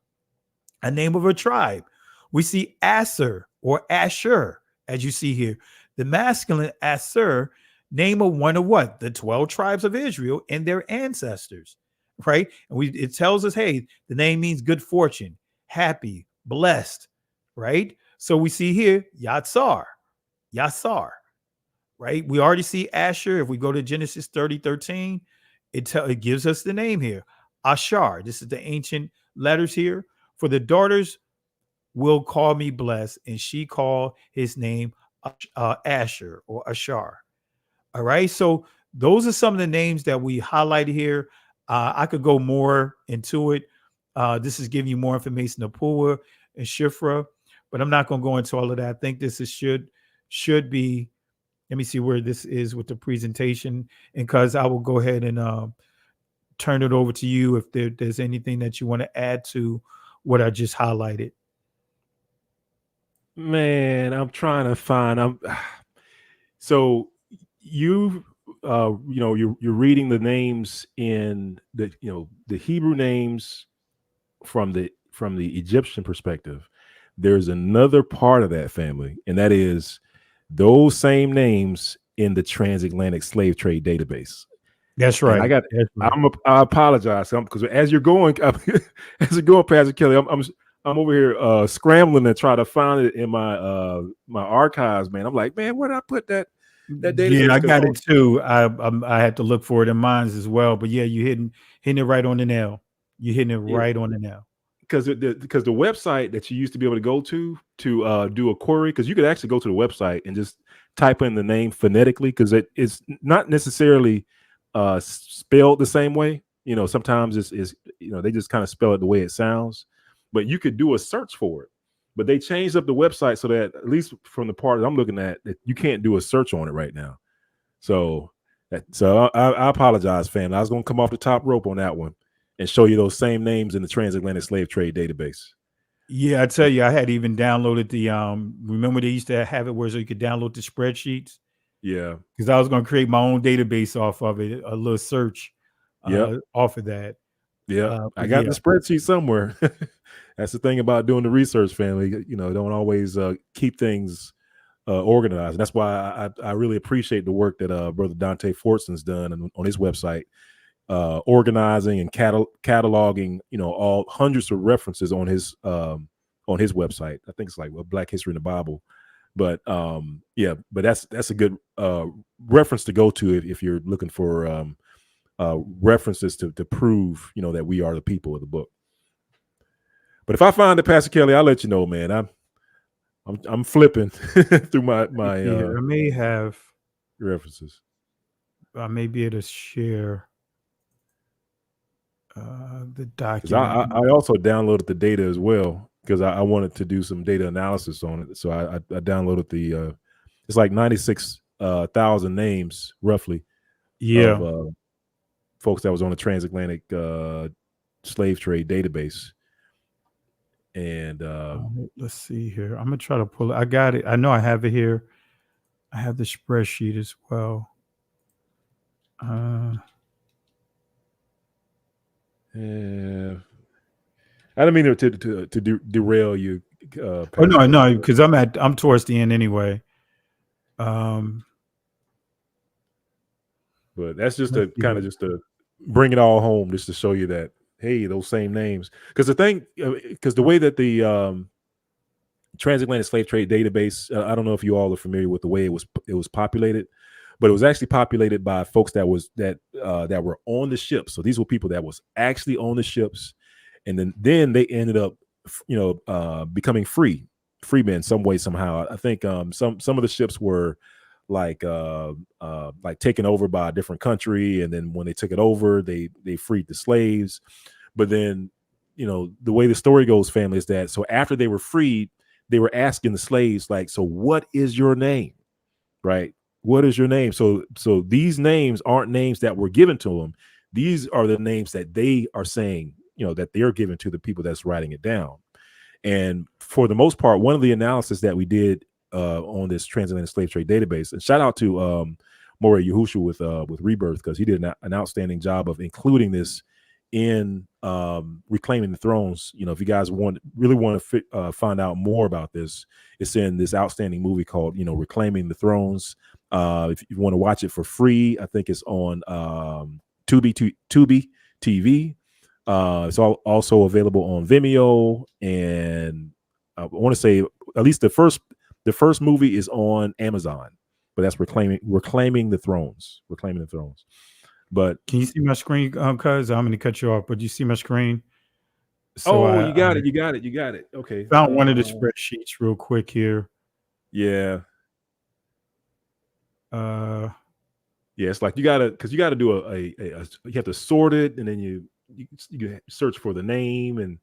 a name of a tribe. We see Asher or Asher, as you see here. The masculine Asher, name of one of what? The 12 tribes of Israel and their ancestors, right? And it tells us, hey, the name means good fortune, happy, blessed, right? So we see here Yatsar, right? We already see Asher. If we go to Genesis 30:13, it gives us the name here, Ashar. This is the ancient letters here. For the daughters will call me blessed, and she called his name Asher or Ashar. All right. So those are some of the names that we highlighted here. I could go more into it. This is giving you more information of Pua and Shifra, but I'm not going to go into all of that. I think this is should be. Let me see where this is with the presentation, and because I will go ahead and turn it over to you if there's anything that you want to add to what I just highlighted. Man, I'm trying to find. So you're reading the names in the Hebrew names from the Egyptian perspective. There's another part of that family, and that is those same names in the transatlantic slave trade database. That's And right. That's right. I apologize because as you're going, Pastor Kelly, I'm over here scrambling to try to find it in my archives, man. I'm like, man, where did I put that database? Yeah, I got it too. I had to look for it in mine as well. But yeah, you hitting it right on the nail. You're hitting it right on the nail. Because the website that you used to be able to go to do a query, because you could actually go to the website and just type in the name phonetically, because it's not necessarily spelled the same way. You know, sometimes it's they just kind of spell it the way it sounds, but you could do a search for it. But they changed up the website so that, at least from the part that I'm looking at, that you can't do a search on it right now. So I apologize, fam. I was going to come off the top rope on that one and show you those same names in the transatlantic slave trade database. Yeah, I tell you, I had even downloaded the remember they used to have it where so you could download the spreadsheets? Yeah. Because I was going to create my own database off of it, a little search off of that. Yeah. I got the spreadsheet somewhere. That's the thing about doing the research, family. You know, don't always keep things organized. And that's why I really appreciate the work that Brother Dante Fortson's done on his website, organizing and cataloging, all hundreds of references on his website. I think it's like Black History in the Bible. But but that's a good reference to go to if you're looking for references to prove, that we are the people of the book. But if I find it, Pastor Kelly, I'll let you know, man. I'm flipping through my I may have references. I may be able to share the document. I also downloaded the data as well because I wanted to do some data analysis on it. So I downloaded the it's like 96,000 names roughly. Yeah. Of folks that was on the transatlantic slave trade database. And let's see here. I'm gonna try to pull it. I got it. I know I have it here. I have the spreadsheet as well. Yeah, I don't mean to derail you. Oh no, because I'm towards the end anyway. But that's just to kind of just to bring it all home, just to show you that, hey, those same names. Because the way that the transatlantic slave trade database, I don't know if you all are familiar with the way it was populated, but it was actually populated by folks that were on the ships. So these were people that was actually on the ships, and then they ended up, becoming freemen some way somehow. I think some of the ships were like taken over by a different country, and then when they took it over, they freed the slaves. But then, the way the story goes, family, is that so after they were freed, they were asking the slaves, like, so what is your name? Right? What is your name? So these names aren't names that were given to them. These are the names that they are saying, that they're giving to the people that's writing it down. And for the most part, one of the analysis that we did on this transatlantic slave trade database, and shout out to Morey Yehusha with Rebirth, because he did an outstanding job of including this in Reclaiming the Thrones. If you guys really want to find out more about this, it's in this outstanding movie called Reclaiming the Thrones. If you want to watch it for free, I think it's on Tubi TV. It's also available on Vimeo, and I want to say at least the first movie is on Amazon, but that's Reclaiming the Thrones. Reclaiming the Thrones. But can you see my screen? Cuz I'm gonna cut you off, but you see my screen? So you got it. Okay. Found one of the spreadsheets real quick here. Yeah. It's like you gotta do you have to sort it, and then you search for the name, and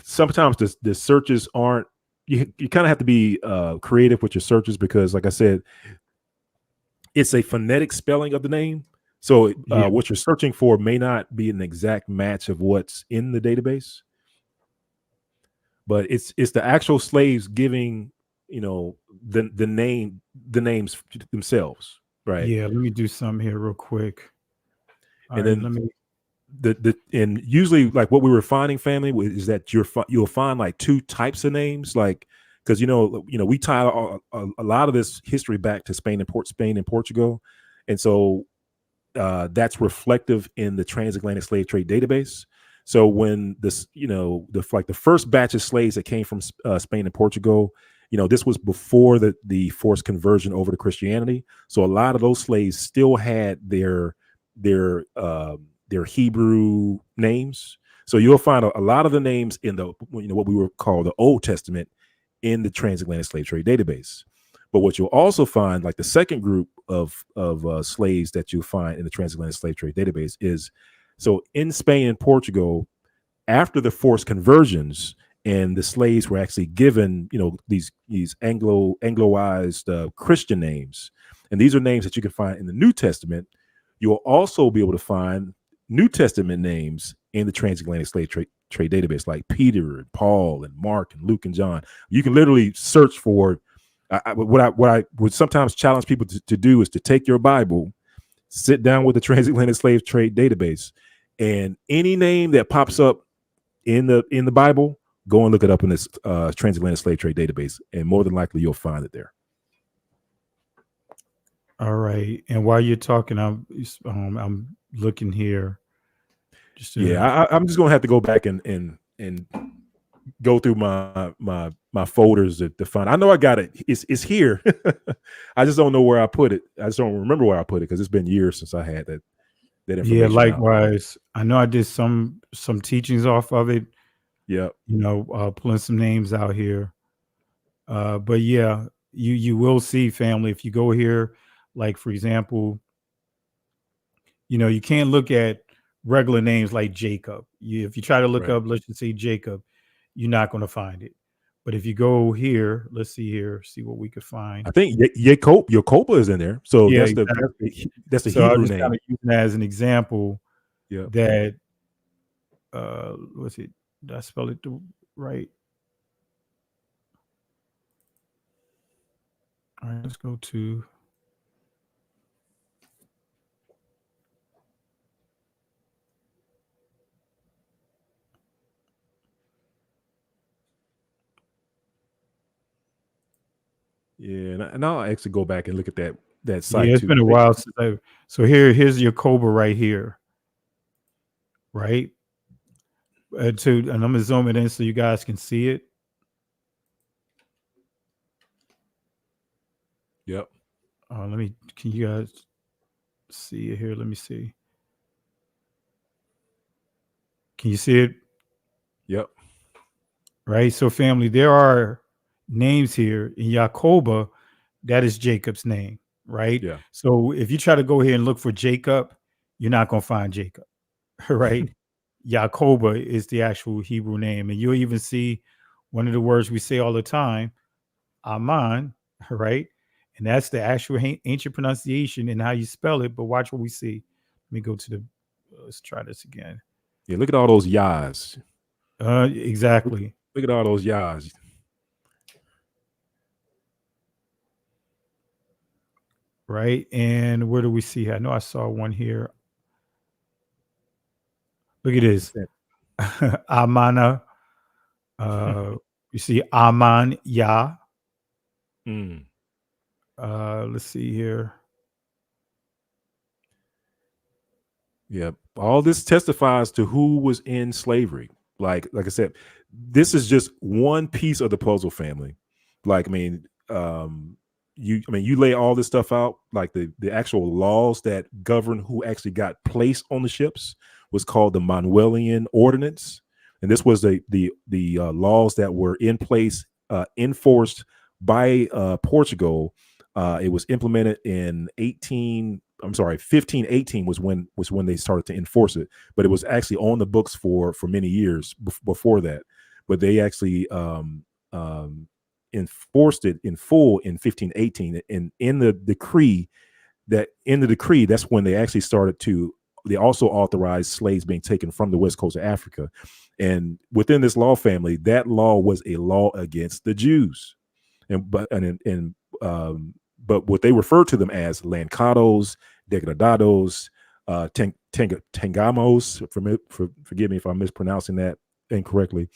sometimes the searches aren't. You kind of have to be creative with your searches, because, like I said, it's a phonetic spelling of the name. So what you're searching for may not be an exact match of what's in the database, but it's the actual slaves giving the names themselves, right? Yeah, let me do something here real quick. And then let me and usually, like, what we were finding, family, is that you'll find like two types of names, like, because we tie a lot of this history back to Spain and Portugal, and so that's reflective in the transatlantic slave trade database. So when this, the first batch of slaves that came from Spain and Portugal, this was before the forced conversion over to Christianity. So a lot of those slaves still had their Hebrew names. So you'll find a lot of the names in the what we would call the Old Testament in the transatlantic slave trade database. But what you'll also find, like the second group of slaves that you'll find in the transatlantic slave trade database is, so in Spain and Portugal, after the forced conversions and the slaves were actually given, these Angloized Christian names, and these are names that you can find in the New Testament. You'll also be able to find New Testament names in the transatlantic slave trade database, like Peter and Paul and Mark and Luke and John. You can literally search for. What I would sometimes challenge people to do is to take your Bible, sit down with the transatlantic slave trade database, and any name that pops up in the Bible, go and look it up in this transatlantic slave trade database, and more than likely you'll find it there. All right, and while you're talking, I'm looking here. I'm just gonna have to go back and go through my folders to find. I know I got it. It's here. I just don't know where I put it. I just don't remember where I put it because it's been years since I had that information. Yeah, likewise. I know I did some teachings off of it. Yeah. Pulling some names out here. But yeah, you will see, family, if you go here, like for example, you can't look at regular names like Jacob. If you try to look up, let's just say Jacob, you're not going to find it. But if you go here, let's see here, see what we could find. I think Yacoba is in there. So yeah, that's the so Hebrew I just name. kind of use that as an example. Yeah. That what's it? Did I spell it right? All right, let's go to. Yeah, and I'll actually go back and look at that site. Yeah, it's too. been a while since so here's your Cobra right here. Right? And I'm gonna zoom it in so you guys can see it. Yep. Can you guys see it here? Let me see. Can you see it? Yep. Right. So family, there are names here in Yacoba. That is Jacob's name. Right. Yeah. So if you try to go here and look for Jacob, you're not going to find Jacob. Right. Yacoba is the actual Hebrew name. And you'll even see one of the words we say all the time, Aman. Right. And that's the actual ancient pronunciation and how you spell it. But watch what we see. Let me go to let's try this again. Yeah, look at all those yas. Exactly. Look at all those yas. Right. And where do we see? I know I saw one here. Look at this. Amana. You see Aman Ya. Let's see here. Yeah, all this testifies to who was in slavery. Like I said, this is just one piece of the puzzle, family. Like, you lay all this stuff out, like the actual laws that govern who actually got placed on the ships was called the Manuelian Ordinance, and this was the laws that were in place, enforced by Portugal. It was implemented in 1518 was when they started to enforce it, but it was actually on the books for many years before that. But they actually enforced it in full in 1518, and in the decree, that's when they actually started to. They also authorized slaves being taken from the west coast of Africa, and within this law family, that law was a law against the Jews, but what they refer to them as lancados, degradados, tengamos. Forgive me if I'm mispronouncing that incorrectly.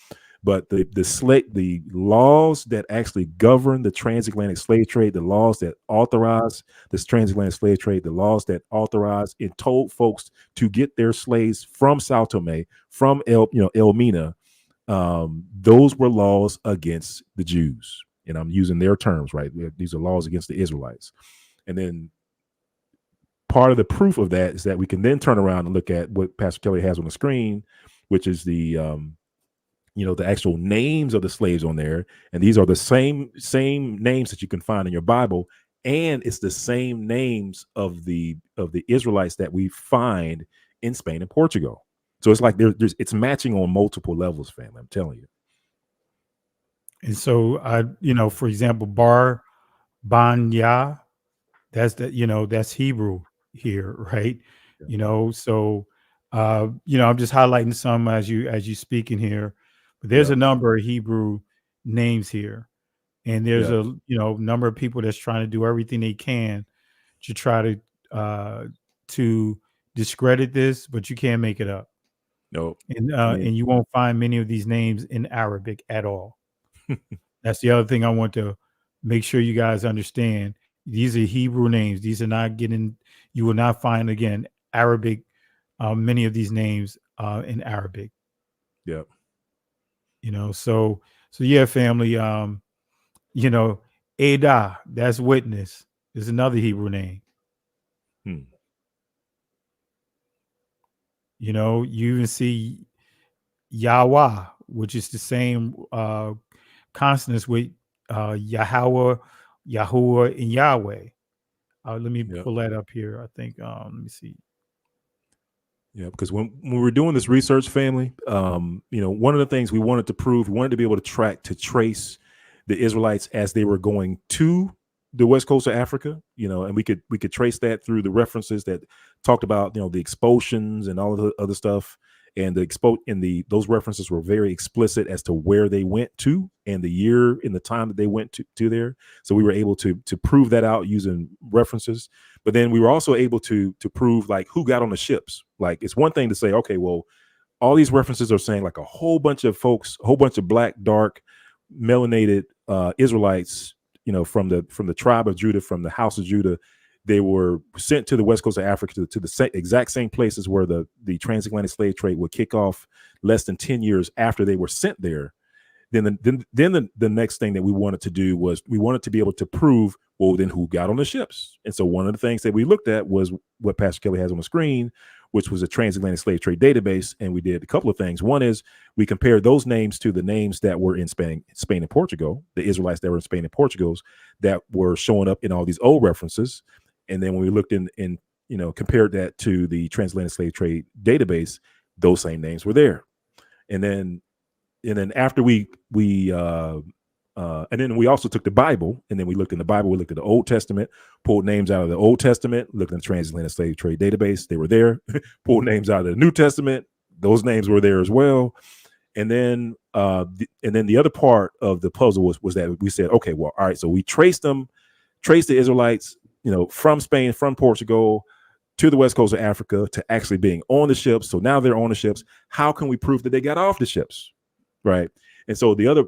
But the laws that actually govern the transatlantic slave trade, the laws that authorize this transatlantic slave trade, the laws that authorize and told folks to get their slaves from Sao Tome, from Elmina, those were laws against the Jews. And I'm using their terms, right? These are laws against the Israelites. And then part of the proof of that is that we can then turn around and look at what Pastor Kelly has on the screen, which is the the actual names of the slaves on there. And these are the same names that you can find in your Bible. And it's the same names of the Israelites that we find in Spain and Portugal. So it's like it's matching on multiple levels, family. I'm telling you. And so for example, Bar Banya, that's Hebrew here, right? So I'm just highlighting some as you speaking here. But there's a number of Hebrew names here. And there's a number of people that's trying to do everything they can to try to discredit this, but you can't make it up. No. And you won't find many of these names in Arabic at all. That's the other thing I want to make sure you guys understand. These are Hebrew names. These are not you will not find, again, Arabic, many of these names in Arabic. Yeah. So yeah, family, Ada, that's witness, is another Hebrew name. You even see Yahweh, which is the same consonants with Yahweh, Yahuwah, and Yahweh. Let me pull that up here. I think, let me see. Yeah, because when we're doing this research, family, one of the things we wanted to prove, we wanted to be able to trace the Israelites as they were going to the west coast of Africa, and we could trace that through the references that talked about, the expulsions and all of the other stuff. And those references were very explicit as to where they went to and the year and the time that they went to there. So we were able to prove that out using references. But then we were also able to prove like who got on the ships. Like, it's one thing to say, okay, well, all these references are saying like a whole bunch of folks, a whole bunch of black, dark, melanated Israelites, from the tribe of Judah, from the house of Judah. They were sent to the west coast of Africa to the exact same places where the transatlantic slave trade would kick off less than 10 years after they were sent there. Then the next thing that we wanted to do was we wanted to be able to prove, well, then who got on the ships. And so one of the things that we looked at was what Pastor Kelly has on the screen, which was a transatlantic slave trade database. And we did a couple of things. One is we compared those names to the names that were in Spain and Portugal, the Israelites that were in Spain and Portugal that were showing up in all these old references. And then when we looked in compared that to the transatlantic slave trade database, those same names were there. And then after and then we also took the Bible, and then we looked in the Bible, we looked at the Old Testament, pulled names out of the Old Testament, looked in the transatlantic slave trade database, they were there, pulled names out of the New Testament, those names were there as well. And then the other part of the puzzle was that we said, okay, well, all right, so we traced the Israelites, from Spain, from Portugal to the west coast of Africa to actually being on the ships. So now they're on the ships. How can we prove that they got off the ships? Right. And so the other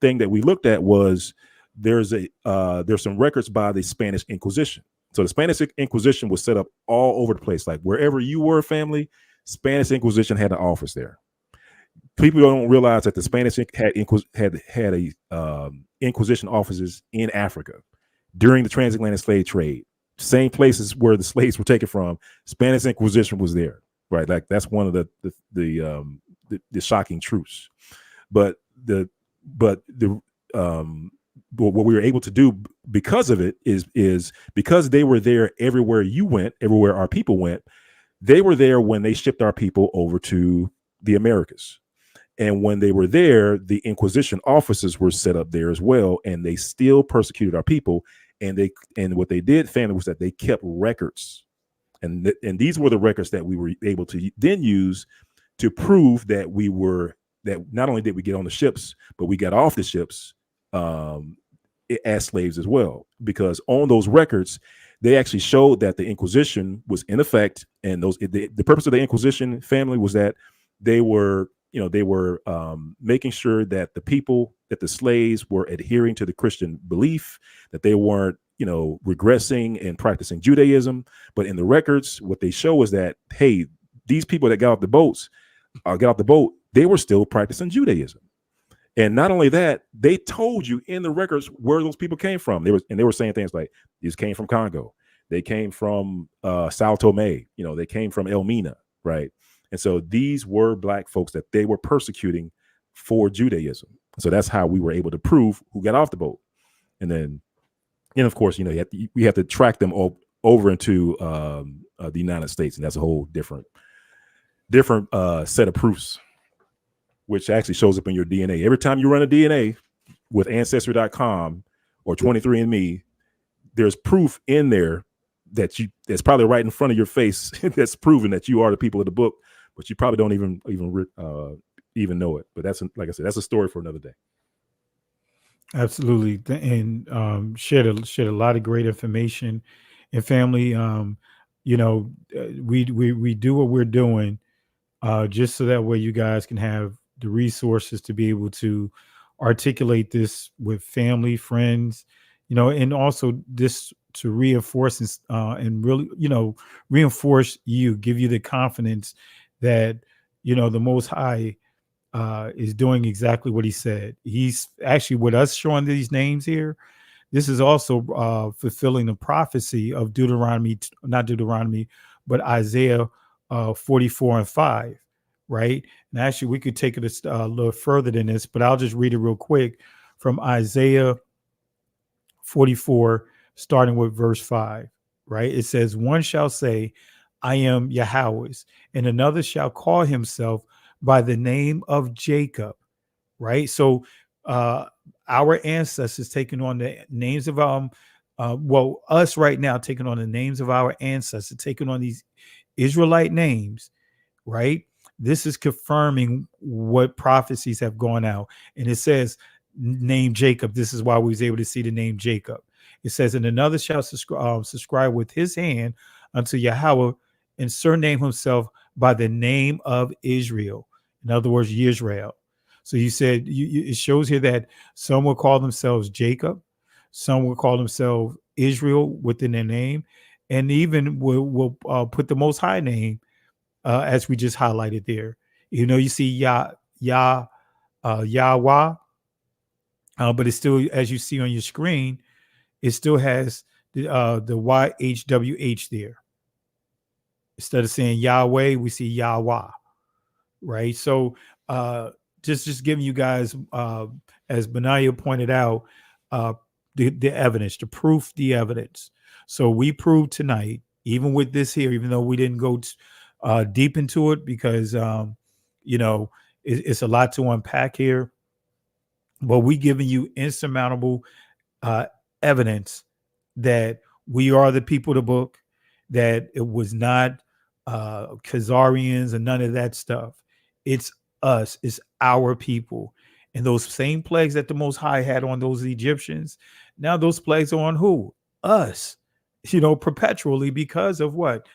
thing that we looked at was there's some records by the Spanish Inquisition. So the Spanish Inquisition was set up all over the place. Like wherever you were, family, Spanish Inquisition had an office there. People don't realize that the Spanish had Inquisition offices in Africa during the transatlantic slave trade. Same places where the slaves were taken from, Spanish Inquisition was there, right? Like that's one of the shocking truths. But what we were able to do because of it is because they were there everywhere you went, everywhere our people went. They were there when they shipped our people over to the Americas. And when they were there, the Inquisition offices were set up there as well, and they still persecuted our people. And what they did, family, was that they kept records, and these were the records that we were able to then use to prove that not only did we get on the ships, but we got off the ships as slaves as well. Because on those records, they actually showed that the Inquisition was in effect, and the purpose of the Inquisition, family, was that they were they were making sure that the slaves were adhering to the Christian belief, that they weren't, regressing and practicing Judaism. But in the records, what they show is that, hey, these people that got off the boat, they were still practicing Judaism. And not only that, they told you in the records where those people came from. They were saying things like, these came from Congo. They came from Sao Tome. They came from Elmina, right? And so these were Black folks that they were persecuting for Judaism. So that's how we were able to prove who got off the boat. And then, of course, we have to track them over into the United States, and that's a whole different set of proofs, which actually shows up in your DNA. Every time you run a DNA with Ancestry.com or 23andMe, there's proof in there that's probably right in front of your face that's proven that you are the people of the book, but you probably don't even know it. But that's, like I said, that's a story for another day. Absolutely, and shared a lot of great information. And family, we do what we're doing just so that way you guys can have the resources to be able to articulate this with family, friends, and also this to reinforce and really, reinforce give you the confidence that, the Most High is doing exactly what he said. He's actually, with us showing these names here, this is also fulfilling the prophecy of but Isaiah 44:5, right? And actually, we could take it a little further than this, but I'll just read it real quick from Isaiah 44, starting with verse 5, right? It says, one shall say, I am Yahweh's, and another shall call himself by the name of Jacob, right? So our ancestors taking on the names of us right now taking on the names of our ancestors, taking on these Israelite names, right? This is confirming what prophecies have gone out. And it says, name Jacob. This is why we was able to see the name Jacob. It says, and another shall subscribe with his hand unto Yahweh and surname himself by the name of Israel. In other words, Yisrael. So you said, it shows here that some will call themselves Jacob, some will call themselves Israel within their name, and even will put the Most High name, as we just highlighted there. You see Yahweh, but it's still, as you see on your screen, it still has the YHWH there. Instead of saying Yahweh, we see Yahweh, right? So just giving you guys, as Benaiah pointed out, the evidence, to proof the evidence. So we proved tonight, even with this here, even though we didn't go deep into it because, it's a lot to unpack here, but we giving you insurmountable evidence that we are the people of the book, that it was not Khazarians and none of that stuff. It's us, it's our people. And those same plagues that the Most High had on those Egyptians, now those plagues are on who? Us, perpetually, because of what?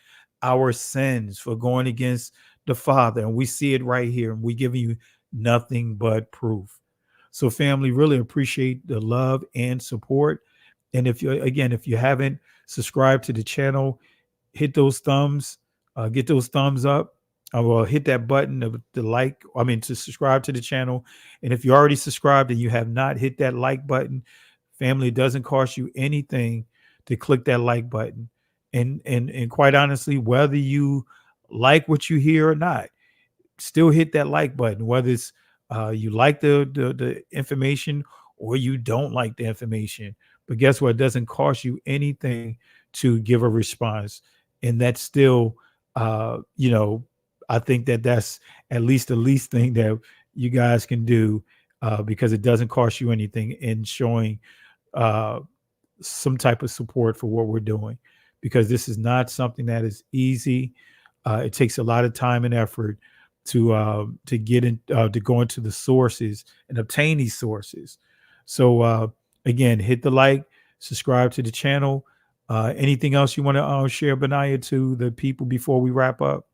Our sins for going against the Father. And we see it right here. And we giving you nothing but proof. So family, really appreciate the love and support. And if you haven't subscribed to the channel, hit those thumbs, get those thumbs up. Hit that button of the to subscribe to the channel. And if you already subscribed and you have not hit that like button, family, it doesn't cost you anything to click that like button. And quite honestly, whether you like what you hear or not, still hit that like button, whether it's you like the information or you don't like the information. But guess what? It doesn't cost you anything to give a response. And that's still, I think that's at least the least thing that you guys can do, because it doesn't cost you anything in showing some type of support for what we're doing, because this is not something that is easy. It takes a lot of time and effort to get in, to go into the sources and obtain these sources. So again, hit the like, subscribe to the channel. Anything else you want to share, Benaiah, to the people before we wrap up?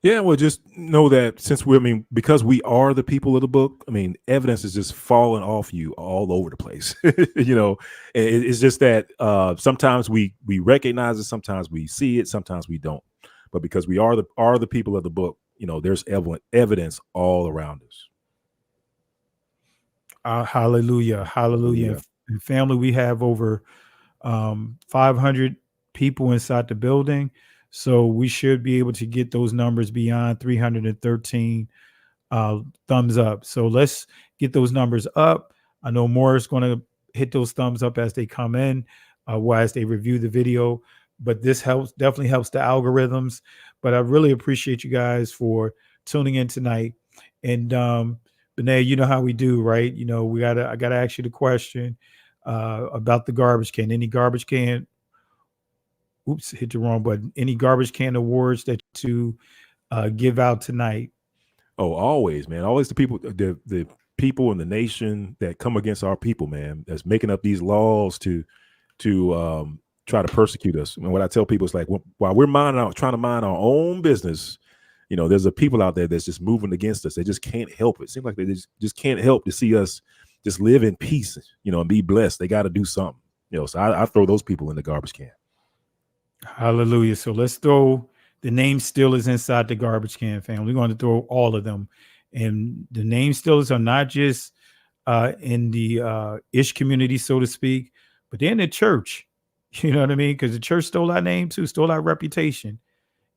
Yeah, well, just know that since because we are the people of the book, evidence is just falling off you all over the place. It's just that sometimes we recognize it, sometimes we see it, sometimes we don't. But because we are the people of the book, there's evidence all around us. Hallelujah. Hallelujah. And family, we have over 500 people inside the building. So we should be able to get those numbers beyond 313 thumbs up. So let's get those numbers up. I know more is going to hit those thumbs up as they come in, as they review the video. But this definitely helps the algorithms. But I really appreciate you guys for tuning in tonight. And Benet, you know how we do, right? I gotta ask you the question about the garbage can. Any garbage can? Oops, hit the wrong button. Any garbage can awards that you give out tonight? Oh, always, man. Always the people in the nation that come against our people, man. That's making up these laws to try to persecute us. And what I tell people is like, while we're trying to mind our own business, there's a people out there that's just moving against us. They just can't help it. Seems like they just can't help to see us just live in peace, and be blessed. They got to do something, So I throw those people in the garbage can. Hallelujah. So let's throw the name stealers inside the garbage can, fam. We're going to throw all of them. And the name stealers are not just in the ish community, so to speak, but they're in the church. You know what I mean? Because the church stole our name too, stole our reputation.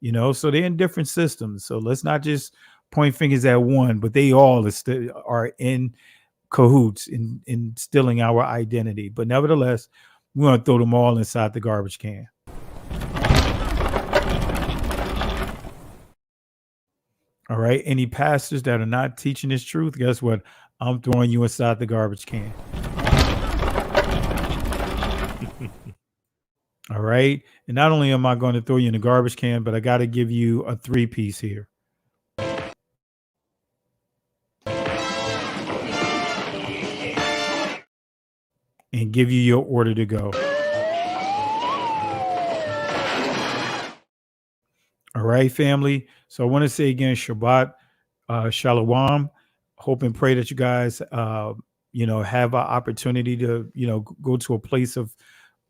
So they're in different systems. So let's not just point fingers at one, but they all are in cahoots in stealing our identity. But nevertheless, we're going to throw them all inside the garbage can. All right. Any pastors that are not teaching this truth, guess what? I'm throwing you inside the garbage can. All right. And not only am I going to throw you in the garbage can, but I got to give you a 3-piece here. And give you your order to go. All right, family. So I want to say again, Shabbat Shalom. Hope and pray that you guys, have an opportunity to, go to a place of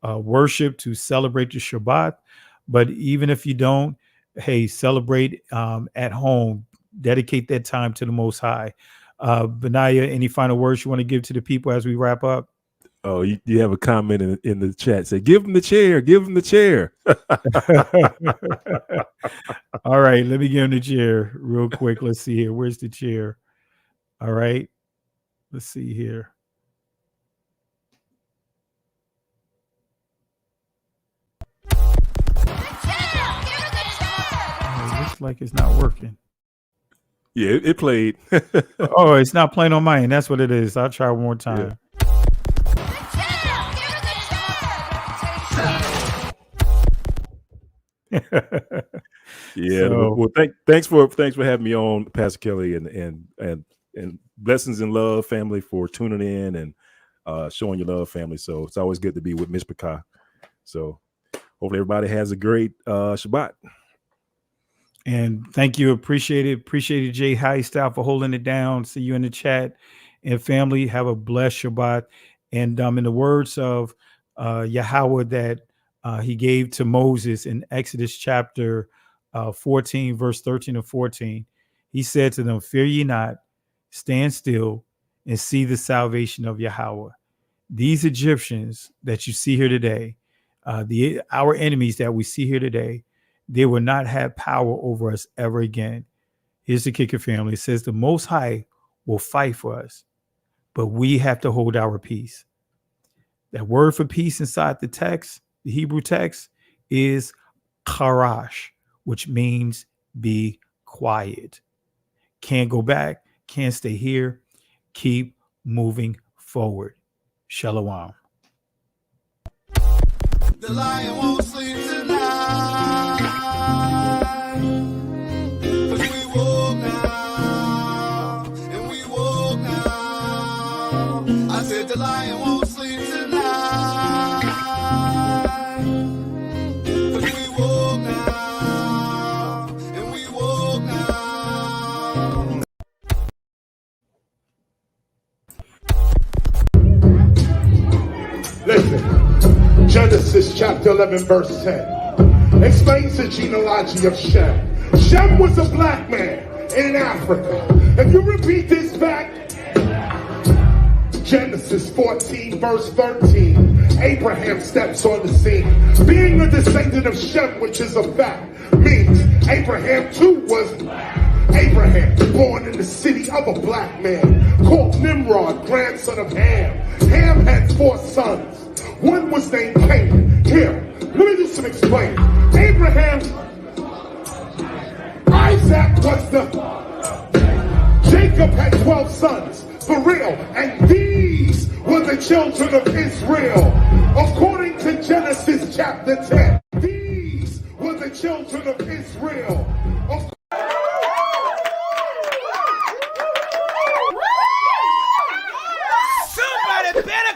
worship to celebrate the Shabbat. But even if you don't, hey, celebrate at home. Dedicate that time to the Most High. Benaiah, any final words you want to give to the people as we wrap up? Oh, you have a comment in the chat. Say, give him the chair. Give him the chair. All right, let me give him the chair real quick. Let's see here. Where's the chair? All right. Let's see here. It looks like it's not working. Yeah, it played. Oh, it's not playing on mine. That's what it is. I'll try one more time. Yeah. Yeah. So, well, thanks for having me on, Pastor Kelly, and blessings and love, family, for tuning in and showing your love, family. So it's always good to be with Miss Pekah. So hopefully everybody has a great Shabbat. And thank you. Appreciate it. Appreciate it, Jay High Style, for holding it down. See you in the chat. And family, have a blessed Shabbat. And in the words of Yahweh that he gave to Moses in Exodus chapter 14, verse 13 and 14, he said to them, "Fear ye not, stand still and see the salvation of Yahweh." These Egyptians that you see here today, our enemies that we see here today, they will not have power over us ever again. Here's the kicker, family. It says the Most High will fight for us, but we have to hold our peace. That word for peace inside the text, the Hebrew text, is charash, which means be quiet. Can't go back, can't stay here. Keep moving forward. Shalom. The lion won't sleep tonight. 'Cause we woke now, and we woke now. I said the lion won't sleep tonight. 'Cause we woke now, and we woke now. chapter 11, verse 10 explains the genealogy of Shem. Shem was a black man in Africa. If you repeat this back, Genesis 14, verse 13, Abraham steps on the scene. Being a descendant of Shem, which is a fact, means Abraham too was black. Abraham, born in the city of a black man, called Nimrod, grandson of Ham. Ham had 4 sons. One was named Canaan. Here, let me do some explaining. Abraham, Isaac was the... Jacob had 12 sons, for real, and these were the children of Israel. According to Genesis chapter 10, these were the children of Israel. Somebody better